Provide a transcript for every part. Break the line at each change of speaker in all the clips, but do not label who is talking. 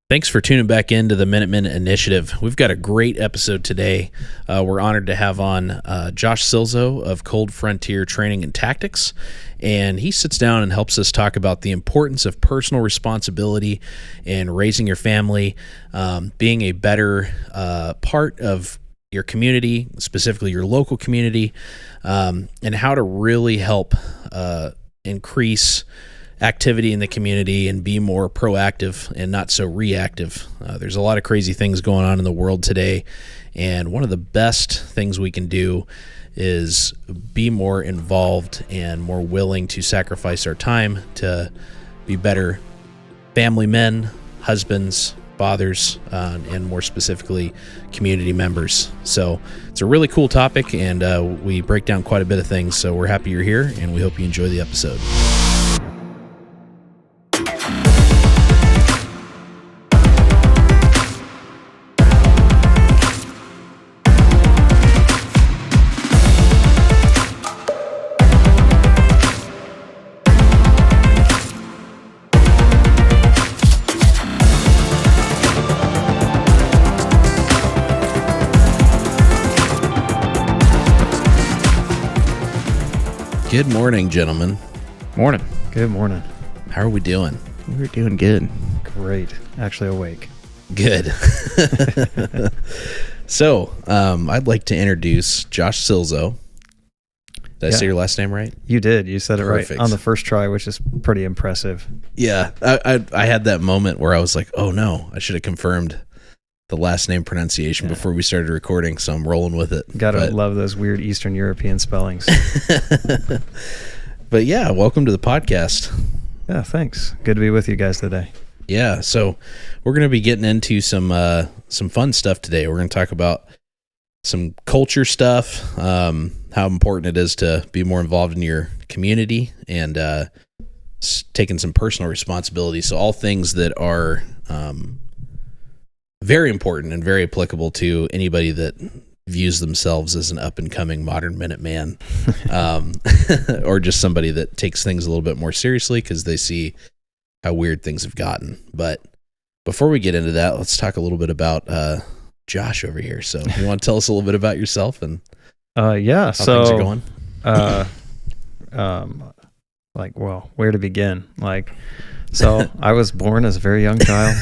Thanks for tuning back into the Minutemen Initiative. We've got a great episode today. We're honored to have on Josh Silzo of Cold Frontier Training and Tactics, and he sits down and helps us talk about the importance of personal responsibility in raising your family, being a better part of your community, specifically your local community, and how to really help increase activity in the community and be more proactive and not so reactive. There's a lot of crazy things going on in the world today, and one of the best things we can do is be more involved and more willing to sacrifice our time to be better family men, husbands, fathers, and more specifically community members. So it's a really cool topic, and we break down quite a bit of things, so we're happy you're here and we hope you enjoy the episode. Good morning, gentlemen.
Morning. Good morning.
How are we doing?
We're doing good. Great. Actually awake.
Good. So, I'd like to introduce Josh Silzo. Did I say your last name right?
You did. You said
Perfect.
it right on the first try, which is pretty impressive.
Yeah. I had that moment where I was like, oh no, I should have confirmed the last name pronunciation before we started recording, so I'm rolling with it.
Gotta love those weird Eastern European spellings.
But yeah, welcome to the podcast.
Yeah, thanks. Good to be with you guys today.
Yeah, so we're going to be getting into some fun stuff today. We're going to talk about some culture stuff, how important it is to be more involved in your community, and taking some personal responsibility. So all things that are very important and very applicable to anybody that views themselves as an up-and-coming modern Minuteman, or just somebody that takes things a little bit more seriously because they see how weird things have gotten. But before we get into that, let's talk a little bit about Josh over here. So you want to tell us a little bit about yourself and how things are going?
Where to begin? So I was born as a very young child.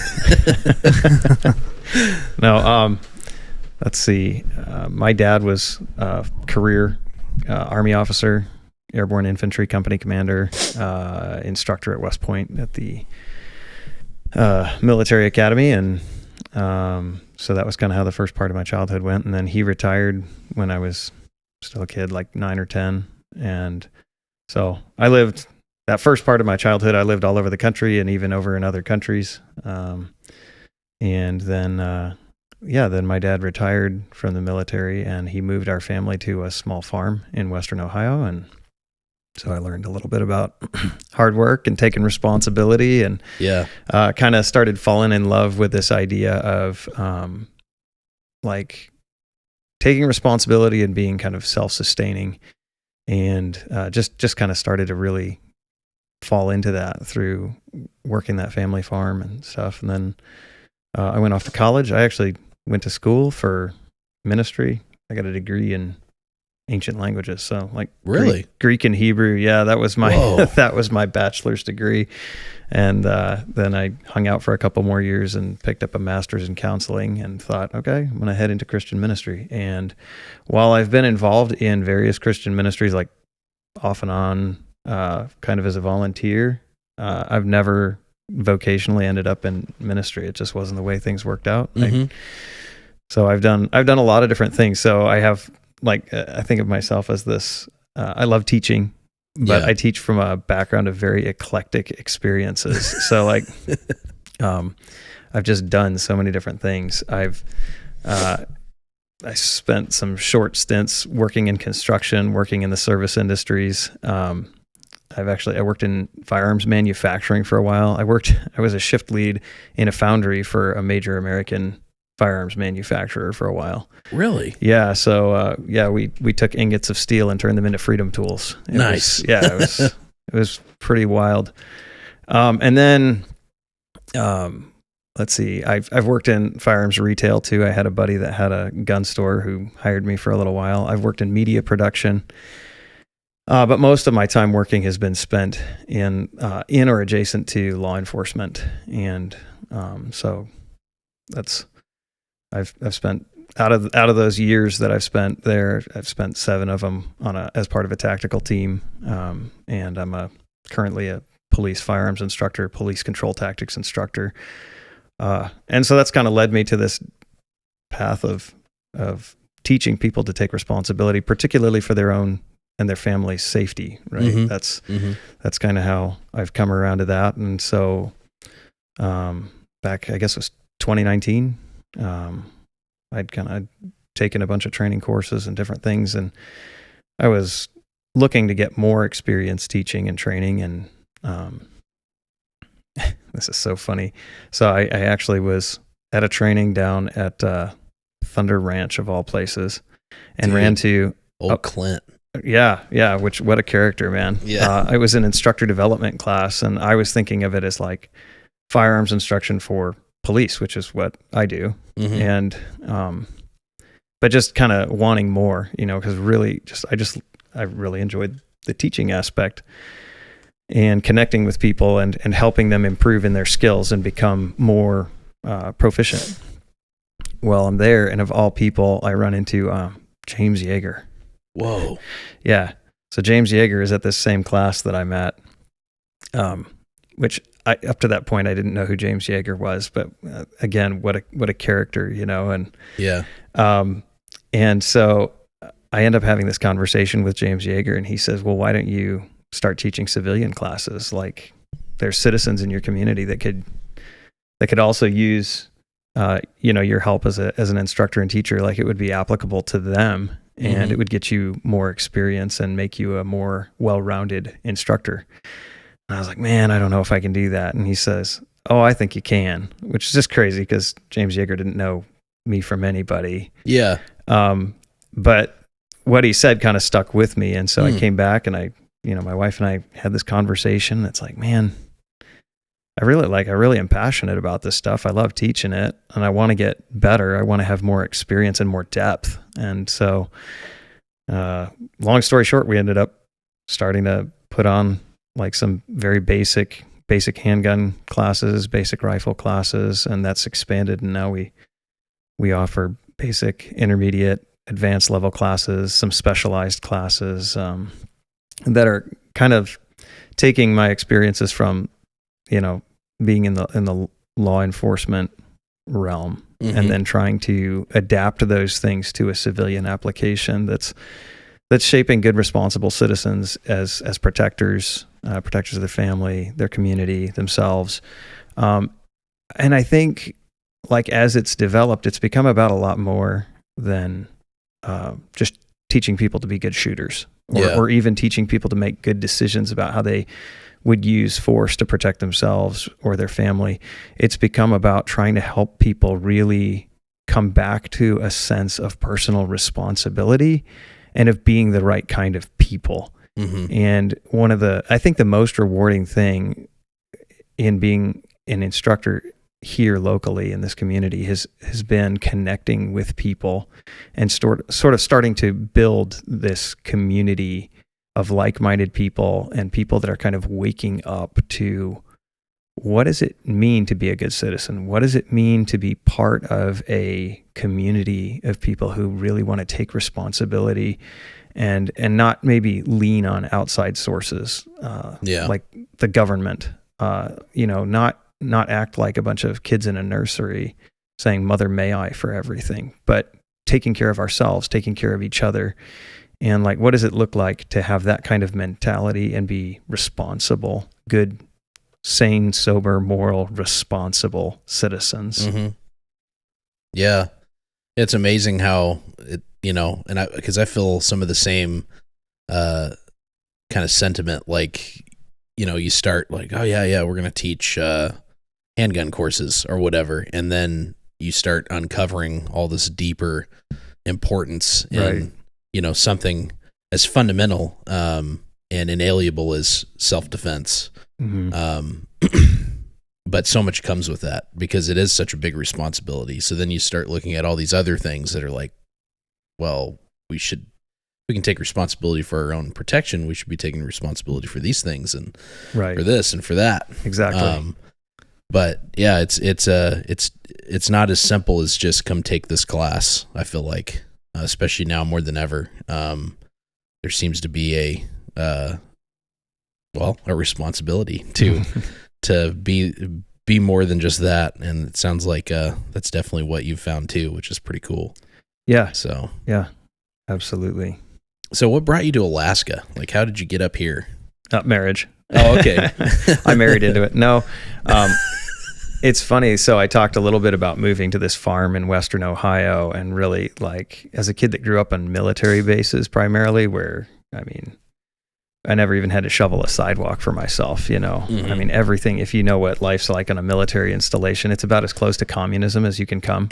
Let's see. My dad was a career Army officer, airborne infantry company commander, instructor at West Point at the military academy. And so that was kind of how the first part of my childhood went. And then he retired when I was still a kid, like 9 or 10. And so I lived that first part of my childhood. I lived all over the country and even over in other countries. And then my dad retired from the military and he moved our family to a small farm in Western Ohio. And so I learned a little bit about hard work and taking responsibility, and kind of started falling in love with this idea of taking responsibility and being kind of self-sustaining, and just kind of started to really fall into that through working that family farm and stuff. And then I went off to college. I actually went to school for ministry. I got a degree in ancient languages. So
really
Greek and Hebrew. Yeah, that was my, that was my bachelor's degree. And then I hung out for a couple more years and picked up a master's in counseling and thought, okay, I'm going to head into Christian ministry. And while I've been involved in various Christian ministries, like off and on, kind of as a volunteer, I've never vocationally ended up in ministry. It just wasn't the way things worked out.
Mm-hmm.
So I've done a lot of different things. So I have I think of myself as this, I love teaching, but I teach from a background of very eclectic experiences. So I've just done so many different things. I spent some short stints working in construction, working in the service industries. I worked in firearms manufacturing for a while. I was a shift lead in a foundry for a major American firearms manufacturer for a while.
Really?
Yeah. So, we took ingots of steel and turned them into freedom tools. It was pretty wild. And then, let's see, I've worked in firearms retail too. I had a buddy that had a gun store who hired me for a little while. I've worked in media production. But most of my time working has been spent in or adjacent to law enforcement, and so I've spent out of those years that I've spent there, I've spent 7 of them as part of a tactical team, and I'm currently a police firearms instructor, police control tactics instructor, and so that's kind of led me to this path of teaching people to take responsibility, particularly for their own and their family's safety, right?
Mm-hmm.
That's kind of how I've come around to that. And so, back, I guess it was 2019, I'd kind of taken a bunch of training courses and different things, and I was looking to get more experience teaching and training. And, this is so funny. So I actually was at a training down at, Thunder Ranch of all places, and ran to
Clint.
Yeah. What a character, man.
Yeah.
I was in instructor development class, and I was thinking of it as like firearms instruction for police, which is what I do.
Mm-hmm.
And, but just kind of wanting more, cause really I really enjoyed the teaching aspect and connecting with people and helping them improve in their skills and become more, proficient. Well, I'm there, and of all people, I run into, James Yeager.
Whoa.
Yeah. So James Yeager is at this same class that I'm at, which up to that point, I didn't know who James Yeager was, but again, what a character, and
yeah.
And so I end up having this conversation with James Yeager, and he says, well, why don't you start teaching civilian classes? Like, there's citizens in your community that could also use, your help as an instructor and teacher. Like, it would be applicable to them. And it would get you more experience and make you a more well-rounded instructor. And I was like, man, I don't know if I can do that. And he says, oh, I think you can, which is just crazy because James Yeager didn't know me from anybody.
Yeah.
But what he said kind of stuck with me. And so I came back, and my wife and I had this conversation. It's like, man, I really am passionate about this stuff. I love teaching it, and I want to get better. I want to have more experience and more depth. And so, long story short, we ended up starting to put on like some very basic handgun classes, basic rifle classes, and that's expanded. And now we offer basic, intermediate, advanced level classes, some specialized classes, that are kind of taking my experiences from, being in the law enforcement realm, and then trying to adapt those things to a civilian application that's shaping good, responsible citizens as protectors of their family, their community, themselves. And I think, like, as it's developed, it's become about a lot more than just teaching people to be good shooters, or even teaching people to make good decisions about how they would use force to protect themselves or their family. It's become about trying to help people really come back to a sense of personal responsibility and of being the right kind of people. And I think the most rewarding thing in being an instructor here locally in this community has been connecting with people and sort of starting to build this community of like-minded people and people that are kind of waking up to, what does it mean to be a good citizen? What does it mean to be part of a community of people who really want to take responsibility and not maybe lean on outside sources, like the government, not act like a bunch of kids in a nursery saying, "Mother, may I," for everything, but taking care of ourselves, taking care of each other. And like, what does it look like to have that kind of mentality and be responsible, good, sane, sober, moral, responsible citizens?
Yeah. It's amazing how it, because I feel some of the same kind of sentiment, like, you start like, oh yeah, we're going to teach handgun courses or whatever. And then you start uncovering all this deeper importance in, something as fundamental and inalienable as self-defense. but so much comes with that because it is such a big responsibility. So then you start looking at all these other things that are like, well, we can take responsibility for our own protection. We should be taking responsibility for these things and for this and for that.
Exactly.
But yeah, it's not as simple as just come take this class. I feel like, especially now more than ever, there seems to be a responsibility to be more than just that. And it sounds like that's definitely what you've found too, which is pretty cool.
Yeah.
So
yeah, absolutely.
So what brought you to Alaska? Like, how did you get up here?
Marriage.
Oh, okay.
I married into it. No, it's funny. So I talked a little bit about moving to this farm in Western Ohio, and really, like, as a kid that grew up on military bases primarily, where, I mean, I never even had to shovel a sidewalk for myself, you know.
Mm-hmm.
I mean, everything, if you know what life's like on a military installation, it's about as close to communism as you can come.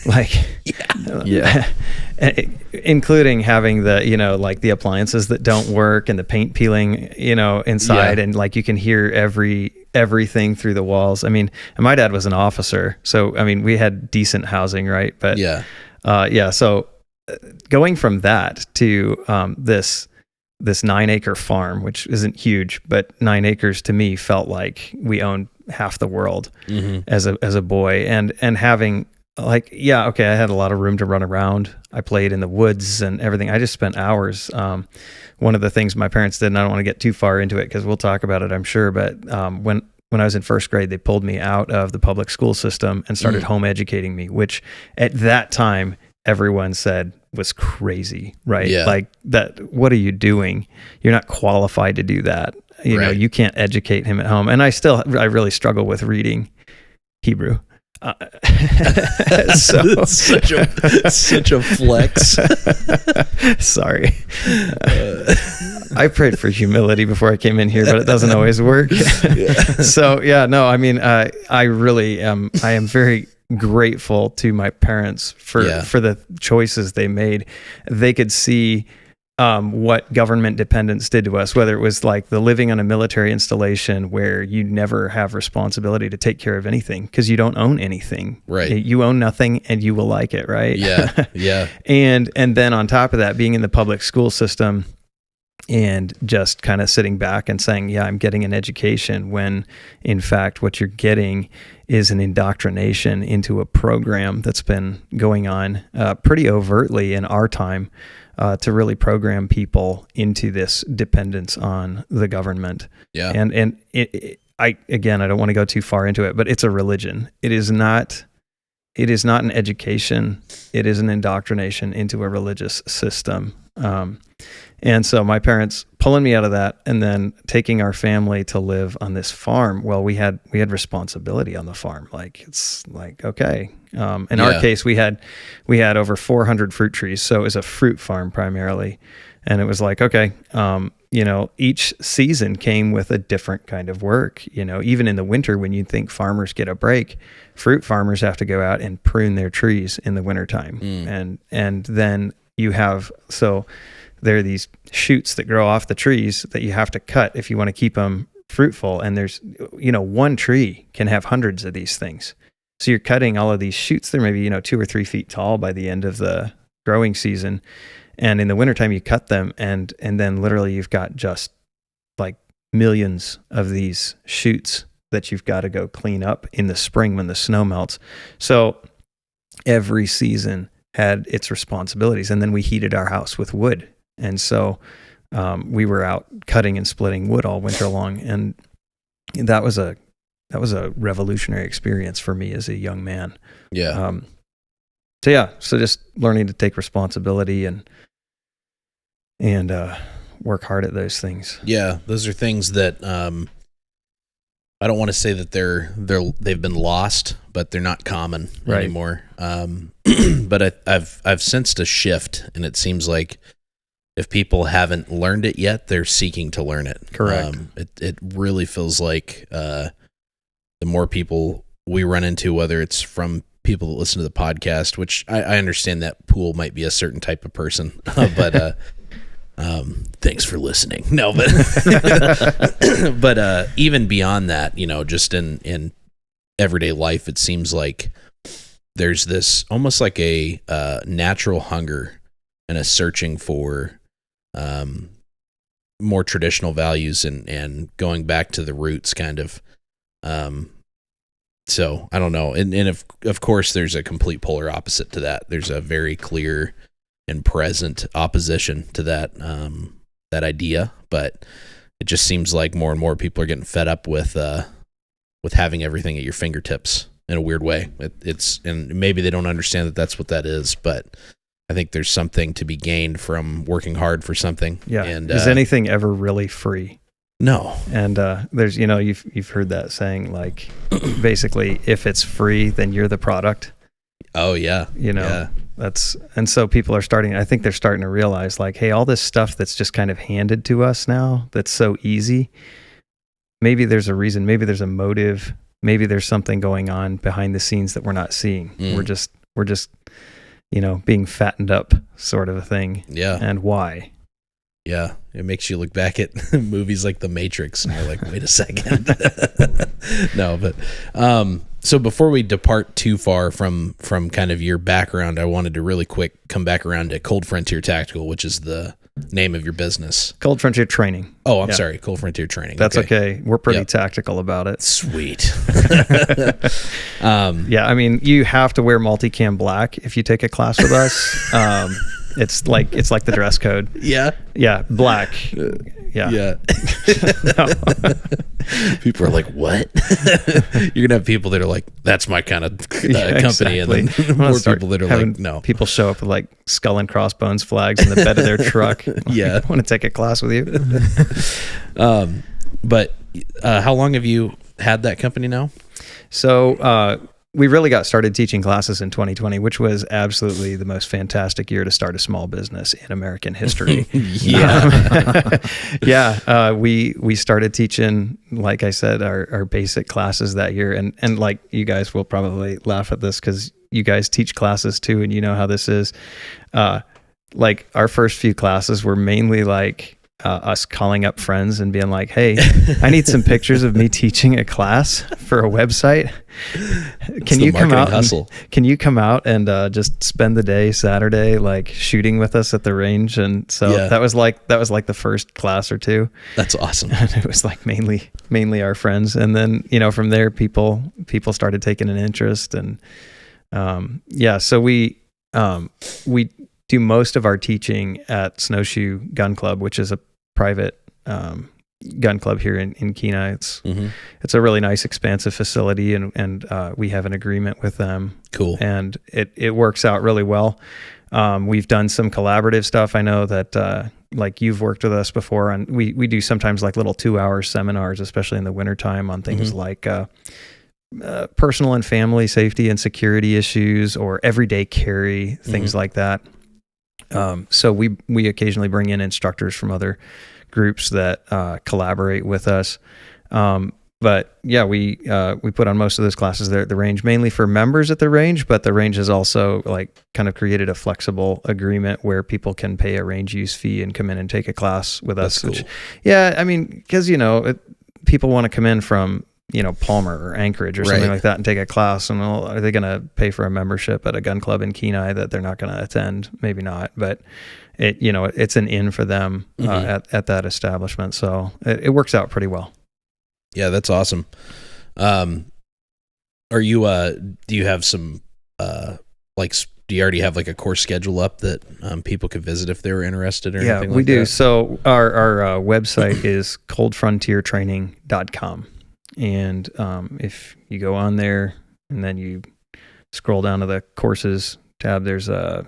Like,
yeah.
Including having the, you know, like the appliances that don't work and the paint peeling, you know, inside, and like you can hear everything through the walls. I mean, and my dad was an officer, so I mean, we had decent housing, right? But so going from that to this 9-acre farm, which isn't huge, but 9 acres to me felt like we owned half the world as a boy, and having, like, I had a lot of room to run around. I played in the woods and everything. I just spent hours. One of the things my parents did, and I don't want to get too far into it because we'll talk about it, I'm sure, but when I was in first grade, they pulled me out of the public school system and started home educating me, which at that time everyone said was crazy, right?
Yeah.
Like, that, what are you doing? You're not qualified to do that. You know, you can't educate him at home. And I really struggle with reading Hebrew. So
such a flex.
Sorry. I prayed for humility before I came in here, but it doesn't always work. So I mean, I really am very grateful to my parents for the choices they made. They could see what government dependence did to us, whether it was like the living on a military installation where you never have responsibility to take care of anything because you don't own anything.
Right.
You own nothing and you will like it, right?
Yeah. Yeah.
And then on top of that, being in the public school system and just kind of sitting back and saying, I'm getting an education, when in fact what you're getting is an indoctrination into a program that's been going on pretty overtly in our time to really program people into this dependence on the government. Yeah. And I don't want to go too far into it, but it's a religion. It is not an education. It is an indoctrination into a religious system. And so my parents pulling me out of that and then taking our family to live on this farm. Well, we had responsibility on the farm. Like, it's like, okay. In our case, we had over 400 fruit trees. So it was a fruit farm primarily. And it was like, okay, each season came with a different kind of work. You know, even in the winter, when you think farmers get a break, fruit farmers have to go out and prune their trees in the wintertime. And then you have, so there are these shoots that grow off the trees that you have to cut if you want to keep them fruitful. And there's, one tree can have hundreds of these things. So you're cutting all of these shoots. They're maybe, 2 or 3 feet tall by the end of the growing season. And in the wintertime, you cut them, and then literally you've got just like millions of these shoots that you've got to go clean up in the spring when the snow melts. So every season had its responsibilities. And then we heated our house with wood. And so we were out cutting and splitting wood all winter long. And that was a revolutionary experience for me as a young man. Yeah. So just learning to take responsibility and work hard at those things.
Yeah, those are things that I don't want to say that they've been lost, but they're not common anymore. But I've sensed a shift, and it seems like if people haven't learned it yet, they're seeking to learn it.
Correct.
It really feels like the more people we run into, whether it's from people that listen to the podcast, which I understand that pool might be a certain type of person, but thanks for listening. No, but but even beyond that, just in everyday life, it seems like there's this almost like a natural hunger and a searching for more traditional values and going back to the roots, kind of. So I don't know. And of course, there's a complete polar opposite to that. There's a very clear and present opposition to that idea, but it just seems like more and more people are getting fed up with having everything at your fingertips in a weird way. And maybe they don't understand that that's what that is, but I think there's something to be gained from working hard for something.
Yeah.
And
is anything ever really free?
No.
And there's, you've heard that saying, like, basically, if it's free, then you're the product.
Oh yeah.
Yeah. And so people are I think they're starting to realize, like, hey, all this stuff that's just kind of handed to us now, that's so easy. Maybe there's a reason, maybe there's a motive, maybe there's something going on behind the scenes that we're not seeing. We're just, being fattened up, sort of a thing.
Yeah.
And why?
Yeah. It makes you look back at movies like The Matrix and you're like, wait a second. No, but, so before we depart too far from kind of your background, I wanted to really quick come back around to Cold Frontier Tactical, which is the name of your business.
Cold Frontier Training.
Oh, I'm sorry. Cold Frontier Training.
That's okay. We're pretty tactical about it.
Sweet.
Yeah, I mean, you have to wear multicam black if you take a class with us. It's like the dress code.
Yeah.
Yeah, black. Yeah.
People are like, what? You're gonna have people that are like, that's my kind of company,
exactly.
and then more people that are like, no.
People show up with like skull and crossbones flags in the bed of their truck.
Yeah.
I want to take a class with you.
But how long have you had that company now?
So we really got started teaching classes in 2020, which was absolutely the most fantastic year to start a small business in American history. Yeah. We started teaching, like I said, our basic classes that year. And like, you guys will probably laugh at this because you guys teach classes too, and you know how this is. Like our first few classes were mainly like us calling up friends and being like, hey, I need some pictures of me teaching a class for a website. Can you come out and just spend the day Saturday like shooting with us at the range? And so that was like the first class or two. That's awesome. And it was like mainly our friends. And then, from there people started taking an interest, and so we do most of our teaching at Snowshoe Gun Club, which is a private gun club here in Kenai. It's a really nice, expansive facility, and we have an agreement with them. Cool. And it works out really well. We've done some collaborative stuff. I know that like you've worked with us before, and we do sometimes like little 2-hour seminars, especially in the wintertime, on things like personal and family safety and security issues, or everyday carry, things like that. So we occasionally bring in instructors from other groups that collaborate with us. But yeah, we put on most of those classes there at the range, mainly for members at the range, but the range has also like kind of created a flexible agreement where people can pay a range use fee and come in and take a class with us. That's cool. I mean, because, people want to come in from, Palmer or Anchorage or something like that and take a class. And are they going to pay for a membership at a gun club in Kenai that they're not going to attend? Maybe not, but it's an in for them at that establishment. So it works out pretty well.
Yeah, that's awesome. Are you, do you have some, do you already have like a course schedule up that people could visit if they were interested or anything like that? Yeah, we do.
So our website is coldfrontiertraining.com. And if you go on there and then you scroll down to the courses tab, there's a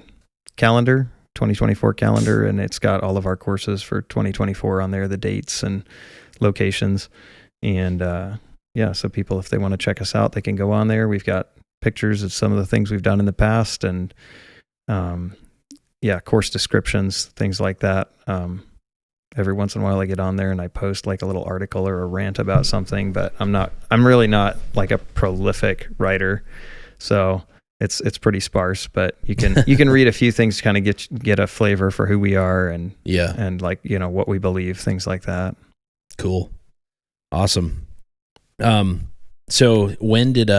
calendar, 2024 calendar, and it's got all of our courses for 2024 on there, the dates and locations. And so people, if they want to check us out, they can go on there. We've got pictures of some of the things we've done in the past, and course descriptions, things like that. Every once in a while I get on there and I post like a little article or a rant about something, but I'm really not like a prolific writer. So it's pretty sparse, but you can read a few things to kind of get a flavor for who we are and like, what we believe, things like that.
Cool. Awesome. So when did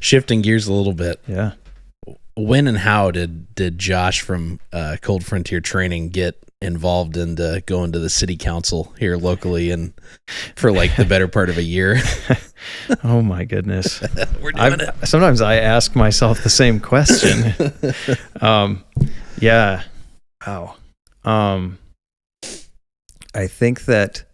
shifting gears a little bit?
Yeah.
When and how did Josh from Cold Frontier Training get involved in going to the city council here locally and for like the better part of a year?
Oh my goodness.
We're doing it.
Sometimes I ask myself the same question. Yeah. Wow. I think that,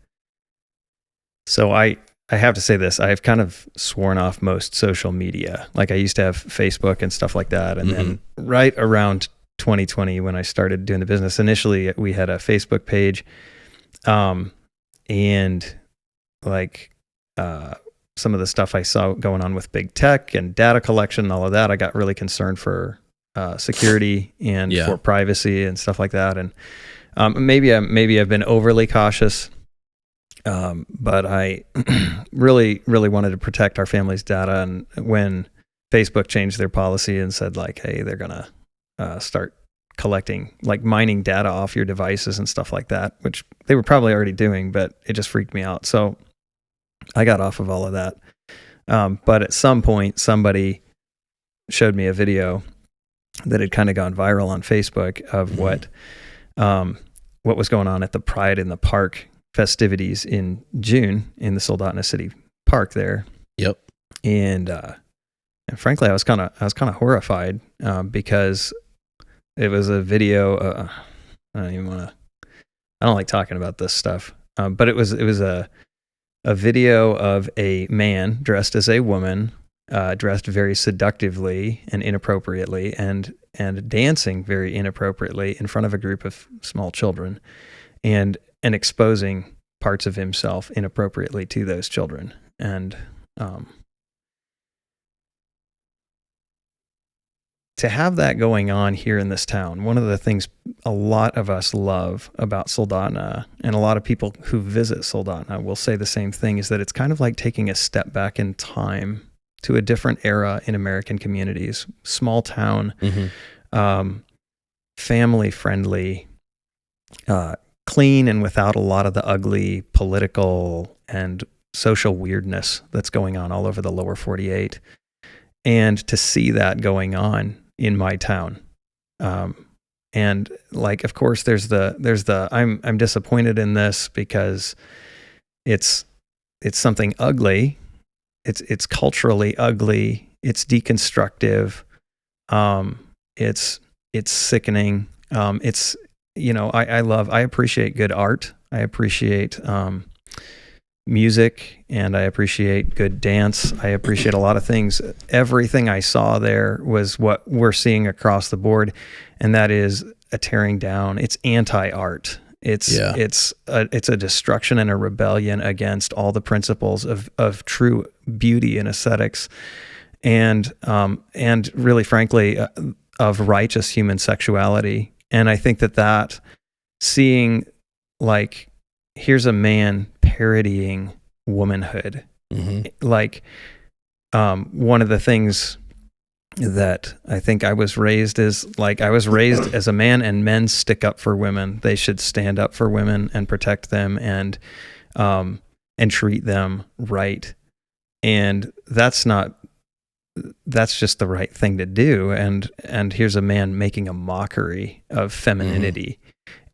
so I have to say this, I've kind of sworn off most social media. Like I used to have Facebook and stuff like that. And then right around 2020, when I started doing the business, initially we had a Facebook page. And like, some of the stuff I saw going on with big tech and data collection and all of that, I got really concerned for security and for privacy and stuff like that. And maybe I've been overly cautious, but I really wanted to protect our family's data. And when Facebook changed their policy and said like, hey, they're gonna start collecting, like mining data off your devices and stuff like that, which they were probably already doing, but it just freaked me out. So I got off of all of that. But at some point, somebody showed me a video that had kind of gone viral on Facebook of what was going on at the Pride in the Park festivities in June in the Soldotna City Park there.
Yep.
And frankly, I was kind of horrified because it was a video. I don't like talking about this stuff, but it was a video of a man dressed as a woman, dressed very seductively and inappropriately, and dancing very inappropriately in front of a group of small children, and exposing parts of himself inappropriately to those children. And to have that going on here in this town, one of the things a lot of us love about Soldotna, and a lot of people who visit Soldotna will say the same thing, is that it's kind of like taking a step back in time to a different era in American communities. Small town, family friendly, clean, and without a lot of the ugly political and social weirdness that's going on all over the lower 48. And to see that going on in my town. And like, of course there's the, I'm disappointed in this because it's something ugly. It's culturally ugly. It's deconstructive. It's sickening. It's, I appreciate good art. I appreciate, music, and I appreciate good dance. I appreciate a lot of things. Everything I saw there was what we're seeing across the board, and that is a tearing down. It's anti-art. It's a destruction and a rebellion against all the principles of true beauty and aesthetics, and really, frankly, of righteous human sexuality. And I think that seeing, like, here's a man parodying womanhood. Like, one of the things that I think I was raised as a man, and men stick up for women. They should stand up for women and protect them and treat them right. And that's just the right thing to do. And here's a man making a mockery of femininity.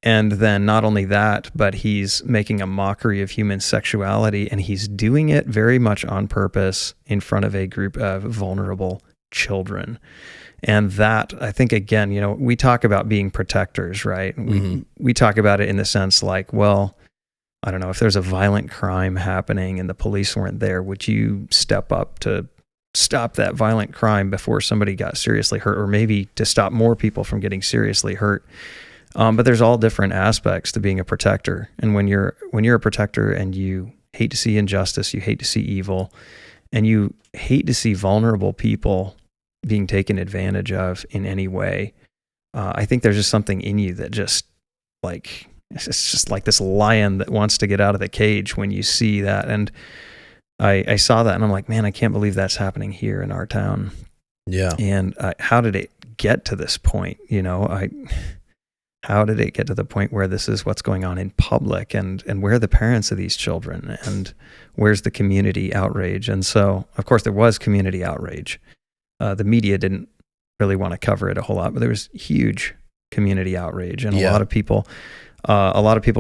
And then not only that, but he's making a mockery of human sexuality, and he's doing it very much on purpose in front of a group of vulnerable children. And that, I think, again, we talk about being protectors, right? We talk about it in the sense like, well, I don't know, if there's a violent crime happening and the police weren't there, would you step up to stop that violent crime before somebody got seriously hurt, or maybe to stop more people from getting seriously hurt? But there's all different aspects to being a protector. And when you're a protector and you hate to see injustice, you hate to see evil, and you hate to see vulnerable people being taken advantage of in any way, I think there's just something in you that just, like, it's just like this lion that wants to get out of the cage when you see that. And I saw that and I'm like, man, I can't believe that's happening here in our town. Yeah. And how did it get to this point? How how did it get to the point where this is what's going on in public, and where are the parents of these children, and where's the community outrage? And so, of course, there was community outrage. The media didn't really want to cover it a whole lot, but there was huge community outrage, and a lot of people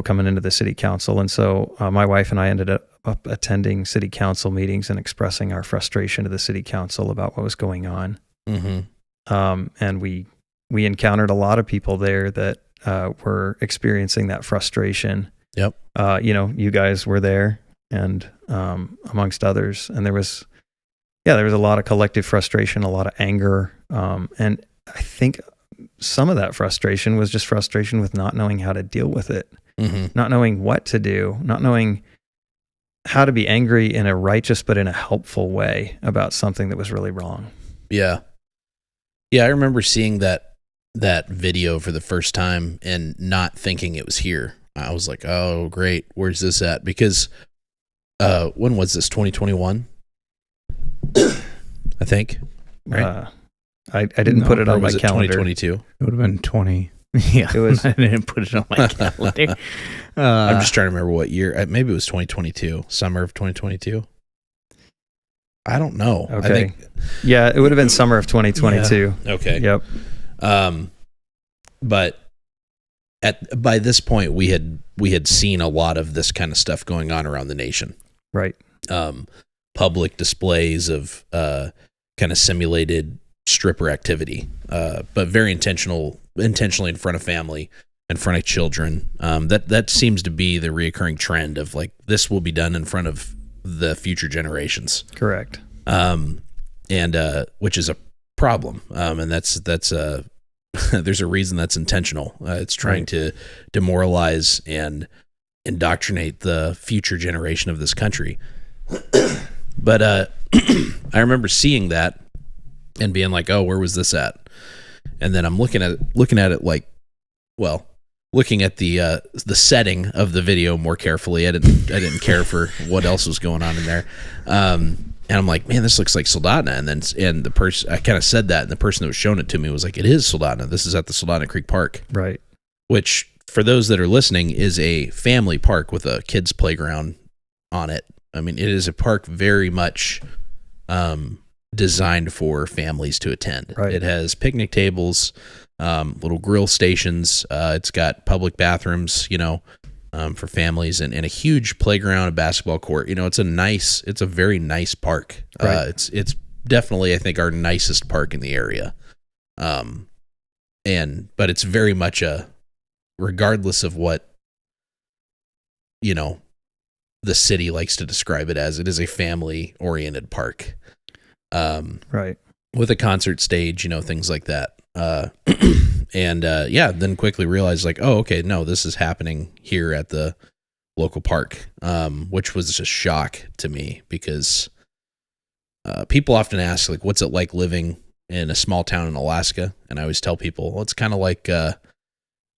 coming into the city council. And so my wife and I ended up attending city council meetings and expressing our frustration to the city council about what was going on. And we encountered a lot of people there that were experiencing that frustration.
Yep.
You guys were there, and amongst others, and there was a lot of collective frustration, a lot of anger, and I think some of that frustration was just frustration with not knowing how to deal with it, not knowing what to do, not knowing how to be angry in a righteous but in a helpful way about something that was really wrong.
Yeah. Yeah, I remember seeing that video for the first time and not thinking it was here. I was like, oh, great. Where's this at? Because when was this? 2021? I think. Right?
I didn't put it on my calendar.
2022?
It would have been 20. Yeah,
it was.
I didn't put it on my calendar.
I'm just trying to remember what year. Maybe it was 2022, summer of 2022. I don't know.
Okay.
I think,
yeah, it would have been summer of 2022.
Yeah. Okay.
Yep.
But by this point, we had seen a lot of this kind of stuff going on around the nation.
Right.
Public displays of kind of simulated stripper activity, but very intentionally in front of family, in front of children. That seems to be the reoccurring trend of like, this will be done in front of the future generations.
Correct.
And which is a problem. And that's there's a reason that's intentional. It's trying to demoralize and indoctrinate the future generation of this country. But I remember seeing that and being like, oh, where was this at? And then I'm looking at it like, well, looking at the setting of the video more carefully. I didn't care for what else was going on in there. And I'm like, man, this looks like Soldotna. And the person, I kind of said that, and the person that was showing it to me was like, it is Soldotna. This is at the Soldotna Creek Park.
Right. Which,
for those that are listening, is a family park with a kids playground on it. I mean, it is a park very much designed for families to attend.
Right.
It has picnic tables, little grill stations. It's got public bathrooms, for families, and a huge playground, a basketball court. It's a very nice park.
Right.
It's definitely, I think, our nicest park in the area. But it's very much regardless of what, the city likes to describe it as, it is a family oriented park.
Right.
With a concert stage, things like that. Then quickly realized like, oh, okay, no, this is happening here at the local park, which was just a shock to me because people often ask, like, what's it like living in a small town in Alaska? And I always tell people, well, it's kind of like,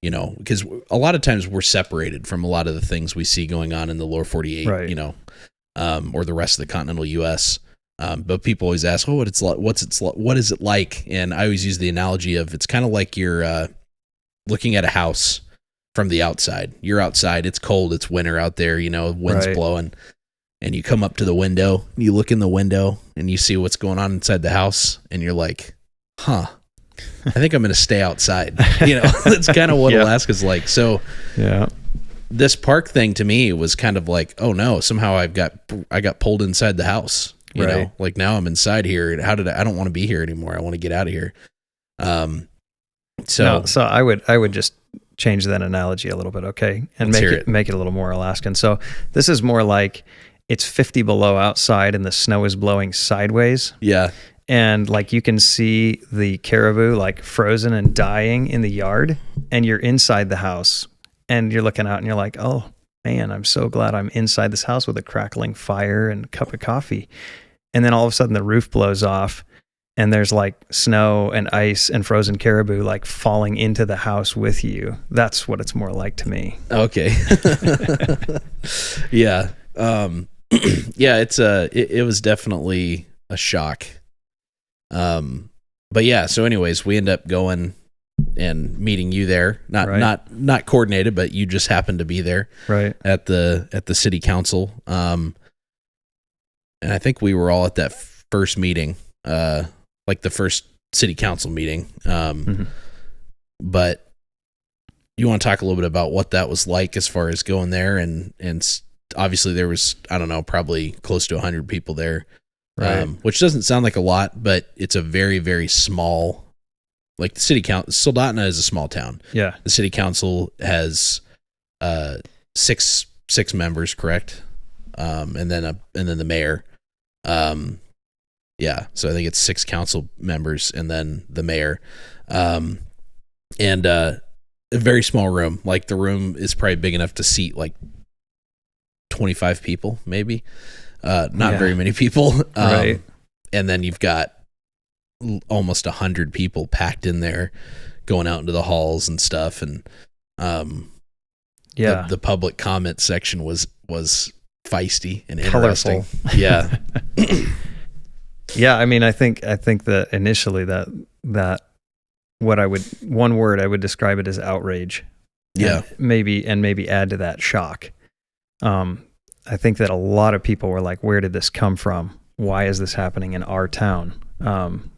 because a lot of times we're separated from a lot of the things we see going on in the lower 48,
right.
Or the rest of the continental U.S., but people always ask, oh, what is it like? And I always use the analogy of, it's kind of like you're looking at a house from the outside. You're outside, it's cold, it's winter out there, wind's
right.
blowing, and you come up to the window, you look in the window, and you see what's going on inside the house, and you're like, huh, I think I'm going to stay outside. That's kind of what Alaska's like. So
yeah.
This park thing to me was kind of like, oh no, somehow I got pulled inside the house. Like now I'm inside here. And I don't want to be here anymore. I want to get out of here. So
I would just change that analogy a little bit. Okay. And make it a little more Alaskan. So this is more like it's 50 below outside and the snow is blowing sideways.
Yeah.
And like you can see the caribou like frozen and dying in the yard, and you're inside the house and you're looking out and you're like, oh man, I'm so glad I'm inside this house with a crackling fire and a cup of coffee. And then all of a sudden the roof blows off and there's like snow and ice and frozen caribou like falling into the house with you. That's what it's more like to me.
Okay. Yeah. It was definitely a shock. But yeah, so anyways, we end up going and meeting you there. Not coordinated, but you just happened to be there at the city council. And I think we were all at that first meeting, like the first city council meeting. But you want to talk a little bit about what that was like as far as going there, and obviously there was, I don't know, probably close to 100 people there, which doesn't sound like a lot, but it's a very, very small, like the city council. Soldotna is a small town. Yeah. The city council has six members, correct? And then the mayor. Yeah. So I think it's 6 council members and then the mayor. And a very small room. Like the room is probably big enough to seat like 25 people, maybe. Not very many people. And then you've got almost 100 people packed in there, going out into the halls and stuff. And the public comment section was feisty and interesting.
Colorful.
Yeah.
Yeah, I mean, I think that initially that one word I would describe it as outrage.
Yeah.
And maybe add to that shock. I think that a lot of people were like, where did this come from? Why is this happening in our town?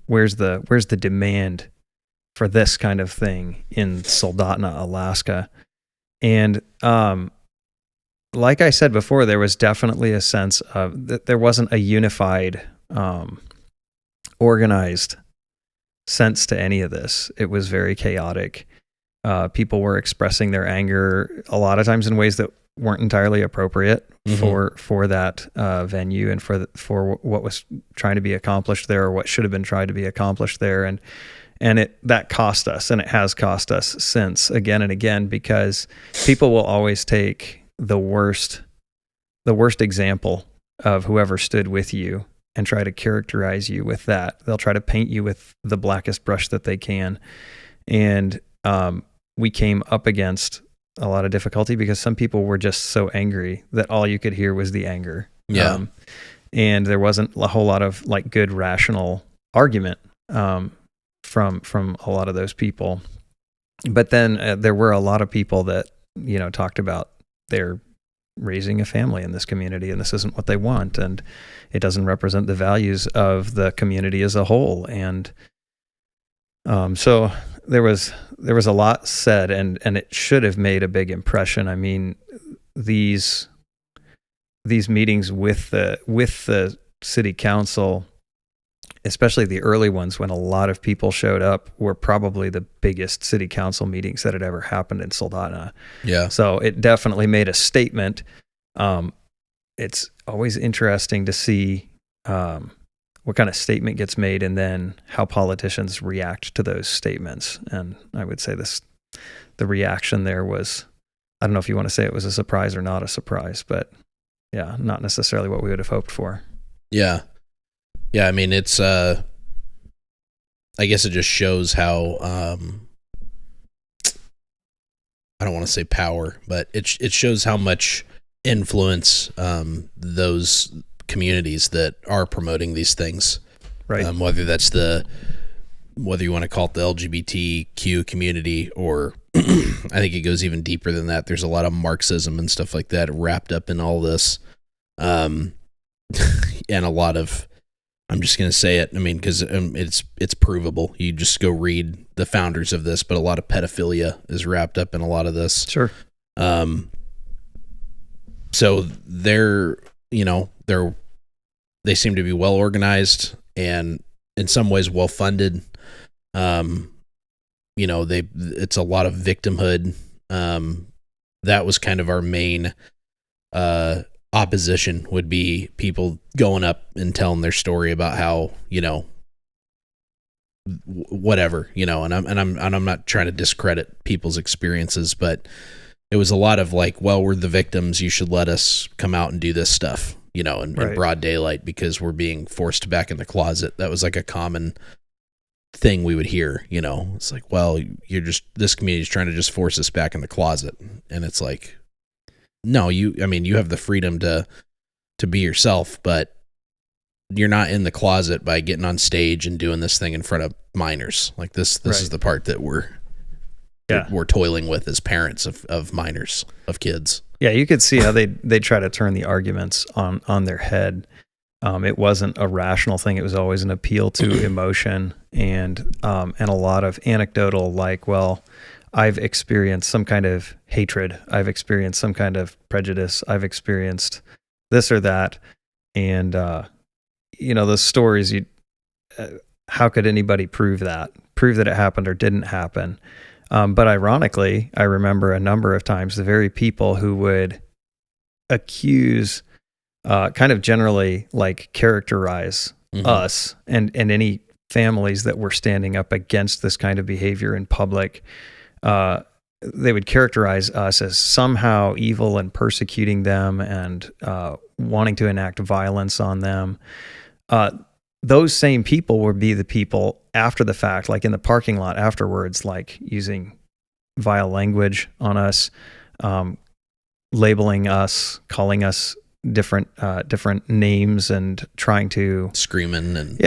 Where's the demand for this kind of thing in Soldotna, Alaska? And like I said before, there was definitely a sense of that there wasn't a unified, organized sense to any of this. It was very chaotic. People were expressing their anger a lot of times in ways that weren't entirely appropriate for that venue and for what was trying to be accomplished there, or what should have been tried to be accomplished there. And that cost us, and it has cost us since, again and again, because people will always take the worst example of whoever stood with you and try to characterize you with that. They'll try to paint you with the blackest brush that they can. And we came up against a lot of difficulty because some people were just so angry that all you could hear was the anger.
Yeah.
And there wasn't a whole lot of like good rational argument from a lot of those people. But then there were a lot of people that, talked about they're raising a family in this community and this isn't what they want, and it doesn't represent the values of the community as a whole. And so there was a lot said, and it should have made a big impression. I mean, these meetings with the city council, especially the early ones when a lot of people showed up, were probably the biggest city council meetings that had ever happened in Soldotna.
Yeah.
So it definitely made a statement. It's always interesting to see what kind of statement gets made and then how politicians react to those statements. And I would say the reaction there was, I don't know if you want to say it was a surprise or not a surprise, but yeah, not necessarily what we would have hoped for.
Yeah. Yeah, I mean, it's, I guess it just shows how, I don't want to say power, but it shows how much influence those communities that are promoting these things,
right?
Whether you want to call it the LGBTQ community, or I think it goes even deeper than that. There's a lot of Marxism and stuff like that wrapped up in all this, and a lot of, I'm just going to say it. I mean, because it's provable. You just go read the founders of this, but a lot of pedophilia is wrapped up in a lot of this.
Sure.
So they seem to be well organized and in some ways well funded. It's a lot of victimhood. That was kind of our main opposition, would be people going up and telling their story about how, whatever, and I'm not trying to discredit people's experiences, but it was a lot of like, well, we're the victims, you should let us come out and do this stuff, in broad daylight because we're being forced back in the closet. That was like a common thing we would hear, it's like, well, this community is trying to just force us back in the closet. And it's like, no, you have the freedom to be yourself, but you're not in the closet by getting on stage and doing this thing in front of minors. Like this is the part that we're
Yeah.
we're toiling with as parents of minors, of kids.
Yeah, you could see how they try to turn the arguments on their head. It wasn't a rational thing. It was always an appeal to emotion and a lot of anecdotal, like, well, I've experienced some kind of hatred. I've experienced some kind of prejudice. I've experienced this or that. And, those stories, how could anybody prove that it happened or didn't happen? But ironically, I remember a number of times the very people who would accuse, kind of generally like characterize us and any families that were standing up against this kind of behavior in public, they would characterize us as somehow evil and persecuting them and wanting to enact violence on them. Those same people would be the people after the fact, like in the parking lot afterwards, like using vile language on us, labeling us, calling us different names, and trying to
screaming and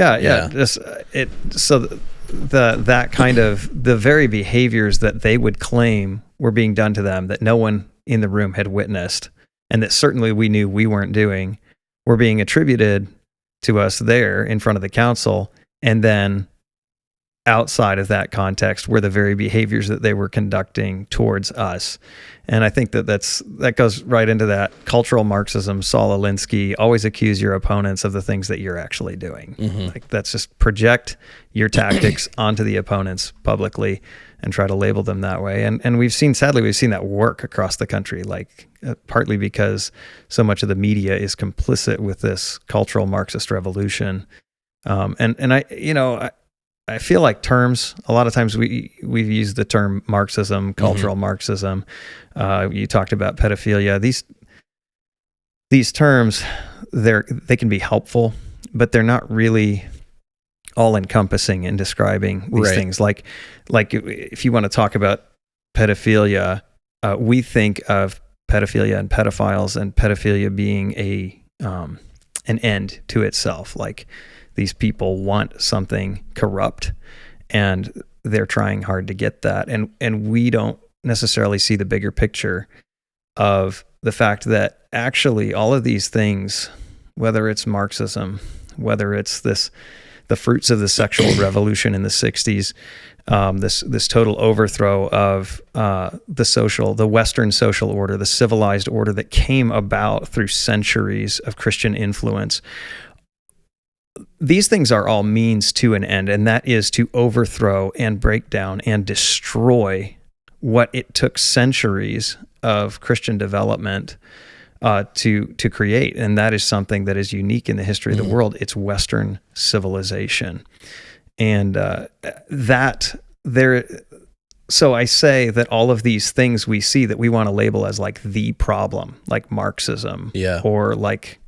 that kind of the very behaviors that they would claim were being done to them that no one in the room had witnessed, and that certainly we knew we weren't doing, were being attributed to us there in front of the council. And then outside of that context were the very behaviors that they were conducting towards us. And I think that goes right into that cultural Marxism, Saul Alinsky, always accuse your opponents of the things that you're actually doing. Like, that's just project your tactics onto the opponents publicly and try to label them that way. And sadly we've seen that work across the country, like partly because so much of the media is complicit with this cultural Marxist revolution. I feel like terms, a lot of times we've used the term Marxism, cultural Marxism. You talked about pedophilia. These terms, they can be helpful, but they're not really all encompassing in describing these things. Like if you want to talk about pedophilia, we think of pedophilia and pedophiles and pedophilia being an end to itself. Like, these people want something corrupt and they're trying hard to get that. And we don't necessarily see the bigger picture of the fact that actually all of these things, whether it's Marxism, whether it's the fruits of the sexual revolution in the 60s, this total overthrow of the Western social order, the civilized order that came about through centuries of Christian influence. These things are all means to an end, and that is to overthrow and break down and destroy what it took centuries of Christian development to create. And that is something that is unique in the history of the world. It's Western civilization. And so I say that all of these things we see that we want to label as like the problem, like Marxism, or like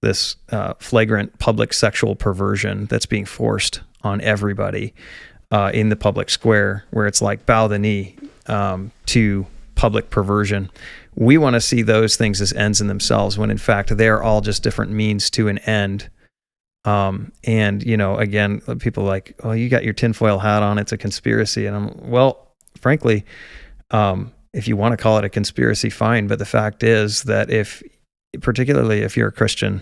this flagrant public sexual perversion that's being forced on everybody in the public square, where it's like bow the knee to public perversion. We want to see those things as ends in themselves, when in fact they're all just different means to an end. And again, people are like, oh, you got your tinfoil hat on, it's a conspiracy. And frankly, if you want to call it a conspiracy, fine. But the fact is that particularly if you're a Christian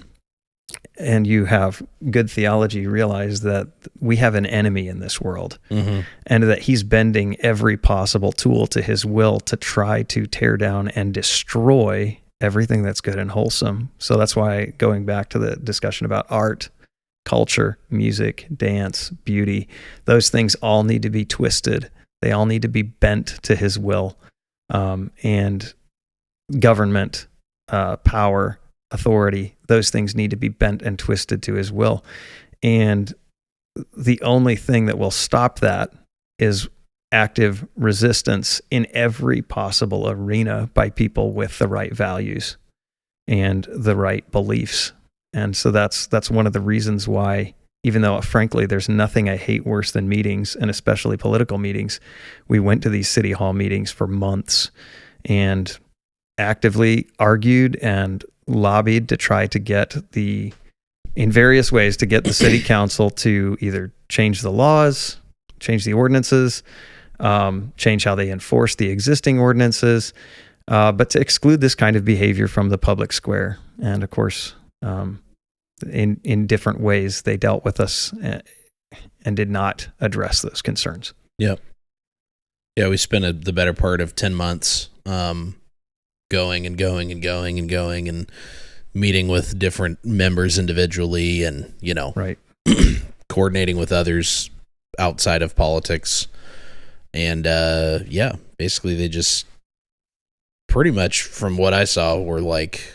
and you have good theology, you realize that we have an enemy in this world, and that he's bending every possible tool to his will to try to tear down and destroy everything that's good and wholesome. So that's why, going back to the discussion about art, culture, music, dance, beauty, those things all need to be twisted. They all need to be bent to his will. And government, power, authority, those things need to be bent and twisted to his will. And the only thing that will stop that is active resistance in every possible arena by people with the right values and the right beliefs. And so that's one of the reasons why, even though frankly there's nothing I hate worse than meetings, and especially political meetings, we went to these city hall meetings for months and actively argued and lobbied to try to get in various ways to get the city council to either change the laws, change the ordinances, change how they enforce the existing ordinances, but to exclude this kind of behavior from the public square. And of course, in different ways, they dealt with us and did not address those concerns.
Yep. Yeah, we spent the better part of 10 months going and meeting with different members individually and,
Right.
coordinating with others outside of politics. And, basically they just pretty much from what I saw were like,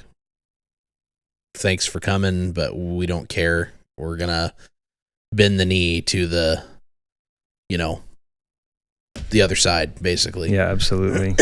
thanks for coming, but we don't care. We're going to bend the knee to the other side, basically.
Yeah, absolutely.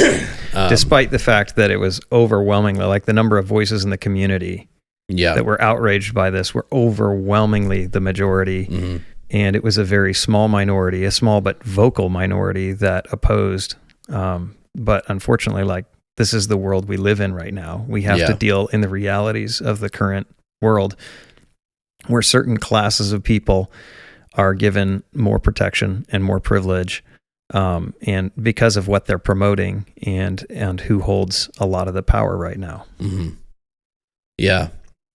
Despite the fact that it was overwhelmingly, like the number of voices in the community that were outraged by this were overwhelmingly the majority.
Mm-hmm.
And it was a very small minority, a small but vocal minority that opposed. But unfortunately, like, this is the world we live in right now. We have to deal in the realities of the current world where certain classes of people are given more protection and more privilege, and because of what they're promoting and who holds a lot of the power right now.
Mm-hmm. Yeah,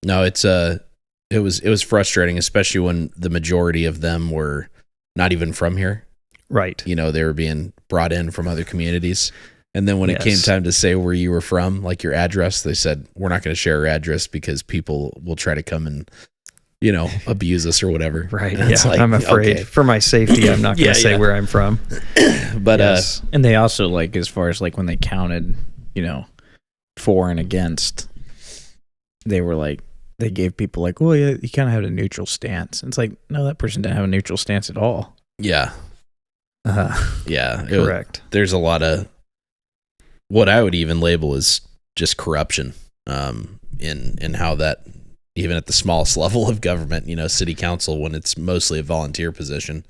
no, it was frustrating, especially when the majority of them were not even from here.
Right.
They were being brought in from other communities. And then when it came time to say where you were from, like your address, they said, we're not going to share our address because people will try to come and, abuse us or whatever.
Right. Yeah. Like, I'm afraid for my safety, I'm not going to say where I'm from.
But,
and they also, like, as far as like when they counted, for and against, they were like, they gave people like, well, yeah, you kind of had a neutral stance. And it's like, no, that person didn't have a neutral stance at all.
Yeah. Yeah.
Correct.
There's a lot of what I would even label as just corruption in how that, even at the smallest level of government, city council, when it's mostly a volunteer position,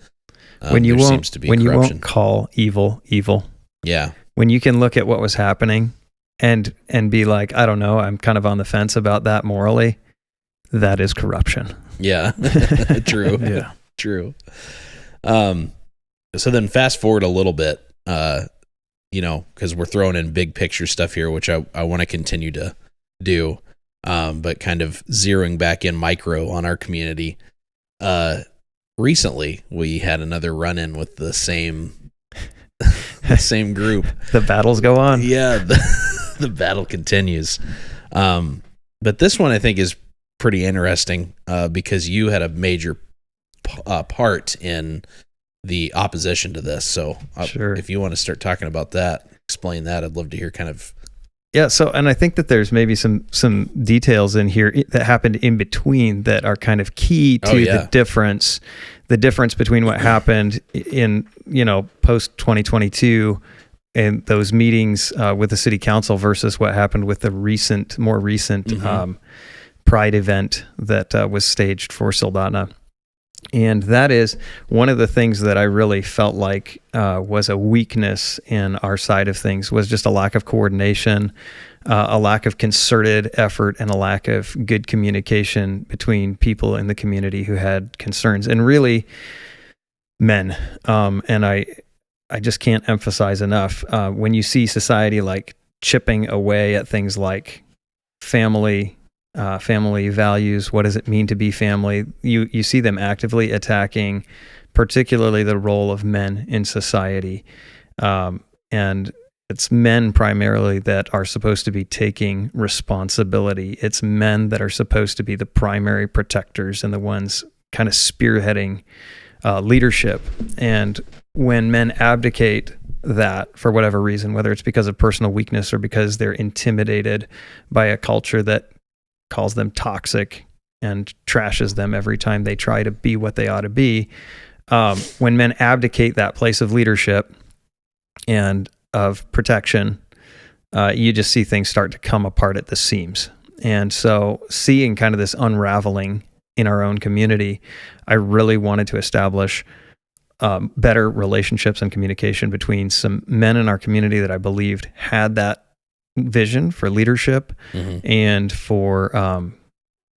when you
there
won't,
seems to be
when
corruption.
You won't call evil.
Yeah.
When you can look at what was happening and be like, I don't know, I'm kind of on the fence about that morally. That is corruption.
Yeah. True.
Yeah.
True. So then fast forward a little bit, because we're throwing in big picture stuff here, which I want to continue to do, but kind of zeroing back in micro on our community. Recently, we had another run-in with the same group.
The battles go on.
Yeah, the battle continues. But this one I think is pretty interesting because you had a major part in the opposition to this. So
sure.
If you want to start talking about that, explain that. I'd love to hear kind of.
Yeah. So, and I think that there's maybe some details in here that happened in between that are kind of key to the difference between what happened in, post 2022 and those meetings with the city council versus what happened with the more recent Pride event that was staged for Soldotna. And that is one of the things that I really felt like was a weakness in our side of things, was just a lack of coordination, a lack of concerted effort, and a lack of good communication between people in the community who had concerns, and really men. And I just can't emphasize enough, when you see society like chipping away at things like family values, what does it mean to be family? You see them actively attacking, particularly the role of men in society. And it's men primarily that are supposed to be taking responsibility. It's men that are supposed to be the primary protectors and the ones kind of spearheading leadership. And when men abdicate that for whatever reason, whether it's because of personal weakness or because they're intimidated by a culture that calls them toxic and trashes them every time they try to be what they ought to be. When men abdicate that place of leadership and of protection, you just see things start to come apart at the seams. And so seeing kind of this unraveling in our own community, I really wanted to establish better relationships and communication between some men in our community that I believed had that vision for leadership and for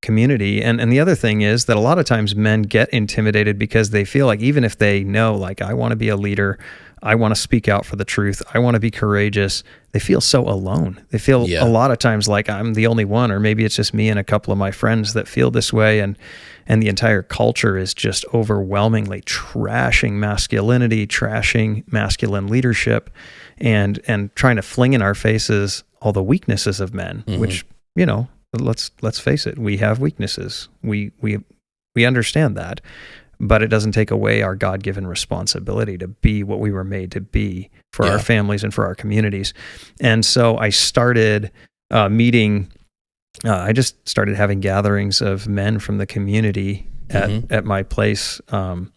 community. And the other thing is that a lot of times men get intimidated because they feel like, even if they know, like, I want to be a leader, I want to speak out for the truth, I want to be courageous, they feel so alone. They feel a lot of times like I'm the only one, or maybe it's just me and a couple of my friends that feel this way. And the entire culture is just overwhelmingly trashing masculinity, trashing masculine leadership, and trying to fling in our faces all the weaknesses of men, which, you know, let's face it, we have weaknesses. We understand that, but it doesn't take away our God-given responsibility to be what we were made to be for our families and for our communities. And so I started I just started having gatherings of men from the community at my place, and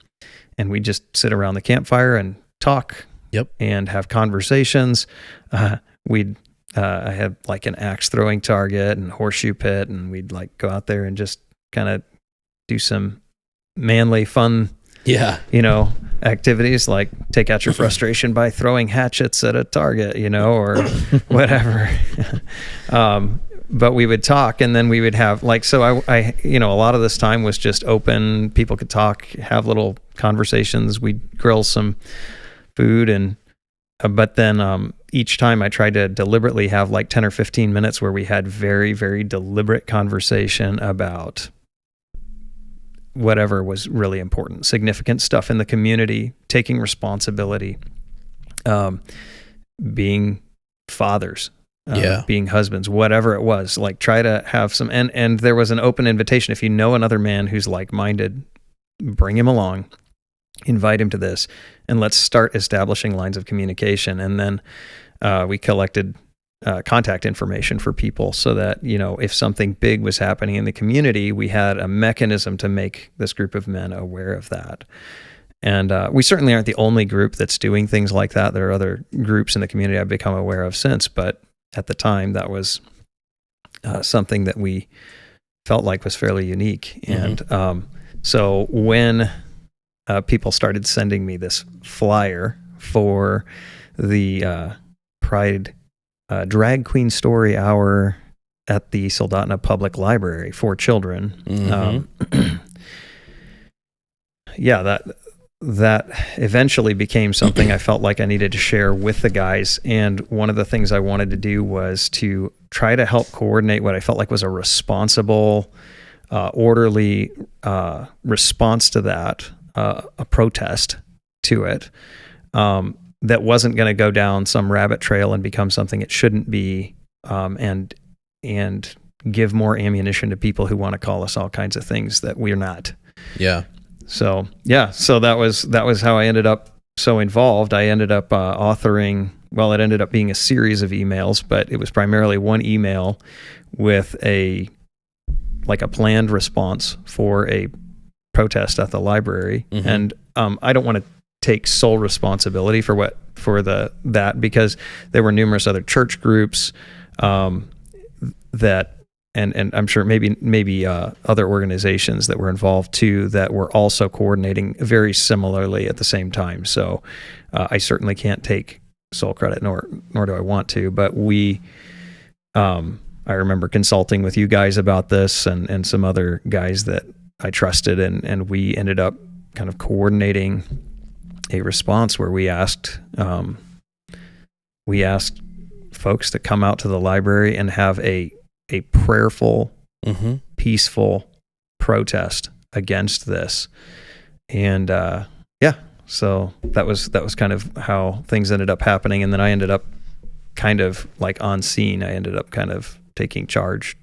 we just sit around the campfire and talk and have conversations. I had like an axe throwing target and horseshoe pit, and we'd like go out there and just kind of do some manly fun, you know, activities, like take out your frustration by throwing hatchets at a target, you know, or whatever. But we would talk, and then we would have like, so I, you know, a lot of this time was just open. People could talk, have little conversations. We'd grill some food, and but then each time I tried to deliberately have like 10 or 15 minutes where we had very, very deliberate conversation about whatever was really important, significant stuff in the community, taking responsibility, being fathers, being husbands, whatever it was. Like, try to have some, and there was an open invitation. If you know another man who's like-minded, bring him along, invite him to this, and let's start establishing lines of communication. And then we collected contact information for people so that, you know, if something big was happening in the community, we had a mechanism to make this group of men aware of that. And we certainly aren't the only group that's doing things like that. There are other groups in the community I've become aware of since, but at the time that was something that we felt like was fairly unique. And so when people started sending me this flyer for the Pride Drag Queen Story Hour at the Soldotna Public Library for children, that eventually became something I felt like I needed to share with the guys. And one of the things I wanted to do was to try to help coordinate what I felt like was a responsible, orderly response to that, a protest to it, that wasn't going to go down some rabbit trail and become something it shouldn't be, and give more ammunition to people who want to call us all kinds of things that we're not. So that was how I ended up so involved. I ended up authoring, well, it ended up being a series of emails, but it was primarily one email with a planned response for a protest at the library. And I don't want to take sole responsibility for that because there were numerous other church groups that and I'm sure maybe other organizations that were involved too that were also coordinating very similarly at the same time. So I certainly can't take sole credit, nor do I want to. But I remember consulting with you guys about this and some other guys that I trusted, and we ended up kind of coordinating a response where we asked folks to come out to the library and have a prayerful, peaceful protest against this. And so that was kind of how things ended up happening. And then I ended up kind of like on scene. I ended up kind of taking charge.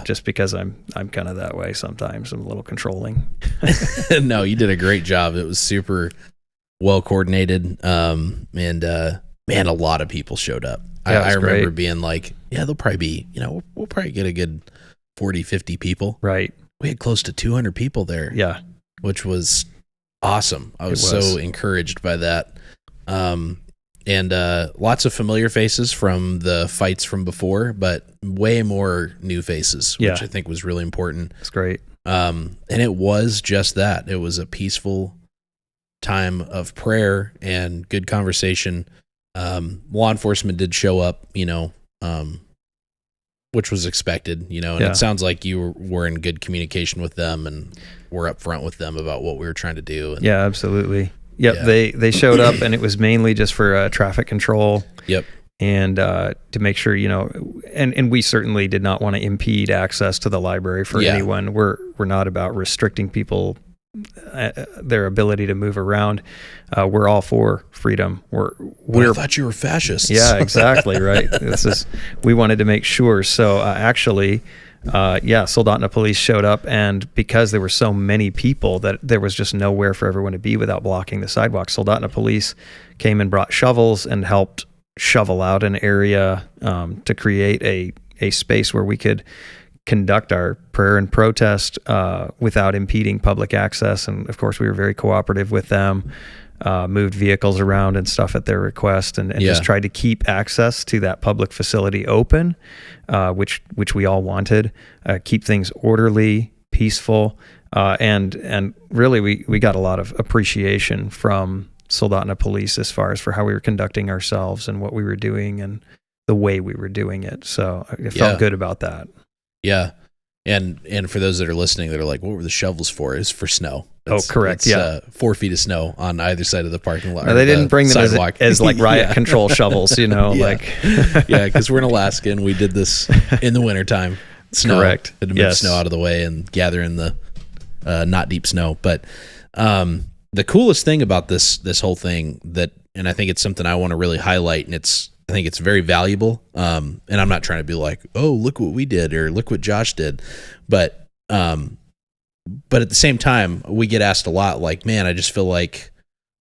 Just because I'm kind of that way sometimes. I'm a little controlling.
No, you did a great job. It was super well coordinated. And man, a lot of people showed up. I remember being like, there'll probably be, we'll probably get a good 40, 50 people.
Right.
We had close to 200 people there.
Yeah.
Which was awesome. I was so encouraged by that. And lots of familiar faces from the fights from before, but way more new faces, which I think was really important.
That's great.
And it was just that. It was a peaceful time of prayer and good conversation. Law enforcement did show up, which was expected, you know, and it sounds like you were in good communication with them and were upfront with them about what we were trying to do. And,
yeah, absolutely. Yep. Yeah. They showed up, and it was mainly just for traffic control.
Yep.
And to make sure, you know, and we certainly did not want to impede access to the library for anyone. We're not about restricting people their ability to move around. We're all for freedom. I
thought you were fascists.
Yeah, exactly. Right. We wanted to make sure. So actually, Soldotna police showed up, and because there were so many people that there was just nowhere for everyone to be without blocking the sidewalk, Soldotna police came and brought shovels and helped shovel out an area to create a space where we could conduct our prayer and protest without impeding public access. And of course, we were very cooperative with them, moved vehicles around and stuff at their request, and just tried to keep access to that public facility open, which we all wanted, keep things orderly, peaceful, and really we got a lot of appreciation from Soldotna police as far as for how we were conducting ourselves and what we were doing and the way we were doing it. So I felt good about that.
Yeah. And for those that are listening, that are like, what were the shovels for? It's for snow.
Correct.
It's 4 feet of snow on either side of the parking lot.
No, they didn't bring them as like riot control shovels, you know,
because we're in Alaska and we did this in the wintertime. Snow.
Correct.
Had to move snow out of the way and gather in the not deep snow. But the coolest thing about this whole thing and I think it's something I want to really highlight, and I think it's very valuable. And I'm not trying to be like, oh, look what we did or look what Josh did. But at the same time, we get asked a lot, like, man, I just feel like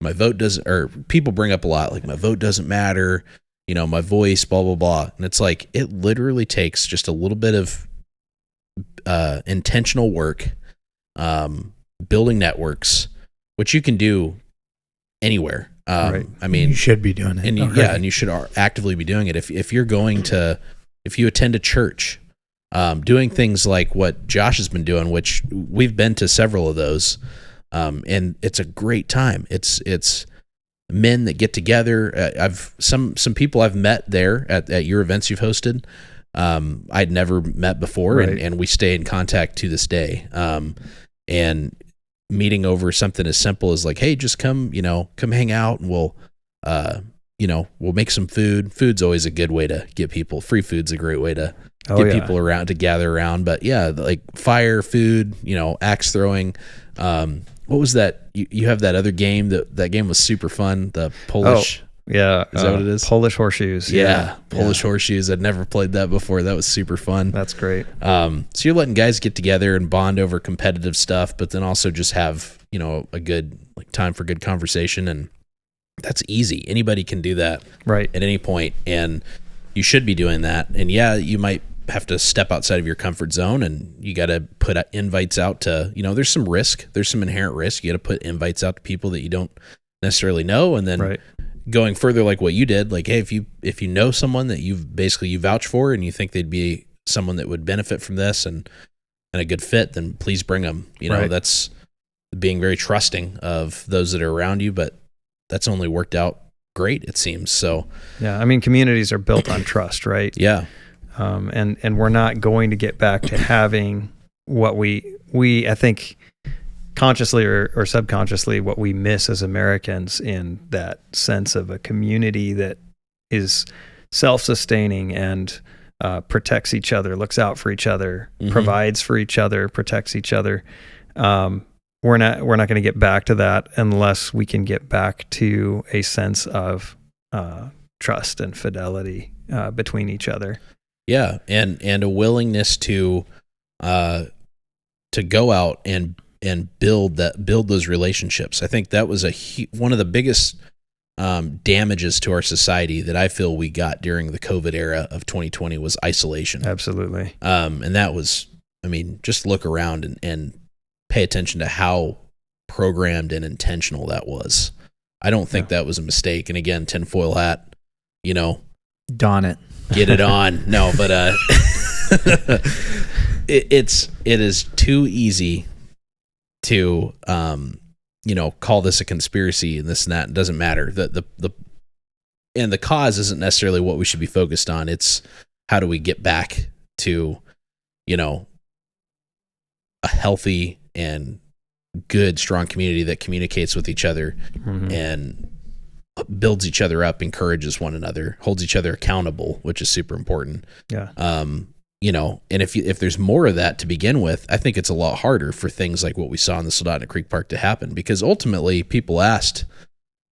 my vote doesn't, or people bring up a lot, like, my vote doesn't matter, you know, my voice, blah, blah, blah. And it's like, it literally takes just a little bit of intentional work, building networks, which you can do anywhere.
Right.
I mean,
you should be doing it.
And and you should actively be doing it. If you attend a church, doing things like what Josh has been doing, which we've been to several of those, and it's a great time. It's men that get together. I've some people I've met there at your events you've hosted. I'd never met before,
right.
and we stay in contact to this day. And meeting over something as simple as like, hey, just come hang out, and we'll make some food. Food's always a good way to get people. Free food's a great way to get people around, to gather around. But yeah, like fire, food, axe throwing. What was that? You have that other game, that game was super fun. The Polish.
Yeah.
Is that what it is?
Polish horseshoes.
Yeah. Polish horseshoes. I'd never played that before. That was super fun.
That's great.
So you're letting guys get together and bond over competitive stuff, but then also just have, a good time for good conversation. And that's easy. Anybody can do that
right
at any point. And you should be doing that. And yeah, you might have to step outside of your comfort zone, and you got to put invites out to, there's some risk. There's some inherent risk. You got to put invites out to people that you don't necessarily know. And then going further, like what you did, like, hey, if you know someone that you vouch for and you think they'd be someone that would benefit from this and a good fit, then please bring them. That's being very trusting of those that are around you, but that's only worked out great, it seems. So
yeah, I mean, communities are built on trust, right?
Yeah.
And we're not going to get back to having what we I think consciously or subconsciously, what we miss as Americans, in that sense of a community that is self-sustaining and protects each other, looks out for each other, provides for each other, protects each other. We're not going to get back to that unless we can get back to a sense of trust and fidelity between each other.
Yeah, and a willingness to go out and build those relationships. I think that was one of the biggest damages to our society that I feel we got during the COVID era of 2020 was isolation.
Absolutely.
And that was, just look around and pay attention to how programmed and intentional that was. I don't think that was a mistake. And again, tinfoil hat,
don it,
get it on. No, but it is too easy to call this a conspiracy and this and that. It doesn't matter. And the cause isn't necessarily what we should be focused on. It's how do we get back to, a healthy and good, strong community that communicates with each other and builds each other up, encourages one another, holds each other accountable, which is super important.
Yeah.
And if there's more of that to begin with, I think it's a lot harder for things like what we saw in the Soldotna Creek Park to happen, because ultimately people asked,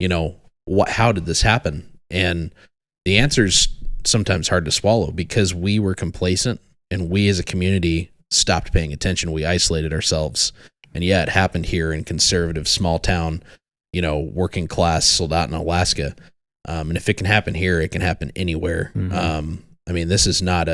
how did this happen? And the answer's sometimes hard to swallow, because we were complacent and we as a community stopped paying attention. We isolated ourselves. And yeah, it happened here in conservative, small town, working class Soldotna, Alaska. And if it can happen here, it can happen anywhere. This is not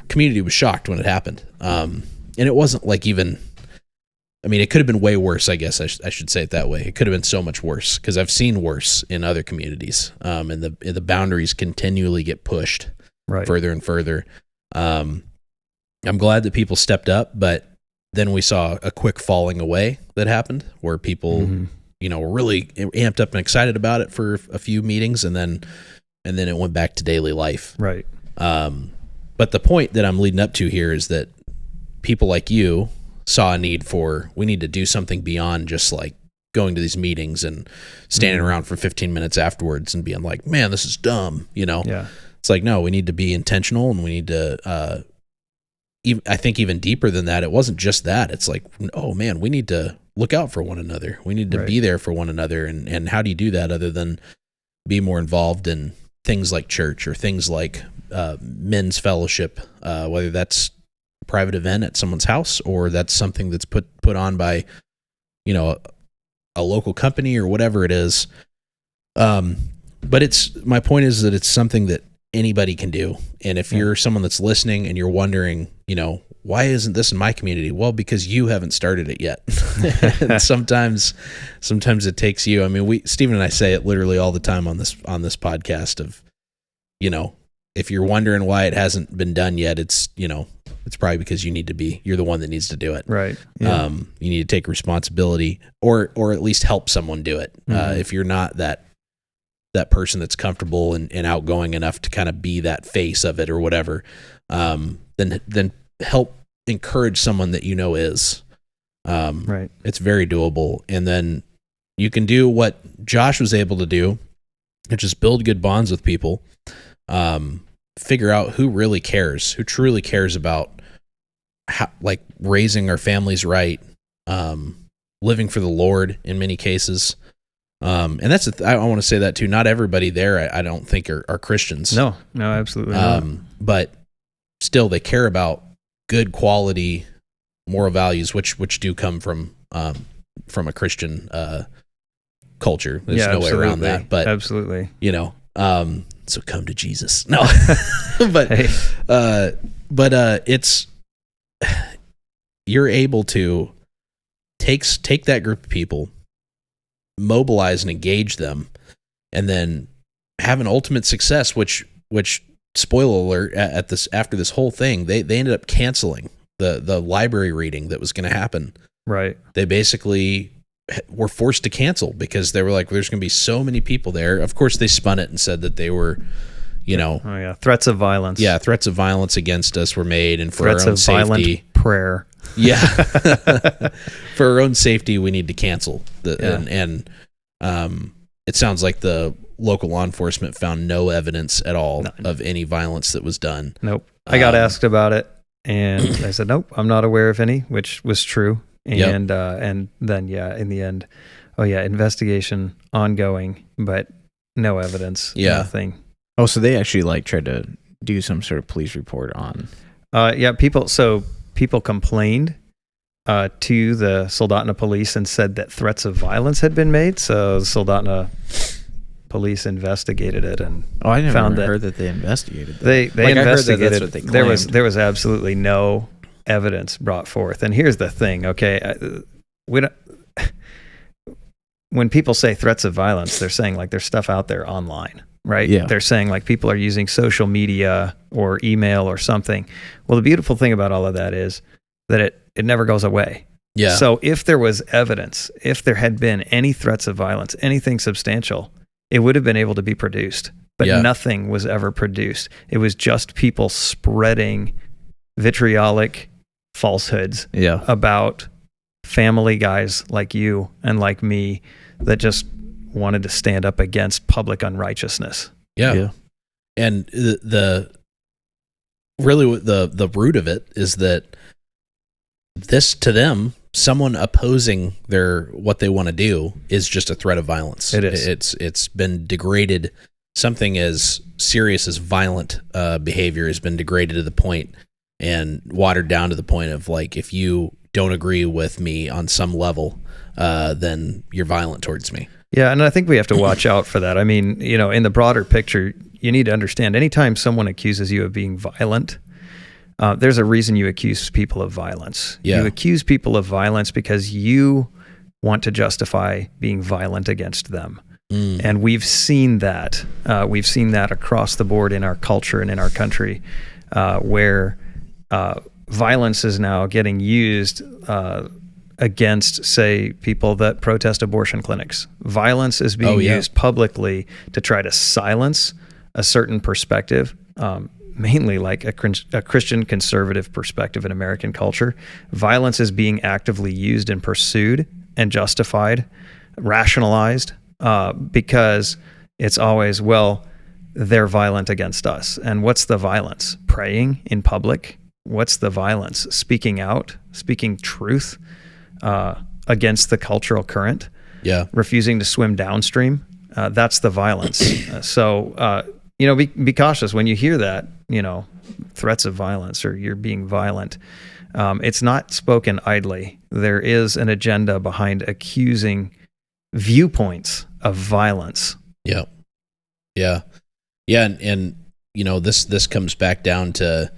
community was shocked when it happened. And it wasn't like it could have been way worse, I guess I should say it that way. It could have been so much worse, because I've seen worse in other communities. And the boundaries continually get pushed further and further. I'm glad that people stepped up, but then we saw a quick falling away that happened, where people, were really amped up and excited about it for a few meetings, and then it went back to daily life.
Right.
But the point that I'm leading up to here is that people like you saw a need we need to do something beyond just like going to these meetings and standing around for 15 minutes afterwards and being like, man, this is dumb.
Yeah.
It's like, no, we need to be intentional, and we need to, I think even deeper than that, it wasn't just that. It's like, oh man, we need to look out for one another. We need to be there for one another. And how do you do that other than be more involved in things like church or things like men's fellowship, whether that's a private event at someone's house or that's something that's put on by, a local company or whatever it is. But my point is that it's something that anybody can do. And if you're someone that's listening and you're wondering, why isn't this in my community? Well, because you haven't started it yet. And sometimes it takes you. Stephen and I say it literally all the time on this podcast of, if you're wondering why it hasn't been done yet, it's probably because you're the one that needs to do it.
Right. Yeah.
You need to take responsibility or at least help someone do it. If you're not that person that's comfortable and outgoing enough to kind of be that face of it or whatever, then help encourage someone that is.
Right.
It's very doable. And then you can do what Josh was able to do, which is build good bonds with people, figure out who really cares, who truly cares about raising our families right, living for the Lord in many cases. And that's I want to say that too. Not everybody there, I don't think are Christians.
No, absolutely not.
But still, they care about good quality moral values, which do come from a Christian culture. There's no way around that. But
absolutely,
so come to Jesus. No, but it's you're able to take that group of people, mobilize and engage them, and then have an ultimate success, which spoiler alert, after this whole thing, they ended up canceling the library reading that was going to happen.
Right.
They basically were forced to cancel because they were like, there's going to be so many people there. Of course, they spun it and said that they were,
threats of violence.
Yeah, threats of violence against us were made, and for
threats
our own
of
safety,
violent prayer.
Yeah, for our own safety, we need to cancel. And it sounds like the local law enforcement found no evidence at all of any violence that was done.
Nope. I got asked about it, and I said, nope, I'm not aware of any, which was true. And and then in the end, investigation ongoing, but no evidence. Nothing.
Oh, so they actually tried to do some sort of police report on. People
complained to the Soldotna police and said that threats of violence had been made. So the Soldotna police investigated it and
I never
found
heard that they investigated that.
They investigated.
I heard that that's what they claimed.
There was absolutely no evidence brought forth. And here's the thing, okay? When people say threats of violence, they're saying there's stuff out there online, right?
Yeah.
They're saying people are using social media or email or something. Well, the beautiful thing about all of that is that it never goes away.
Yeah.
So if there was evidence, if there had been any threats of violence, anything substantial, it would have been able to be produced, but
Yeah.
nothing was ever produced. It was just people spreading vitriolic falsehoods
Yeah.
about family guys like you and like me that just wanted to stand up against public unrighteousness.
Yeah. And the really the root of it is that this, to them, someone opposing what they want to do is just a threat of violence.
It is.
It's been degraded. Something as serious as violent behavior has been degraded to the point and watered down to the point of, like, if you don't agree with me on some level, then you're violent towards me.
Yeah, and I think we have to watch out for that. I mean, in the broader picture, you need to understand anytime someone accuses you of being violent, there's a reason you accuse people of violence.
Yeah.
You accuse people of violence because you want to justify being violent against them. And we've seen that. We've seen that across the board in our culture and in our country, where violence is now getting used against, say, people that protest abortion clinics. Violence is being used publicly to try to silence a certain perspective, mainly like a Christian conservative perspective in American culture. Violence is being actively used and pursued and justified, rationalized, because it's always, well, they're violent against us. And what's the violence? Praying in public? What's the violence? Speaking out, speaking truth against the cultural current, refusing to swim downstream. That's the violence. So be cautious when you hear that, threats of violence or you're being violent. It's not spoken idly. There is an agenda behind accusing viewpoints of violence.
Yeah. And this comes back down to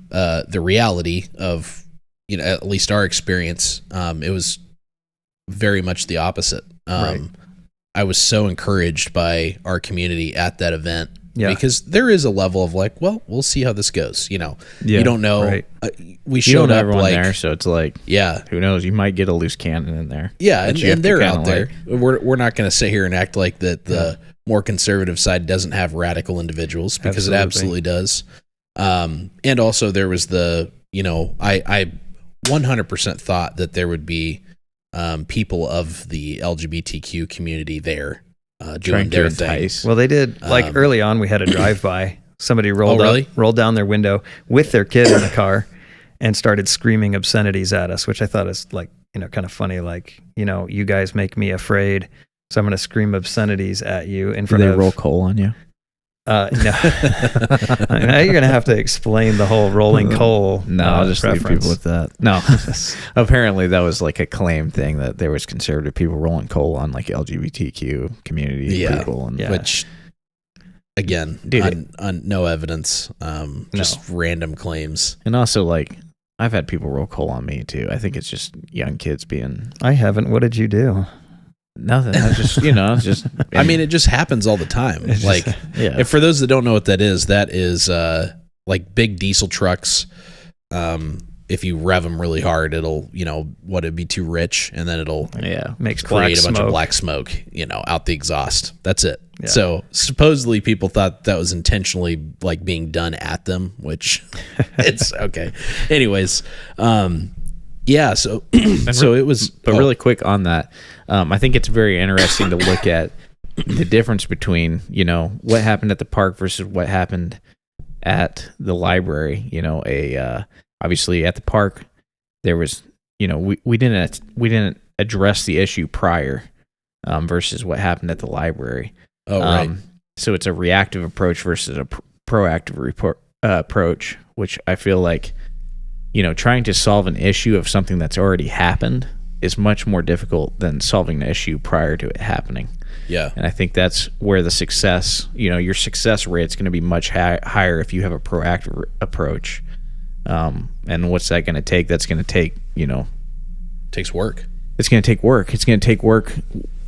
the reality of, at least our experience. It was very much the opposite.
Right.
I was so encouraged by our community at that event, because there is a level of, like, well, we'll see how this goes. You don't know.
Right.
We
You
showed
don't know
up
everyone
like,
there, so it's like, who knows? You might get a loose cannon in there.
Yeah,
But you
and
have to
they're
kinda
out there. We're not going to sit here and act like that the more conservative side doesn't have radical individuals, because it absolutely does. And also there was I 100% thought that there would be people of the LGBTQ community there doing their thing.
Well, they did. Like early on, we had a drive-by. Somebody rolled down their window with their kid in the car and started screaming obscenities at us, which I thought is kind of funny. Like, you guys make me afraid, so I'm going to scream obscenities at you in front of.
Did they roll coal on you?
No. Now you're going to have to explain the whole rolling coal.
No, I'll just
reference.
leave people with that. No, apparently that was like a claim thing that there was conservative people rolling coal on like LGBTQ community people, and
which, again, on no evidence, just random claims.
And also, like, I've had people roll coal on me too. I think it's just young kids being.
I haven't. What did you do?
Nothing. I just, just.
I mean, it just happens all the time. Like, if for those that don't know what that is like big diesel trucks. If you rev them really hard, it'll, it'd be too rich, and then it'll create a bunch of black smoke, out the exhaust. That's it. Yeah. So supposedly people thought that was intentionally like being done at them, which it's okay. Anyways, so it was.
But really quick on that, I think it's very interesting to look at the difference between, what happened at the park versus what happened at the library. Obviously at the park there was, we didn't address the issue prior, versus what happened at the library.
Oh, right.
So it's a reactive approach versus a proactive approach, which I feel like, trying to solve an issue of something that's already happened is much more difficult than solving the issue prior to it happening.
Yeah.
And I think that's where the success, your success rate's going to be much higher if you have a proactive approach. And what's that going to take? That's going to take,
takes work.
It's going to take work. It's going to take work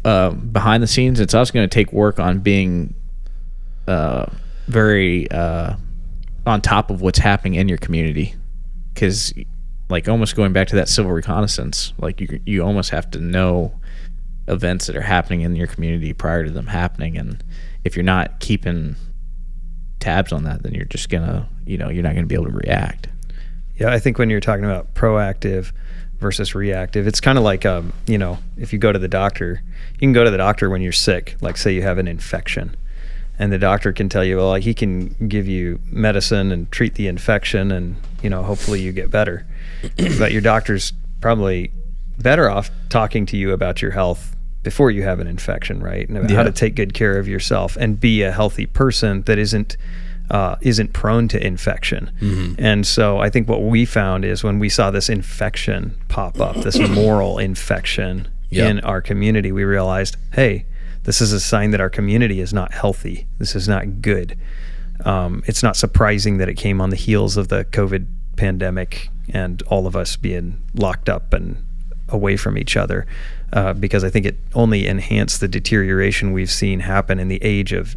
behind the scenes. It's also going to take work on being very on top of what's happening in your community. Because, like, almost going back to that civil reconnaissance, like, you almost have to know events that are happening in your community prior to them happening. And if you're not keeping tabs on that, then you're just gonna, you're not gonna be able to react.
Yeah, I think when you're talking about proactive versus reactive, it's kind of like, if you go to the doctor, you can go to the doctor when you're sick, like say you have an infection, and the doctor can tell you, well, he can give you medicine and treat the infection, and hopefully you get better. But your doctor's probably better off talking to you about your health before you have an infection, right? And about how to take good care of yourself and be a healthy person that isn't prone to infection. Mm-hmm. And so I think what we found is when we saw this infection pop up, this moral infection in our community, we realized, hey, this is a sign that our community is not healthy. This is not good. It's not surprising that it came on the heels of the COVID pandemic and all of us being locked up and away from each other, because I think it only enhanced the deterioration we've seen happen in the age of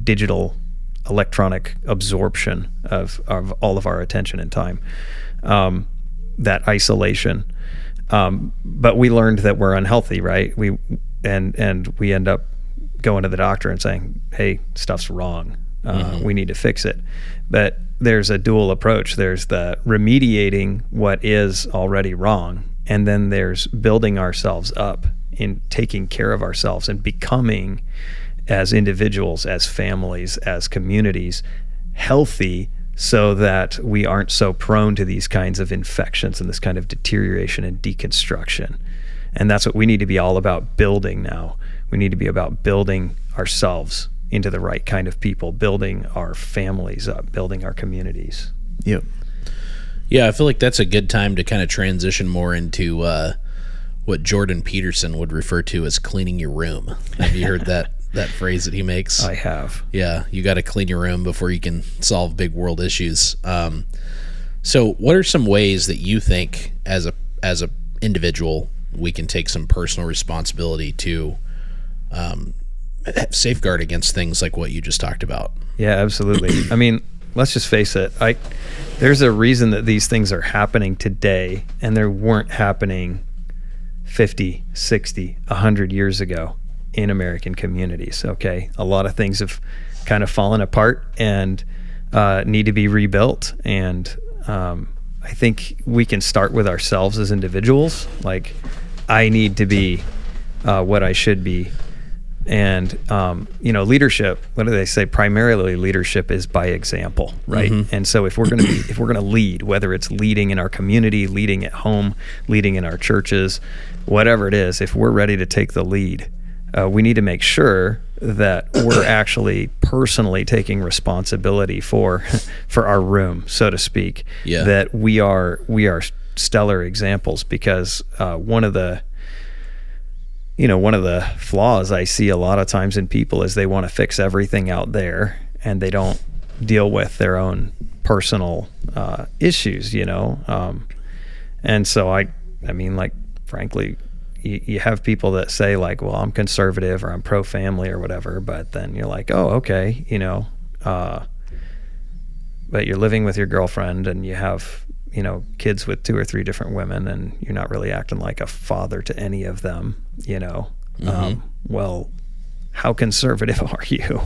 digital electronic absorption of all of our attention and time, that isolation. But we learned that we're unhealthy, right? We end up going to the doctor and saying, hey, stuff's wrong. We need to fix it. But there's a dual approach. There's the remediating what is already wrong, and then there's building ourselves up in taking care of ourselves and becoming, as individuals, as families, as communities, healthy, so that we aren't so prone to these kinds of infections and this kind of deterioration and deconstruction. And that's what we need to be all about building now. We need to be about building ourselves into the right kind of people, building our families up, building our communities.
Yep.
Yeah, I feel like that's a good time to kind of transition more into what Jordan Peterson would refer to as cleaning your room. Have you heard that phrase that he makes?
I have.
Yeah, you got to clean your room before you can solve big world issues. So what are some ways that you think as a individual we can take some personal responsibility to safeguard against things like what you just talked about?
Yeah, absolutely. I mean, let's just face it. There's a reason that these things are happening today, and they weren't happening 50, 60, 100 years ago in American communities, okay? A lot of things have kind of fallen apart and need to be rebuilt. And I think we can start with ourselves as individuals. Like, I need to be what I should be. And leadership, what do they say? Primarily leadership is by example, right? Mm-hmm. And so if we're gonna lead, whether it's leading in our community, leading at home, leading in our churches, whatever it is, if we're ready to take the lead, we need to make sure that we're actually personally taking responsibility for our room, so to speak. Yeah. That we are stellar examples, because one of the flaws I see a lot of times in people is they want to fix everything out there, and they don't deal with their own personal issues, and so I mean, like, frankly, you have people that say, like, well, I'm conservative or I'm pro-family or whatever, but then you're like, oh, okay, but you're living with your girlfriend and you have, kids with 2 or 3 different women, and you're not really acting like a father to any of them, Mm-hmm. Well, how conservative are you?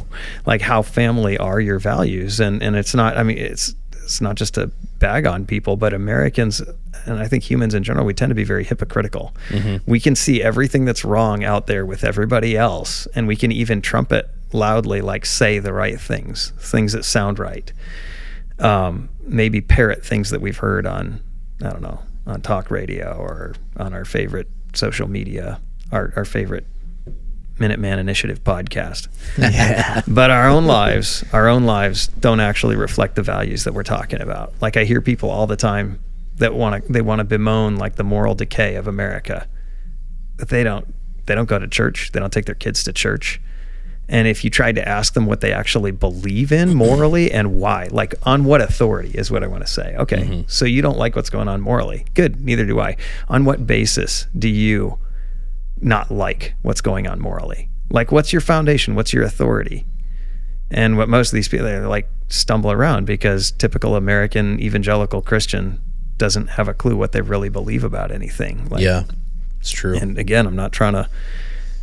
Like, how family are your values? And it's not, I mean, it's not just to bag on people, but Americans, and I think humans in general, we tend to be very hypocritical. Mm-hmm. We can see everything that's wrong out there with everybody else, and we can even trumpet loudly, like, say the right things that sound right. Maybe parrot things that we've heard on, I don't know, on talk radio or on our favorite social media, our favorite Minuteman Initiative podcast. Yeah. But our own lives don't actually reflect the values that we're talking about. Like, I hear people all the time that want to bemoan, like, the moral decay of America. But they don't go to church. They don't take their kids to church. And if you tried to ask them what they actually believe in morally and why, like, on what authority is what I want to say. Okay, mm-hmm. So you don't like what's going on morally. Good, neither do I. On what basis do you not like what's going on morally? Like, what's your foundation? What's your authority? And what most of these people, they like stumble around because typical American evangelical Christian doesn't have a clue what they really believe about anything. Like,
yeah, it's true.
And again, I'm not trying to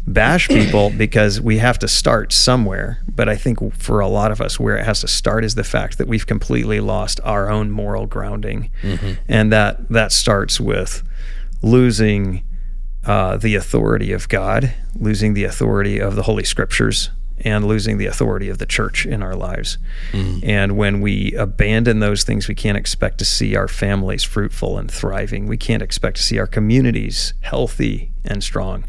bash people because we have to start somewhere. But I think for a lot of us, where it has to start is the fact that we've completely lost our own moral grounding. And that starts with losing the authority of God, losing the authority of the Holy Scriptures, and losing the authority of the church in our lives. And when we abandon those things, we can't expect to see our families fruitful and thriving. We can't expect to see our communities healthy and strong.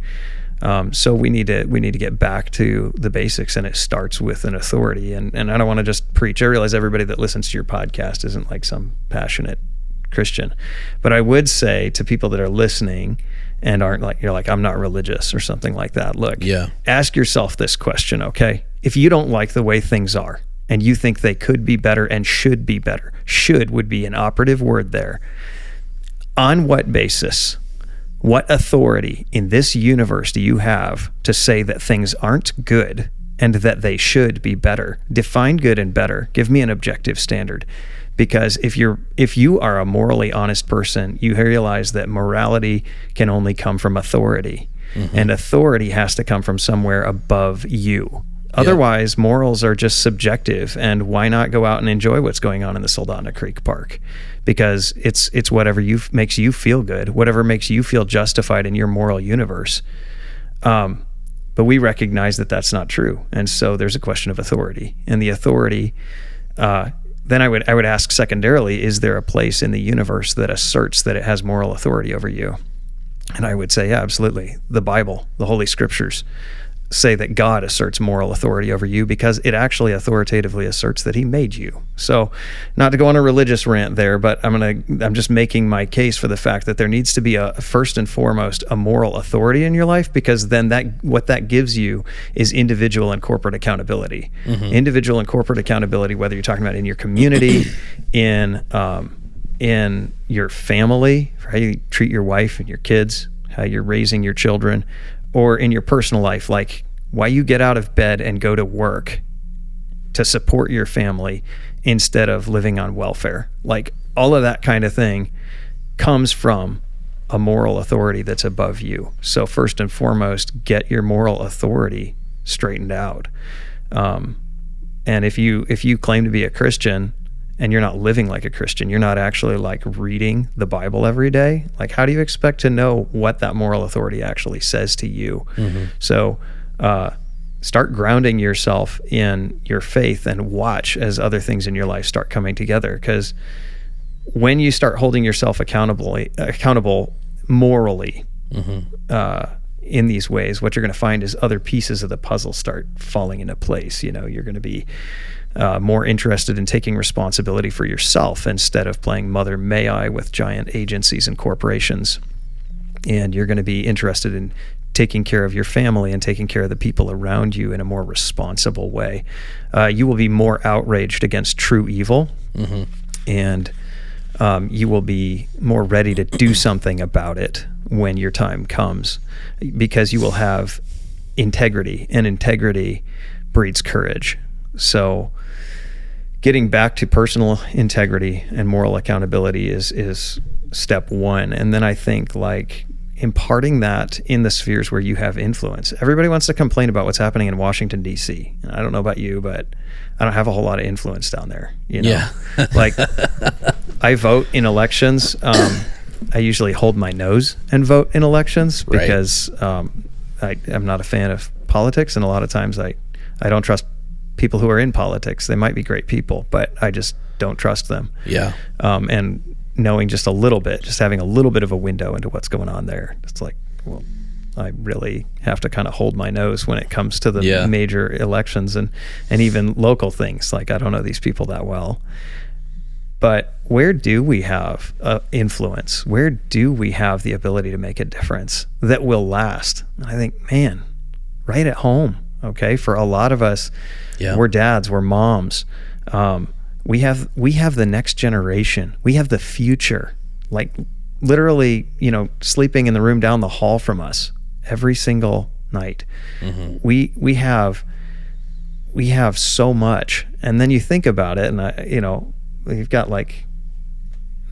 So we need to get back to the basics, and it starts with an authority. And I don't want to just preach. I realize everybody that listens to your podcast isn't like some passionate Christian, but I would say to people that are listening and aren't like, you're like, I'm not religious or something like that. Look, ask yourself this question, okay? If you don't like the way things are and you think they could be better and should be better, should would be an operative word there. On what basis? What authority in this universe do you have to say that things aren't good and that they should be better? Define good and better. Give me an objective standard. Because if you are a morally honest person, you realize that morality can only come from authority. And authority has to come from somewhere above you. Otherwise, morals are just subjective, and why not go out and enjoy what's going on in the Soldotna Creek Park? Because it's whatever makes you feel good, whatever makes you feel justified in your moral universe. But we recognize that that's not true, and so there's a question of authority. And the authority, then I would ask secondarily, is there a place in the universe that asserts that it has moral authority over you? And I would say, yeah, absolutely. The Bible, the Holy Scriptures, say that God asserts moral authority over you because it actually authoritatively asserts that he made you. So not to go on a religious rant there, but I'm just making my case for the fact that there needs to be first and foremost a moral authority in your life, because then what that gives you is individual and corporate accountability. Individual and corporate accountability, whether you're talking about in your community, in your family, for how you treat your wife and your kids, how you're raising your children, or in your personal life, like why you get out of bed and go to work to support your family instead of living on welfare. Like all of that kind of thing comes from a moral authority that's above you. So first and foremost, get your moral authority straightened out. And if you claim to be a Christian and you're not living like a Christian, you're not actually like reading the Bible every day, like how do you expect to know what that moral authority actually says to you? So start grounding yourself in your faith and watch as other things in your life start coming together. Because when you start holding yourself accountable morally in these ways, what you're going to find is other pieces of the puzzle start falling into place. You're going to be more interested in taking responsibility for yourself instead of playing Mother May I with giant agencies and corporations. And you're going to be interested in taking care of your family and taking care of the people around you in a more responsible way. You will be more outraged against true evil, and you will be more ready to do something about it when your time comes, because you will have integrity, and integrity breeds courage. So getting back to personal integrity and moral accountability is step one. And then I think like imparting that in the spheres where you have influence. Everybody wants to complain about what's happening in Washington, D.C. I don't know about you, but I don't have a whole lot of influence down there. Like I vote in elections. I usually hold my nose and vote in elections because I'm not a fan of politics. And a lot of times I don't trust people who are in politics. They might be great people, but I just don't trust them. And knowing just a little bit, just having a little bit of a window into what's going on there, it's like, well, I really have to kind of hold my nose when it comes to the major elections and even local things. Like, I don't know these people that well. But where do we have influence? Where do we have the ability to make a difference that will last? And I think, man, right at home. Okay, for a lot of us, we're dads, we're moms. We have the next generation. We have the future. Like literally, sleeping in the room down the hall from us every single night. We have so much. And then you think about it, and we've got like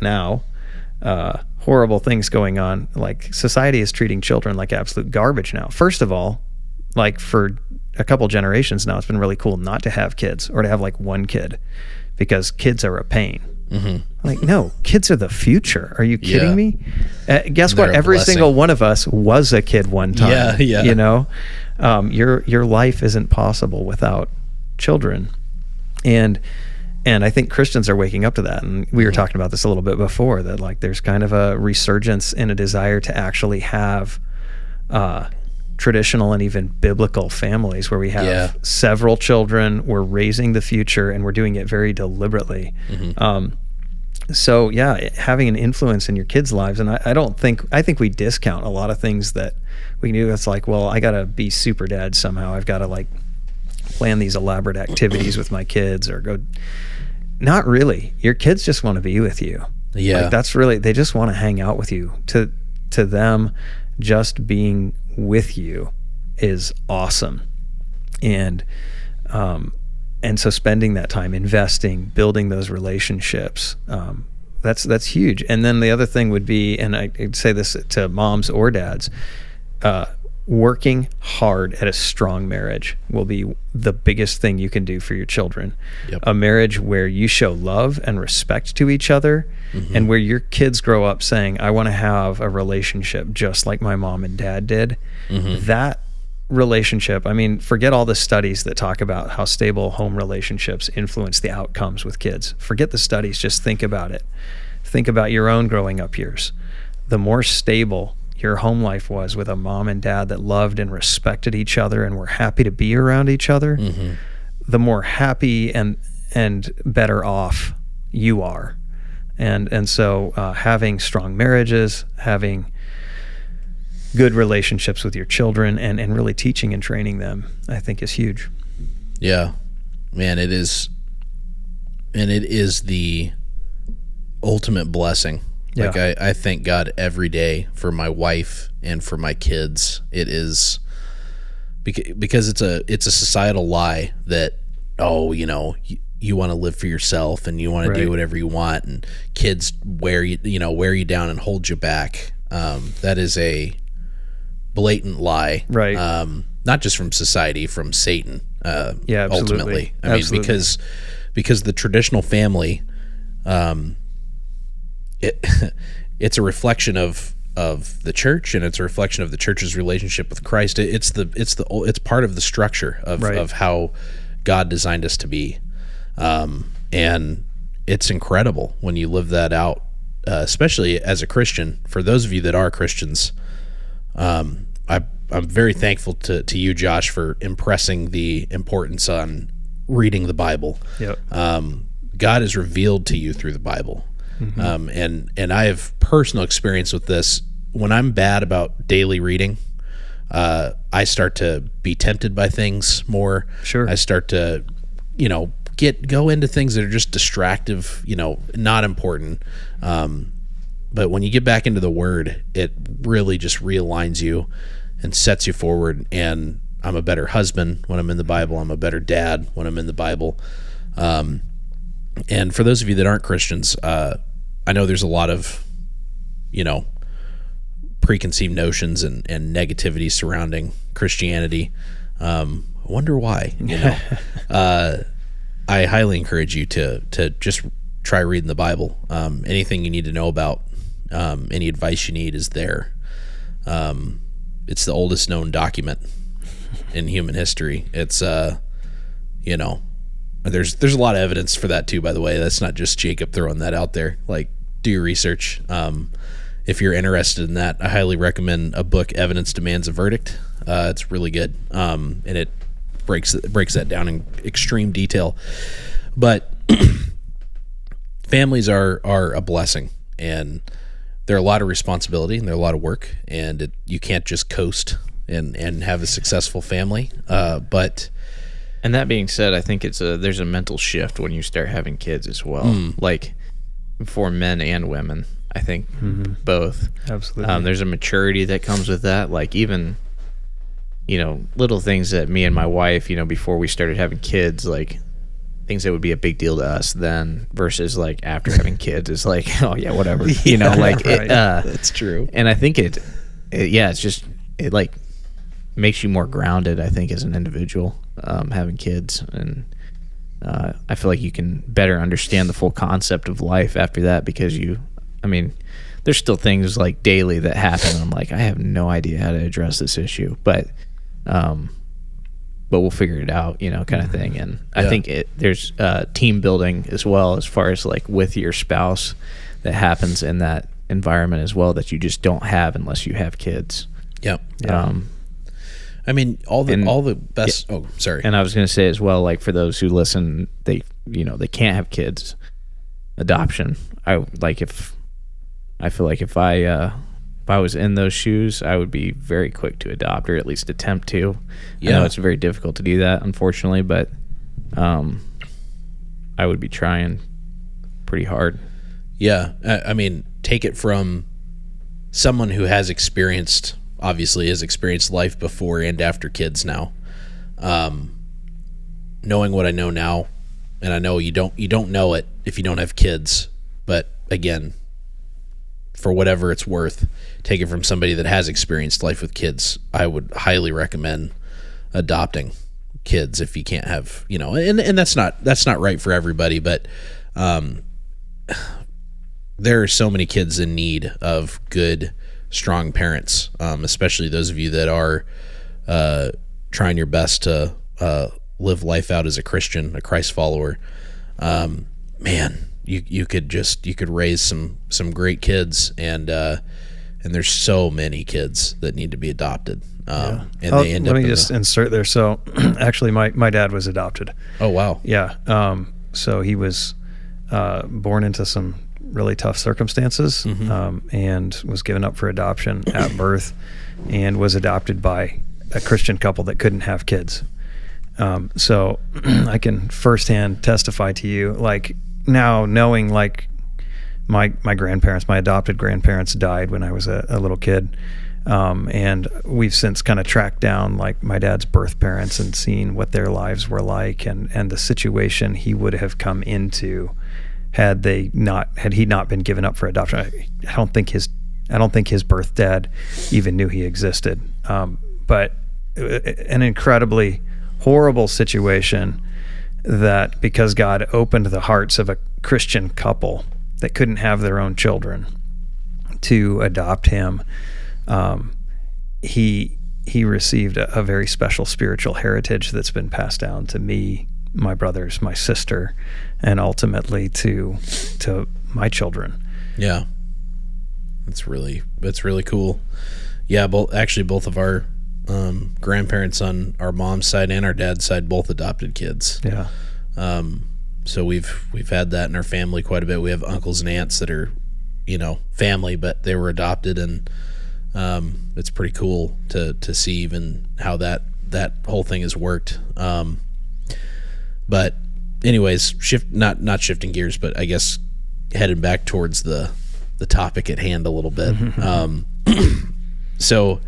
now horrible things going on. Like society is treating children like absolute garbage now. First of all, like for a couple generations now, it's been really cool not to have kids or to have like one kid because kids are a pain. Like, no, kids are the future. Are you kidding me? Guess what? Every single one of us was a kid one time. You know, your life isn't possible without children. And I think Christians are waking up to that. And we were talking about this a little bit before, that like there's kind of a resurgence and a desire to actually have traditional and even biblical families where we have several children, we're raising the future, and we're doing it very deliberately. So yeah, having an influence in your kids' lives, and I think we discount a lot of things that we can do. It's like, well, I gotta be super dad somehow. I've got to like plan these elaborate activities with my kids or go. Not really. Your kids just want to be with you. Like, that's really, they just want to hang out with you. To them, just being with you is awesome. And so spending that time investing, building those relationships, that's huge. And then the other thing would be, and I'd say this to moms or dads, working hard at a strong marriage will be the biggest thing you can do for your children. A marriage where you show love and respect to each other, and where your kids grow up saying, I want to have a relationship just like my mom and dad did. That relationship, I mean, forget all the studies that talk about how stable home relationships influence the outcomes with kids. Forget the studies, just think about it. Think about your own growing up years. The more stable your home life was with a mom and dad that loved and respected each other and were happy to be around each other, the more happy and better off you are. And so having strong marriages, having good relationships with your children, and really teaching and training them, I think is huge.
Yeah, man, it is. And it is the ultimate blessing. Like I thank God every day for my wife and for my kids. It is because it's a societal lie that, you want to live for yourself and you want to do whatever you want, and kids wear you down and hold you back. That is a blatant lie. Not just from society, from Satan. Ultimately. I mean, because the traditional family, it's a reflection of the church, and it's a reflection of the church's relationship with Christ. It's part of the structure of how God designed us to be, and it's incredible when you live that out, especially as a Christian. For those of you that are Christians, I'm very thankful to you, Josh, for impressing the importance on reading the Bible. God is revealed to you through the Bible. And I have personal experience with this. When I'm bad about daily reading, I start to be tempted by things more. I start to, go into things that are just distractive, not important. But when you get back into the Word, it really just realigns you and sets you forward. And I'm a better husband when I'm in the Bible. I'm a better dad when I'm in the Bible. And for those of you that aren't Christians, I know there's a lot of, preconceived notions and negativity surrounding Christianity. I wonder why, I highly encourage you to just try reading the Bible. Anything you need to know about, any advice you need is there. It's the oldest known document in human history. It's, there's a lot of evidence for that too, by the way. That's not just Jacob throwing that out there. Like, do your research. If you're interested in that, I highly recommend a book, Evidence Demands a Verdict. It's really good. And it breaks that down in extreme detail. But families are a blessing, and they're a lot of responsibility, and they're a lot of work, and you can't just coast and have a successful family. But
and that being said, I think there's a mental shift when you start having kids as well. Like for men and women, I think both.
Absolutely.
There's a maturity that comes with that. Like even, little things that me and my wife, before we started having kids, like things that would be a big deal to us then versus like after having kids is like, oh yeah, whatever. That's
true.
And I think it's just like makes you more grounded, I think, as an individual, having kids. And I feel like you can better understand the full concept of life after that, because there's still things like daily that happen. And I'm like, I have no idea how to address this issue, but we'll figure it out, kind of thing. And I think there's team building as well, as far as like with your spouse, that happens in that environment as well, that you just don't have unless you have kids.
Yep. All the best. Oh, sorry.
And I was going to say as well, like for those who listen, they can't have kids. Adoption. I feel like if I was in those shoes, I would be very quick to adopt, or at least attempt to. I know it's very difficult to do that, unfortunately, but I would be trying pretty hard.
Yeah. Take it from someone who has experienced life before and after kids now. Knowing what I know now, and I know you don't know it if you don't have kids, but again, for whatever it's worth, take it from somebody that has experienced life with kids. I would highly recommend adopting kids if you can't have, and that's not right for everybody, but there are so many kids in need of good, strong parents, especially those of you that are trying your best to live life out as a Christian, a Christ follower. Man, you could raise some great kids, and there's so many kids that need to be adopted. And they end up. Let me just
insert there. So actually, my dad was adopted.
Oh wow.
Yeah. So he was born into some really tough circumstances, and was given up for adoption at birth, and was adopted by a Christian couple that couldn't have kids. So I can firsthand testify to you, like now knowing like my grandparents, my adopted grandparents died when I was a little kid. And we've since kind of tracked down like my dad's birth parents and seen what their lives were like, and the situation he would have come into had he not been given up for adoption. I don't think his birth dad even knew he existed. But an incredibly horrible situation that, because God opened the hearts of a Christian couple that couldn't have their own children to adopt him, he received a very special spiritual heritage that's been passed down to me, my brothers, my sister, and ultimately to my children.
Yeah, that's really cool. Yeah, both of our grandparents on our mom's side and our dad's side both adopted kids.
Yeah.
So we've had that in our family quite a bit. We have uncles and aunts that are, family, but they were adopted, and it's pretty cool to see even how that whole thing has worked. But anyways, not shifting gears, but I guess heading back towards the topic at hand a little bit. So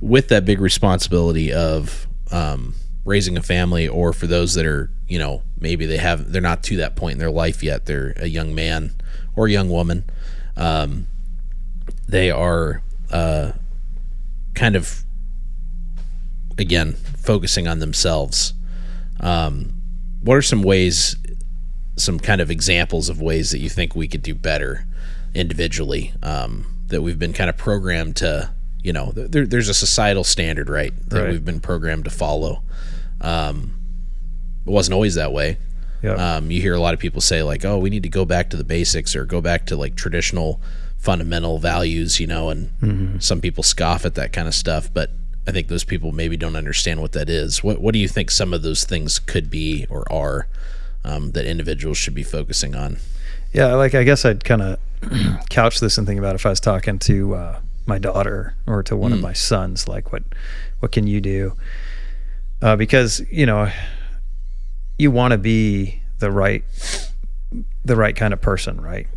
with that big responsibility of raising a family, or for those that are, maybe they're not to that point in their life yet, they're a young man or a young woman, they are kind of, again, focusing on themselves. What are some kind of examples of ways that you think we could do better individually, that we've been kind of programmed to, there's a societal standard, right, that we've been programmed to follow. It wasn't always that way.
Yep.
You hear a lot of people say like, oh, we need to go back to the basics, or go back to like traditional fundamental values, and some people scoff at that kind of stuff, but I think those people maybe don't understand what that is. What do you think some of those things could be or are, that individuals should be focusing on?
Yeah, like I guess I'd kind of couch this and think about if I was talking to my daughter or to one of my sons, like what can you do? Because you want to be the right kind of person, right?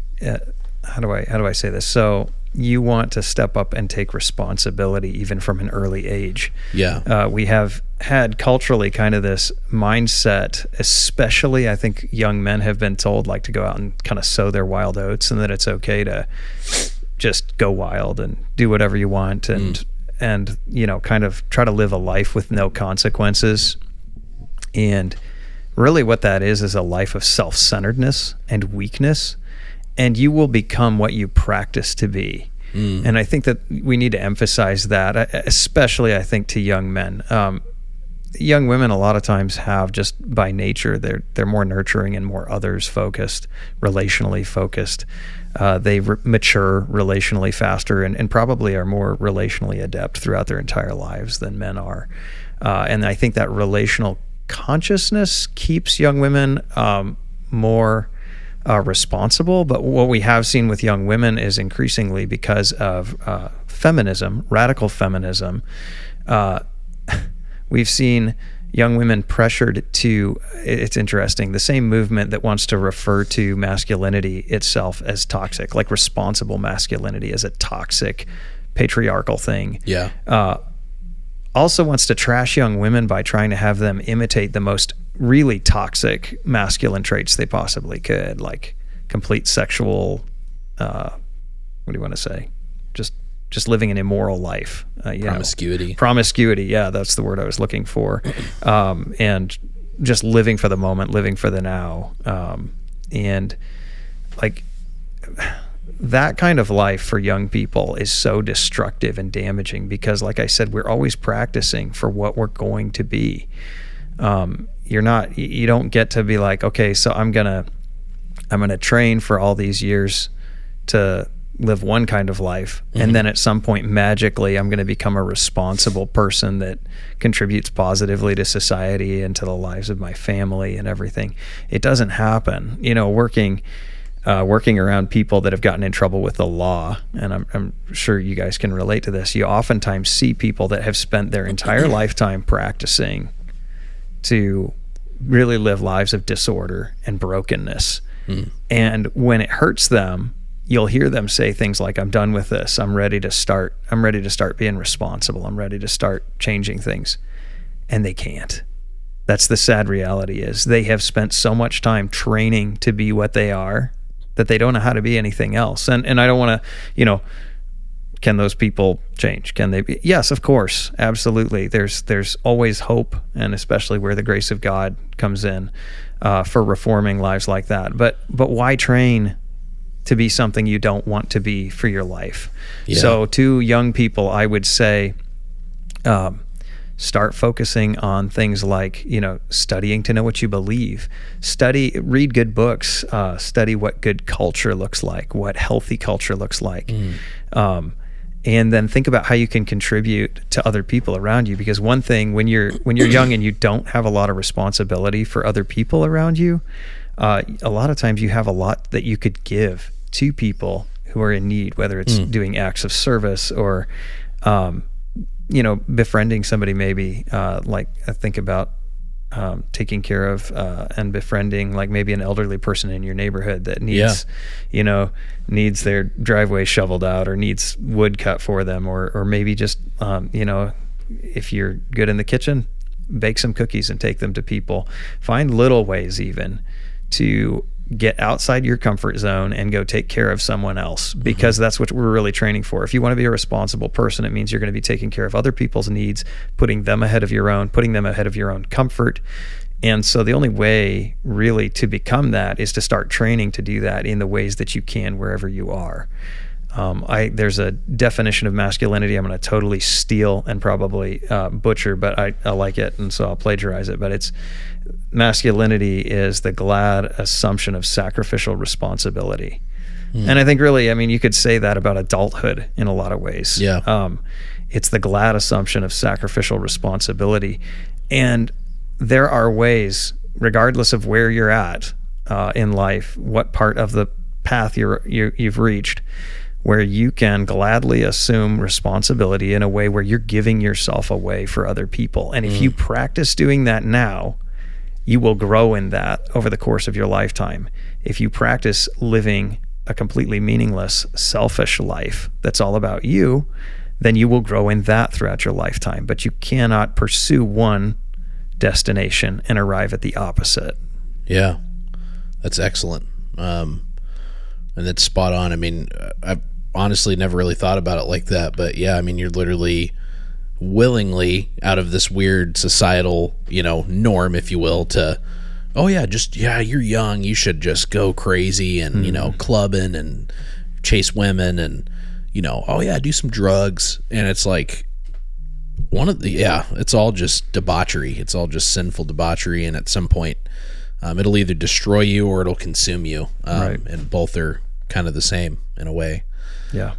How do I say this? So you want to step up and take responsibility even from an early age.
Yeah.
We have had culturally kind of this mindset, especially I think young men have been told like to go out and kind of sow their wild oats, and that it's okay to just go wild and do whatever you want. And kind of try to live a life with no consequences. And really what that is a life of self-centeredness and weakness, and you will become what you practice to be. And I think that we need to emphasize that, especially I think to young men. Young women a lot of times have, just by nature, they're more nurturing and more others focused, relationally focused. They mature relationally faster and probably are more relationally adept throughout their entire lives than men are. And I think that relational consciousness keeps young women more responsible. But what we have seen with young women is increasingly, because of feminism, radical feminism, we've seen young women pressured to, it's interesting, the same movement that wants to refer to masculinity itself as toxic, like responsible masculinity as a toxic patriarchal thing.
Yeah.
Also wants to trash young women by trying to have them imitate the most really toxic masculine traits they possibly could, like complete sexual, what do you want to say? Just living an immoral life.
Promiscuity.
Promiscuity, yeah, that's the word I was looking for. And just living for the moment, living for the now. And like that kind of life for young people is so destructive and damaging, because like I said, we're always practicing for what we're going to be. You don't get to be like, okay, so I'm gonna train for all these years to live one kind of life, and then at some point magically I'm going to become a responsible person that contributes positively to society and to the lives of my family and everything. It doesn't happen. Working around people that have gotten in trouble with the law, and I'm sure you guys can relate to this, you oftentimes see people that have spent their entire lifetime practicing to really live lives of disorder and brokenness. And when it hurts them, you'll hear them say things like, I'm done with this. I'm ready to start being responsible. I'm ready to start changing things. And they can't. That's the sad reality, is they have spent so much time training to be what they are that they don't know how to be anything else. And I don't want to, can those people change? Can they be? Yes, of course. Absolutely. There's always hope, and especially where the grace of God comes in for reforming lives like that. But why train to be something you don't want to be for your life? Yeah. So to young people, I would say, start focusing on things like, studying to know what you believe, read good books, study what good culture looks like, what healthy culture looks like. And then think about how you can contribute to other people around you. Because one thing, when you're young and you don't have a lot of responsibility for other people around you, a lot of times you have a lot that you could give to people who are in need, whether it's doing acts of service or, befriending somebody maybe, like I think about taking care of and befriending like maybe an elderly person in your neighborhood that needs, needs their driveway shoveled out or needs wood cut for them, or maybe just, if you're good in the kitchen, bake some cookies and take them to people. Find little ways even to get outside your comfort zone and go take care of someone else, because that's what we're really training for. If you want to be a responsible person, it means you're going to be taking care of other people's needs, putting them ahead of your own comfort. And so the only way really to become that is to start training to do that in the ways that you can wherever you are. There's a definition of masculinity I'm going to totally steal and probably butcher, but I like it, and so I'll plagiarize it. But it's masculinity is the glad assumption of sacrificial responsibility. And I think really, you could say that about adulthood in a lot of ways. Yeah. It's the glad assumption of sacrificial responsibility. And there are ways, regardless of where you're at in life, what part of the path you've reached, where you can gladly assume responsibility in a way where you're giving yourself away for other people. And if you practice doing that now, you will grow in that over the course of your lifetime. If you practice living a completely meaningless, selfish life that's all about you, then you will grow in that throughout your lifetime. But you cannot pursue one destination and arrive at the opposite.
Yeah, that's excellent. And that's spot on. I've honestly never really thought about it like that, but yeah, you're literally willingly out of this weird societal, norm, if you will, to, oh yeah, you're young, you should just go crazy and, clubbing and chase women and, oh yeah, do some drugs. And it's like it's all just debauchery. It's all just sinful debauchery. And at some point, it'll either destroy you or it'll consume you.
Right.
And both are kind of the same in a way.
Yeah.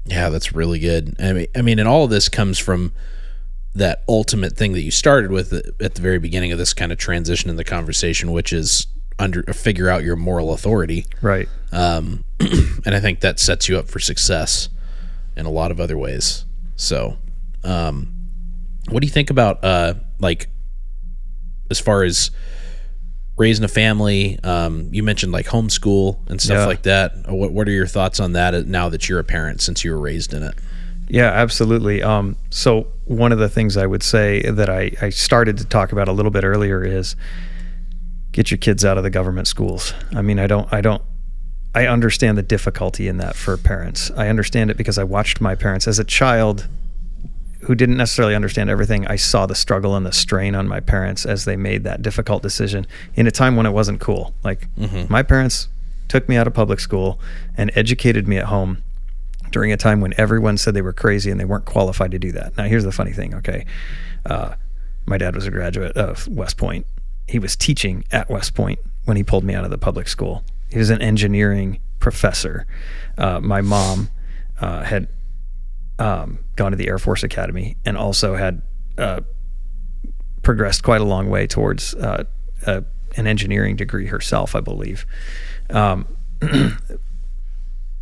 Yeah, that's really good. I mean, and all of this comes from that ultimate thing that you started with at the very beginning of this kind of transition in the conversation, which is figure out your moral authority.
Right.
And I think that sets you up for success in a lot of other ways. So, what do you think about, like, as far as raising a family? You mentioned like homeschool and stuff like that. What are your thoughts on that now that you're a parent, since you were raised in it?
Yeah, absolutely. So one of the things I would say that I started to talk about a little bit earlier is get your kids out of the government schools. I mean, I understand the difficulty in that for parents. I understand it because I watched my parents as a child who didn't necessarily understand everything. I saw the struggle and the strain on my parents as they made that difficult decision in a time when it wasn't cool. Like, my parents took me out of public school and educated me at home during a time when everyone said they were crazy and they weren't qualified to do that. Now, here's the funny thing, okay? My dad was a graduate of West Point. He was teaching at West Point when he pulled me out of the public school. He was an engineering professor. My mom had gone to the Air Force Academy and also had progressed quite a long way towards an engineering degree herself, I believe.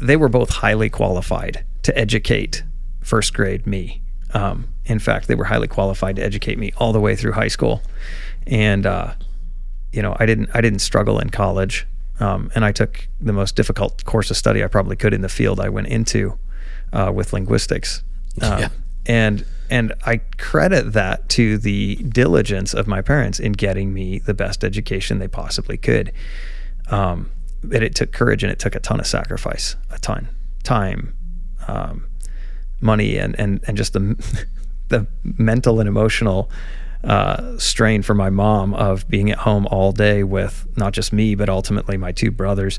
They were both highly qualified to educate first grade me. In fact, they were highly qualified to educate me all the way through high school. And I didn't struggle in college. And I took the most difficult course of study I probably could in the field I went into with linguistics. And I credit that to the diligence of my parents in getting me the best education they possibly could. But it took courage and it took a ton of sacrifice, time, money, and just the mental and emotional strain for my mom of being at home all day with not just me, but ultimately my two brothers.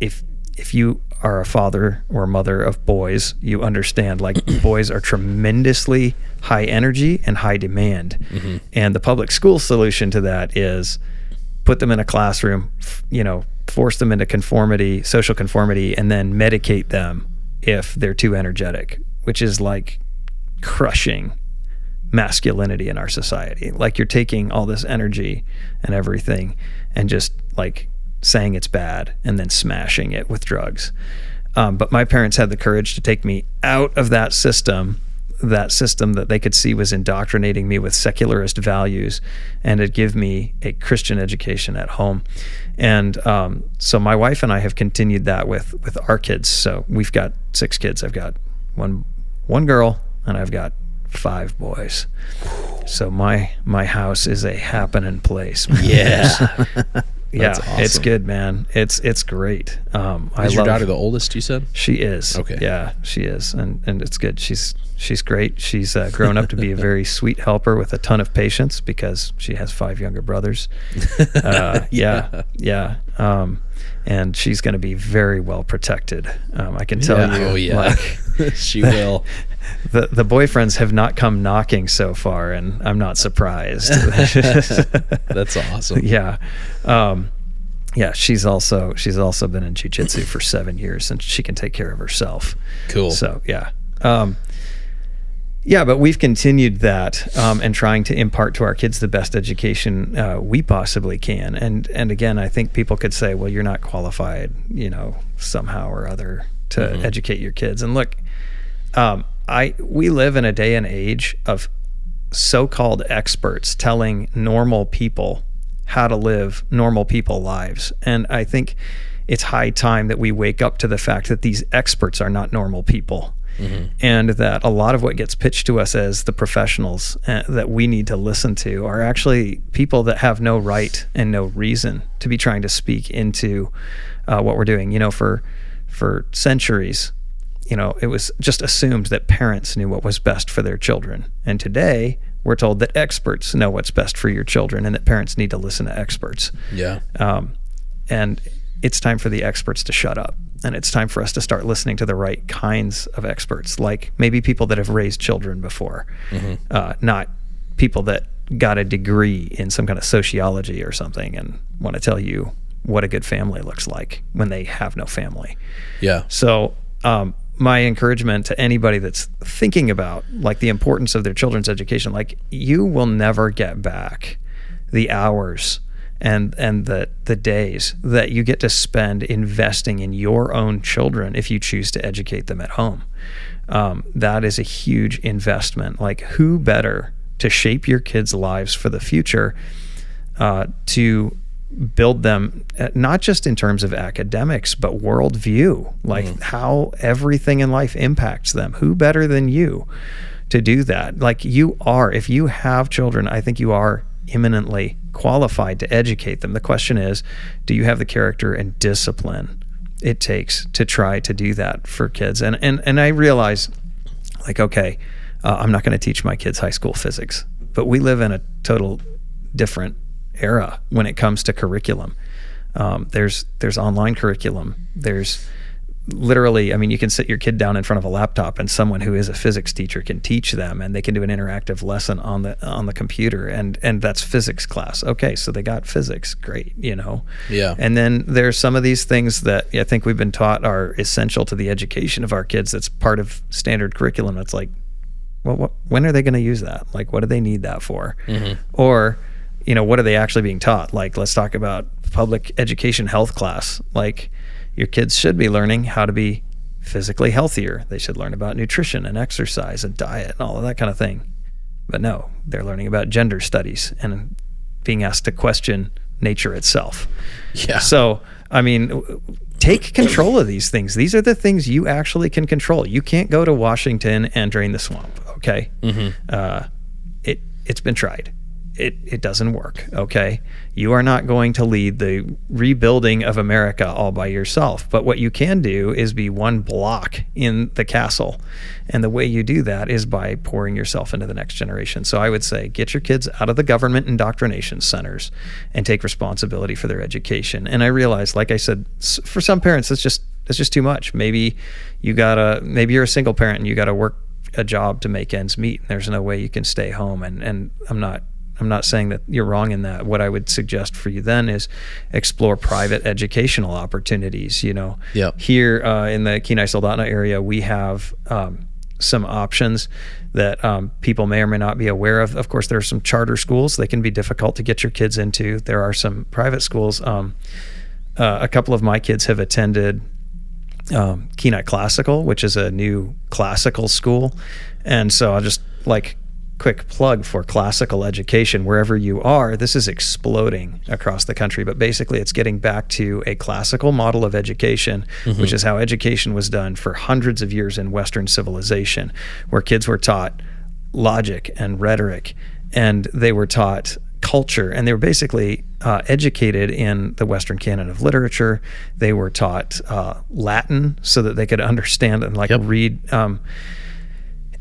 If you are a father or mother of boys, you understand, like, boys are tremendously high energy and high demand. And the public school solution to that is put them in a classroom, force them into conformity, social conformity, and then medicate them if they're too energetic, which is like crushing masculinity in our society. Like, you're taking all this energy and everything and just like saying it's bad and then smashing it with drugs. But my parents had the courage to take me out of that system that they could see was indoctrinating me with secularist values, and to give me a Christian education at home. And so my wife and I have continued that with our kids. So we've got 6 kids. I've got one girl and I've got 5 boys. So my house is a happening place.
Yeah.
Yeah,
awesome.
It's good, man. It's great.
Is your daughter the oldest, you said?
She is.
Okay.
Yeah, she is, and it's good. She's great. She's grown up to be a very sweet helper with a ton of patience because she has 5 younger brothers. Yeah. And she's going to be very well protected. I can tell you.
Oh yeah. Like, she will.
The boyfriends have not come knocking so far, and I'm not surprised.
That's awesome.
Yeah. Yeah, she's also been in jiu-jitsu for 7 years, and she can take care of herself. Cool. So yeah. Yeah, but we've continued that and trying to impart to our kids the best education we possibly can. And again, I think people could say, well, you're not qualified, somehow or other to educate your kids. And look, we live in a day and age of so-called experts telling normal people how to live normal people lives. And I think it's high time that we wake up to the fact that these experts are not normal people. And that a lot of what gets pitched to us as the professionals that we need to listen to are actually people that have no right and no reason to be trying to speak into what we're doing. For centuries, it was just assumed that parents knew what was best for their children. And today we're told that experts know what's best for your children and that parents need to listen to experts.
Yeah.
And it's time for the experts to shut up. And it's time for us to start listening to the right kinds of experts, like maybe people that have raised children before, not people that got a degree in some kind of sociology or something and want to tell you what a good family looks like when they have no family.
Yeah.
So my encouragement to anybody that's thinking about like the importance of their children's education, like you will never get back the hours and the days that you get to spend investing in your own children if you choose to educate them at home. That is a huge investment. Like, who better to shape your kids' lives for the future, to build them not just in terms of academics, but worldview, like how everything in life impacts them. Who better than you to do that? Like, you are, if you have children, I think you are eminently qualified to educate them. The question is, do you have the character and discipline it takes to try to do that for kids? And I realize, like, okay, I'm not going to teach my kids high school physics, but we live in a total different era when it comes to curriculum. There's online curriculum. There's literally, I mean, you can sit your kid down in front of a laptop and someone who is a physics teacher can teach them, and they can do an interactive lesson on the computer, and that's physics class. Okay, so they got physics, great, Yeah. And then there's some of these things that I think we've been taught are essential to the education of our kids. That's part of standard curriculum. It's like, well, when are they going to use that? Like, what do they need that for? Or, what are they actually being taught? Like, let's talk about public education health class. Like, your kids should be learning how to be physically healthier. They should learn about nutrition and exercise and diet and all of that kind of thing. But no, they're learning about gender studies and being asked to question nature itself.
Yeah.
So, I mean, take control of these things. These are the things you actually can control. You can't go to Washington and drain the swamp, okay? It's been tried. It doesn't work, okay? You are not going to lead the rebuilding of America all by yourself. But what you can do is be one block in the castle. And the way you do that is by pouring yourself into the next generation. So I would say, get your kids out of the government indoctrination centers and take responsibility for their education. And I realize, like I said, for some parents, that's just too much. Maybe you're a single parent and you got to work a job to make ends meet. There's no way you can stay home. And I'm not saying that you're wrong in that. What I would suggest for you then is explore private educational opportunities.
Yep.
Here in the Kenai-Soldotna area, we have some options that people may or may not be aware of. Of course, there are some charter schools. They can be difficult to get your kids into. There are some private schools. A couple of my kids have attended Kenai Classical, which is a new classical school. And so I'll just quick plug for classical education wherever you are. This is exploding across the country, but basically it's getting back to a classical model of education, which is how education was done for hundreds of years in Western civilization, where kids were taught logic and rhetoric, and they were taught culture, and they were basically educated in the Western canon of literature. They were taught Latin so that they could understand and read.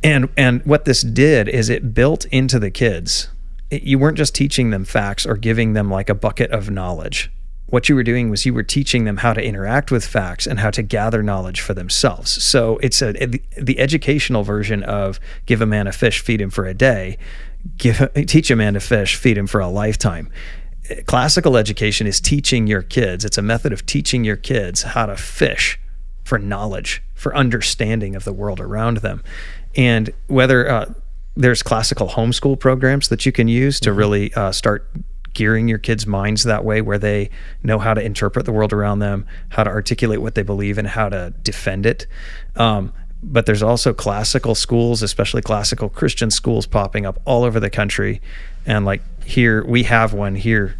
And what this did is it built into the kids. You weren't just teaching them facts or giving them like a bucket of knowledge. What you were doing was you were teaching them how to interact with facts and how to gather knowledge for themselves. So it's the educational version of give a man a fish, feed him for a day. Teach a man to fish, feed him for a lifetime. Classical education is teaching your kids. It's a method of teaching your kids how to fish for knowledge, for understanding of the world around them. And whether there's classical homeschool programs that you can use to really start gearing your kids' minds that way, where they know how to interpret the world around them, how to articulate what they believe, and how to defend it. But there's also classical schools, especially classical Christian schools, popping up all over the country. And like here, we have one here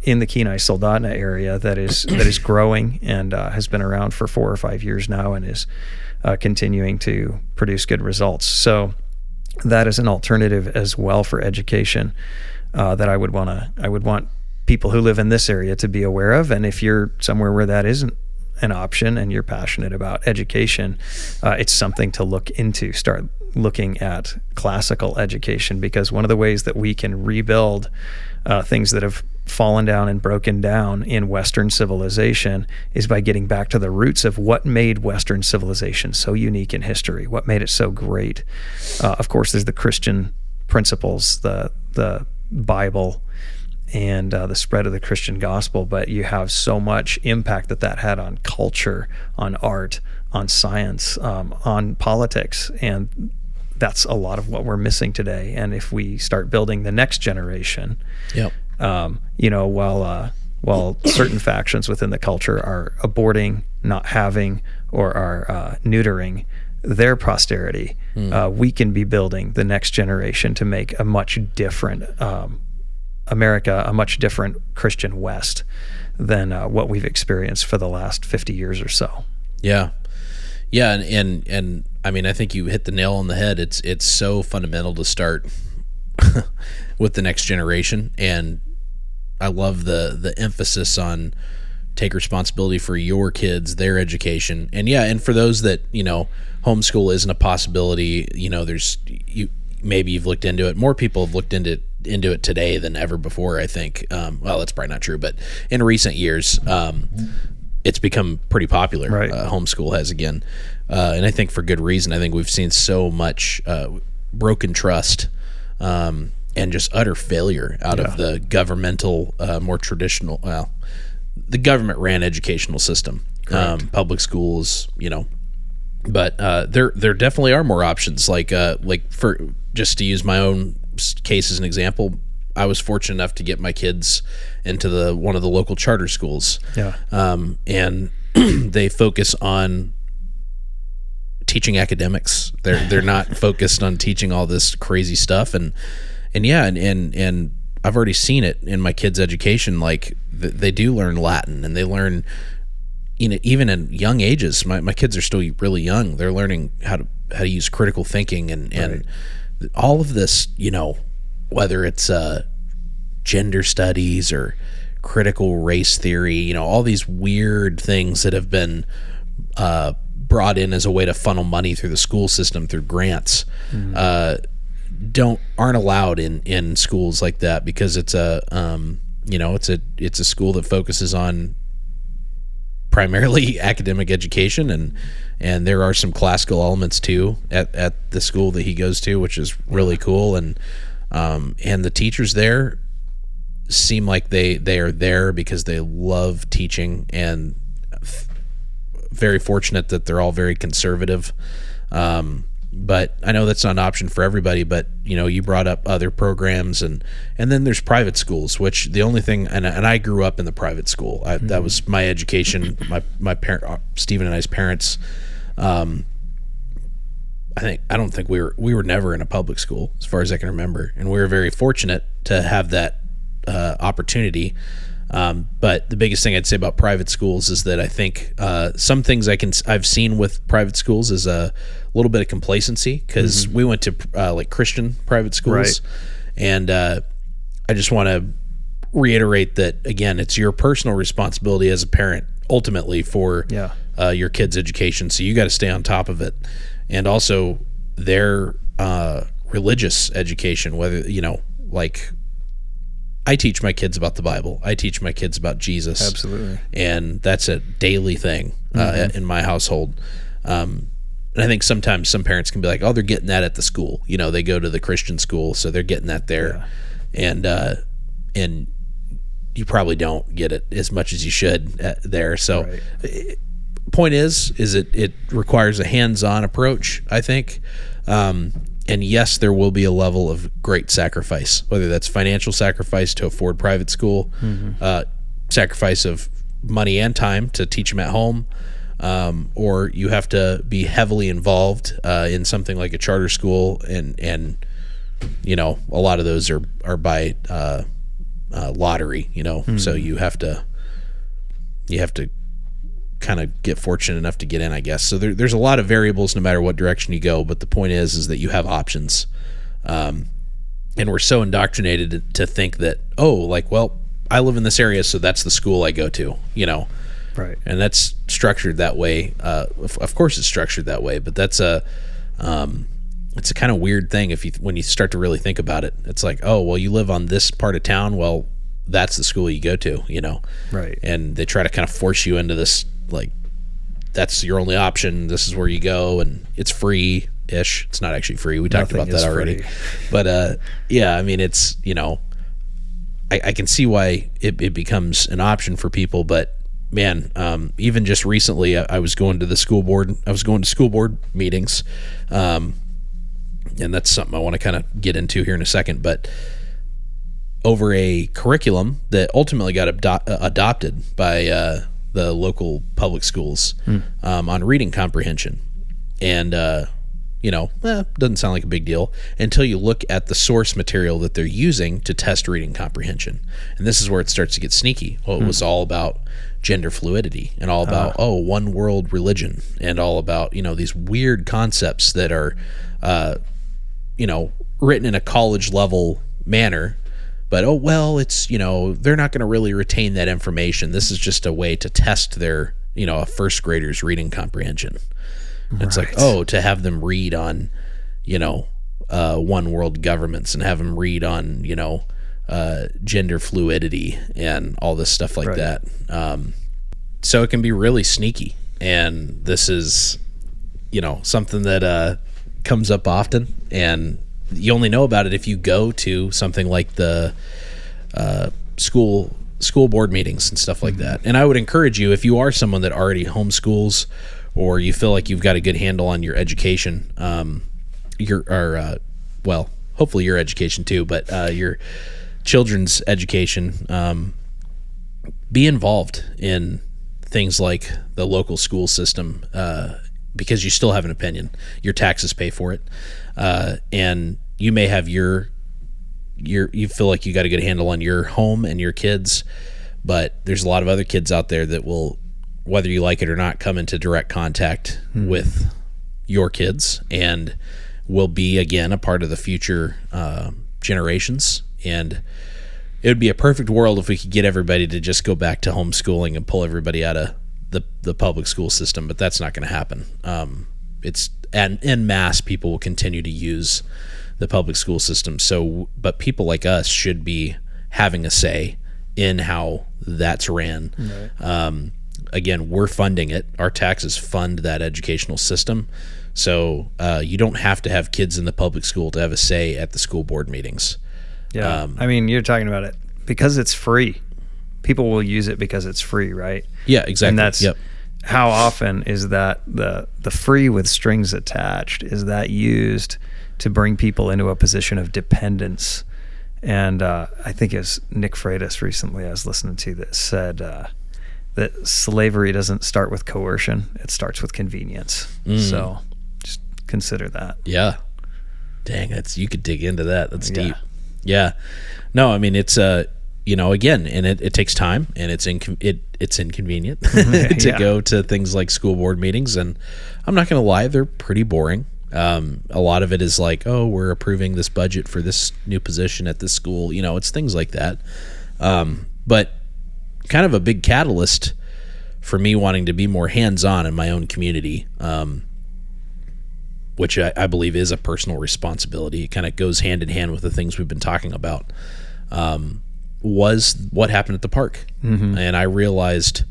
in the Kenai-Soldotna area that is growing and has been around for 4 or 5 years now and is continuing to produce good results. So that is an alternative as well for education that I would want people who live in this area to be aware of. And if you're somewhere where that isn't an option and you're passionate about education, it's something to look into. Start looking at classical education, because one of the ways that we can rebuild things that have fallen down and broken down in Western civilization is by getting back to the roots of what made Western civilization so unique in history, what made it so great. Of course, there's the Christian principles, the Bible, and the spread of the Christian gospel, but you have so much impact that had on culture, on art, on science, on politics, and that's a lot of what we're missing today. And if we start building the next generation, while certain factions within the culture are aborting, not having, or are neutering their posterity, we can be building the next generation to make a much different America, a much different Christian West than what we've experienced for the last 50 years or so.
Yeah. Yeah. And I mean, I think you hit the nail on the head. It's so fundamental to start with the next generation. And I love the emphasis on take responsibility for your kids, their education. And and for those that, homeschool isn't a possibility, maybe you've looked into it. More people have looked into it today than ever before, I think. Well, that's probably not true, but in recent years, it's become pretty popular.
Right.
Homeschool has again. And I think for good reason. I think we've seen so much broken trust and just utter failure out of the governmental, more traditional, the government ran educational system, public schools, but there definitely are more options. Like for just to use my own case as an example, I was fortunate enough to get my kids into one of the local charter schools. And they focus on teaching academics. They're not focused on teaching all this crazy stuff. And I've already seen it in my kids' education. Like they do learn Latin, and they learn, even in young ages. My kids are still really young. They're learning how to use critical thinking and all of this, whether it's gender studies or critical race theory, all these weird things that have been brought in as a way to funnel money through the school system through grants, aren't allowed in schools like that, because it's a school that focuses on primarily academic education, and there are some classical elements too at the school that he goes to, which is really cool. And the teachers there seem like they are there because they love teaching, and very fortunate that they're all very conservative. But I know that's not an option for everybody, but you brought up other programs, and then there's private schools, which the only thing, and I grew up in the private school. That was my education. My parent, Stephen and I's parents, I don't think we were never in a public school as far as I can remember, and we were very fortunate to have that opportunity. But the biggest thing I'd say about private schools is that I think some things I've seen with private schools is a little bit of complacency, because we went to like Christian private schools, and I just want to reiterate that again, it's your personal responsibility as a parent ultimately for your kid's education, so you got to stay on top of it, and also their religious education, whether like I teach my kids about the Bible. I teach my kids about Jesus.
Absolutely.
And that's a daily thing in my household. And I think sometimes some parents can be like, oh, they're getting that at the school. They go to the Christian school, so they're getting that there. Yeah. And you probably don't get it as much as you should there. So point is it requires a hands-on approach, I think. And yes, there will be a level of great sacrifice, whether that's financial sacrifice to afford private school, sacrifice of money and time to teach them at home, or you have to be heavily involved in something like a charter school, and a lot of those are by lottery, so you have to kind of get fortunate enough to get in, I guess. So there's a lot of variables no matter what direction you go, but the point is that you have options. And we're so indoctrinated to think that, I live in this area, so that's the school I go to,
Right.
And that's structured that way. Of course it's structured that way, but that's it's a kind of weird thing when you start to really think about it. It's like, oh, well, you live on this part of town. Well, that's the school you go to,
Right.
And they try to kind of force you into this, like, that's your only option. This is where you go, and it's free-ish. It's not actually free. We talked about that already. Free. But yeah, I mean, it's, I can see why it becomes an option for people, but man, even just recently, I was going to school board meetings, and that's something I want to kind of get into here in a second, but over a curriculum that ultimately got adopted by the local public schools on reading comprehension. And, doesn't sound like a big deal until you look at the source material that they're using to test reading comprehension. And this is where it starts to get sneaky. Well, it was all about gender fluidity and all about, one world religion, and all about, these weird concepts that are, written in a college level manner. But, it's, they're not going to really retain that information. This is just a way to test their, a first grader's reading comprehension. Right. It's like, to have them read on, one world governments, and have them read on, gender fluidity and all this stuff like that. So it can be really sneaky. And this is, something that comes up often, and you only know about it if you go to something like the school board meetings and stuff like that. And I would encourage you, if you are someone that already homeschools, or you feel like you've got a good handle on your education, hopefully your education too, but your children's education, be involved in things like the local school system, because you still have an opinion. Your taxes pay for it. And you may have you feel like you got a good handle on your home and your kids, but there's a lot of other kids out there that will, whether you like it or not, come into direct contact with your kids, and will be, again, a part of the future generations. And it would be a perfect world if we could get everybody to just go back to homeschooling and pull everybody out of the public school system, but that's not going to happen. It's en masse, people will continue to use the public school system. But people like us should be having a say in how that's ran. Right. Again, we're funding it. Our taxes fund that educational system. So you don't have to have kids in the public school to have a say at the school board meetings.
Yeah. I mean, you're talking about it because it's free. People will use it because it's free, right?
Yeah, exactly.
And that's how often is that the free with strings attached, is that used to bring people into a position of dependence? And I think it was Nick Freitas recently I was listening to that said that slavery doesn't start with coercion, it starts with convenience. So just consider that.
Yeah. Dang, you could dig into that. That's deep. Yeah. No, I mean, it's again, and it takes time, and it's inconvenient to go to things like school board meetings, and I'm not going to lie, they're pretty boring. A lot of it is like, we're approving this budget for this new position at this school. It's things like that. But kind of a big catalyst for me wanting to be more hands-on in my own community, which I believe is a personal responsibility. It kind of goes hand in hand with the things we've been talking about, was what happened at the park. And I realized,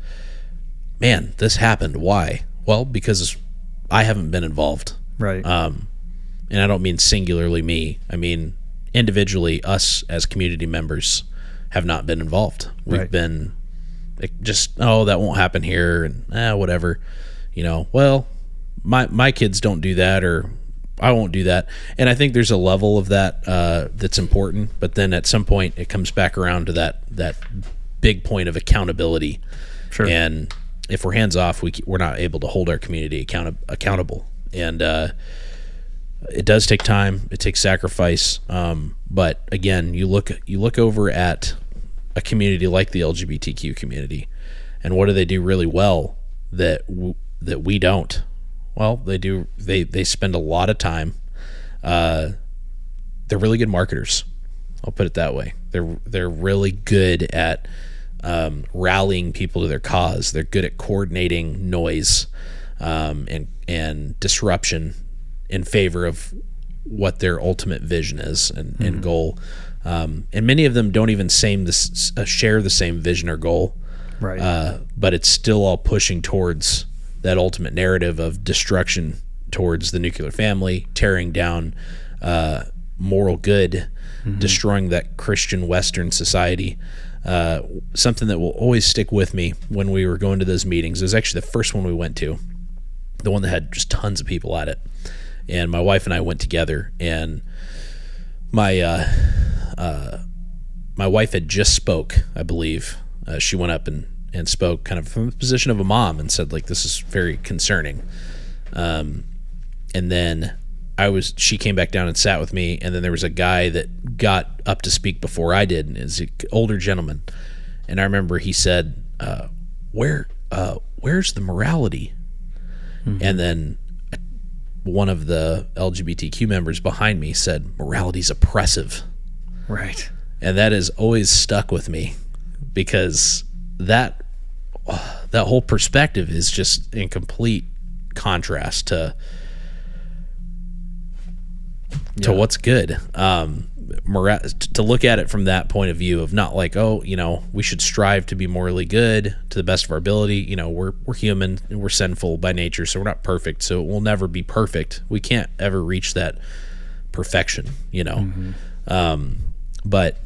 man, this happened. Why? Well, because I haven't been involved.
Right.
And I don't mean singularly me. I mean individually, us as community members have not been involved. We've been just, that won't happen here, and whatever. Well, my kids don't do that, or I won't do that. And I think there's a level of that that's important, but then at some point it comes back around to that big point of accountability.
Sure.
And if we're hands off, we're not able to hold our community accountable. And it does take time. It takes sacrifice. But again, you look over at a community like the LGBTQ community, and what do they do really well that we don't? Well, they do. They spend a lot of time. They're really good marketers. I'll put it that way. They're really good at rallying people to their cause. They're good at coordinating noise and disruption in favor of what their ultimate vision is and goal. And many of them don't even share the same vision or goal.
Right.
But it's still all pushing towards that ultimate narrative of destruction towards the nuclear family, tearing down moral good, destroying that Christian Western society. Something that will always stick with me when we were going to those meetings. It was actually the first one we went to, the one that had just tons of people at it. And my wife and I went together, and my wife had just spoke, I believe. She went up and spoke kind of from the position of a mom and said, like, this is very concerning. And then she came back down and sat with me, and then there was a guy that got up to speak before I did, and is an older gentleman. And I remember he said, where's the morality? And then one of the LGBTQ members behind me said, morality's oppressive.
Right.
And that has always stuck with me, because that whole perspective is just in complete contrast to what's good. To look at it from that point of view of not like, we should strive to be morally good to the best of our ability. We're human and we're sinful by nature, so we're not perfect. So we'll never be perfect. We can't ever reach that perfection, but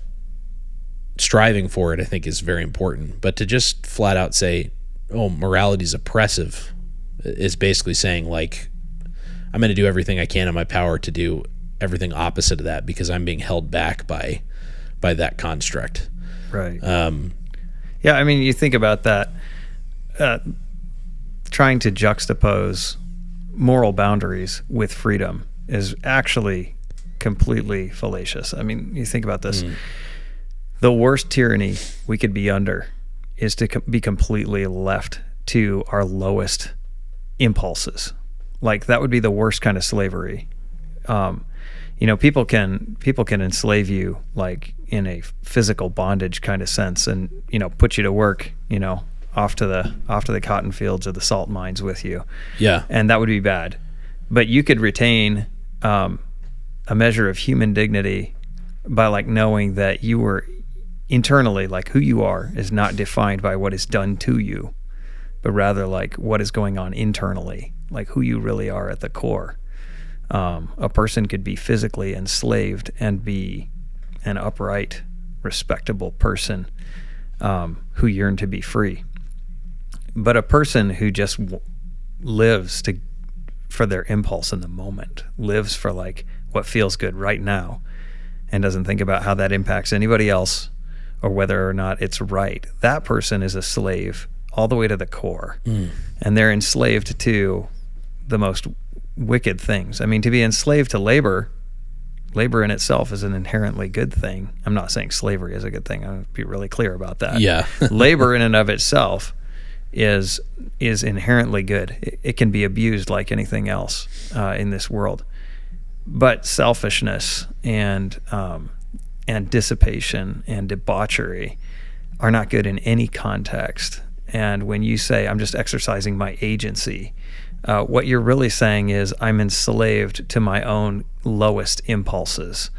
striving for it, I think, is very important. But to just flat out say, morality is oppressive, is basically saying, like, I'm going to do everything I can in my power to do everything opposite of that because I'm being held back by that construct.
Right. Yeah, I mean, you think about that, trying to juxtapose moral boundaries with freedom is actually completely fallacious. I mean, you think about this. The worst tyranny we could be under is to be completely left to our lowest impulses. Like, that would be the worst kind of slavery. People can enslave you, like, in a physical bondage kind of sense, and put you to work, off to the cotton fields or the salt mines with you.
Yeah,
and that would be bad. But you could retain a measure of human dignity by, like, knowing that you were internally, like, who you are is not defined by what is done to you, but rather, like, what is going on internally, like who you really are at the core. A person could be physically enslaved and be an upright, respectable person who yearned to be free. But a person who just lives for their impulse in the moment, lives for, like, what feels good right now, and doesn't think about how that impacts anybody else or whether or not it's right, that person is a slave all the way to the core. And they're enslaved to the most wicked things. I mean, to be enslaved to labor in itself is an inherently good thing. I'm not saying slavery is a good thing. I'll be really clear about that.
Yeah.
Labor in and of itself is inherently good. It can be abused like anything else in this world. But selfishness and dissipation and debauchery are not good in any context. And when you say, I'm just exercising my agency, what you're really saying is, I'm enslaved to my own lowest impulses.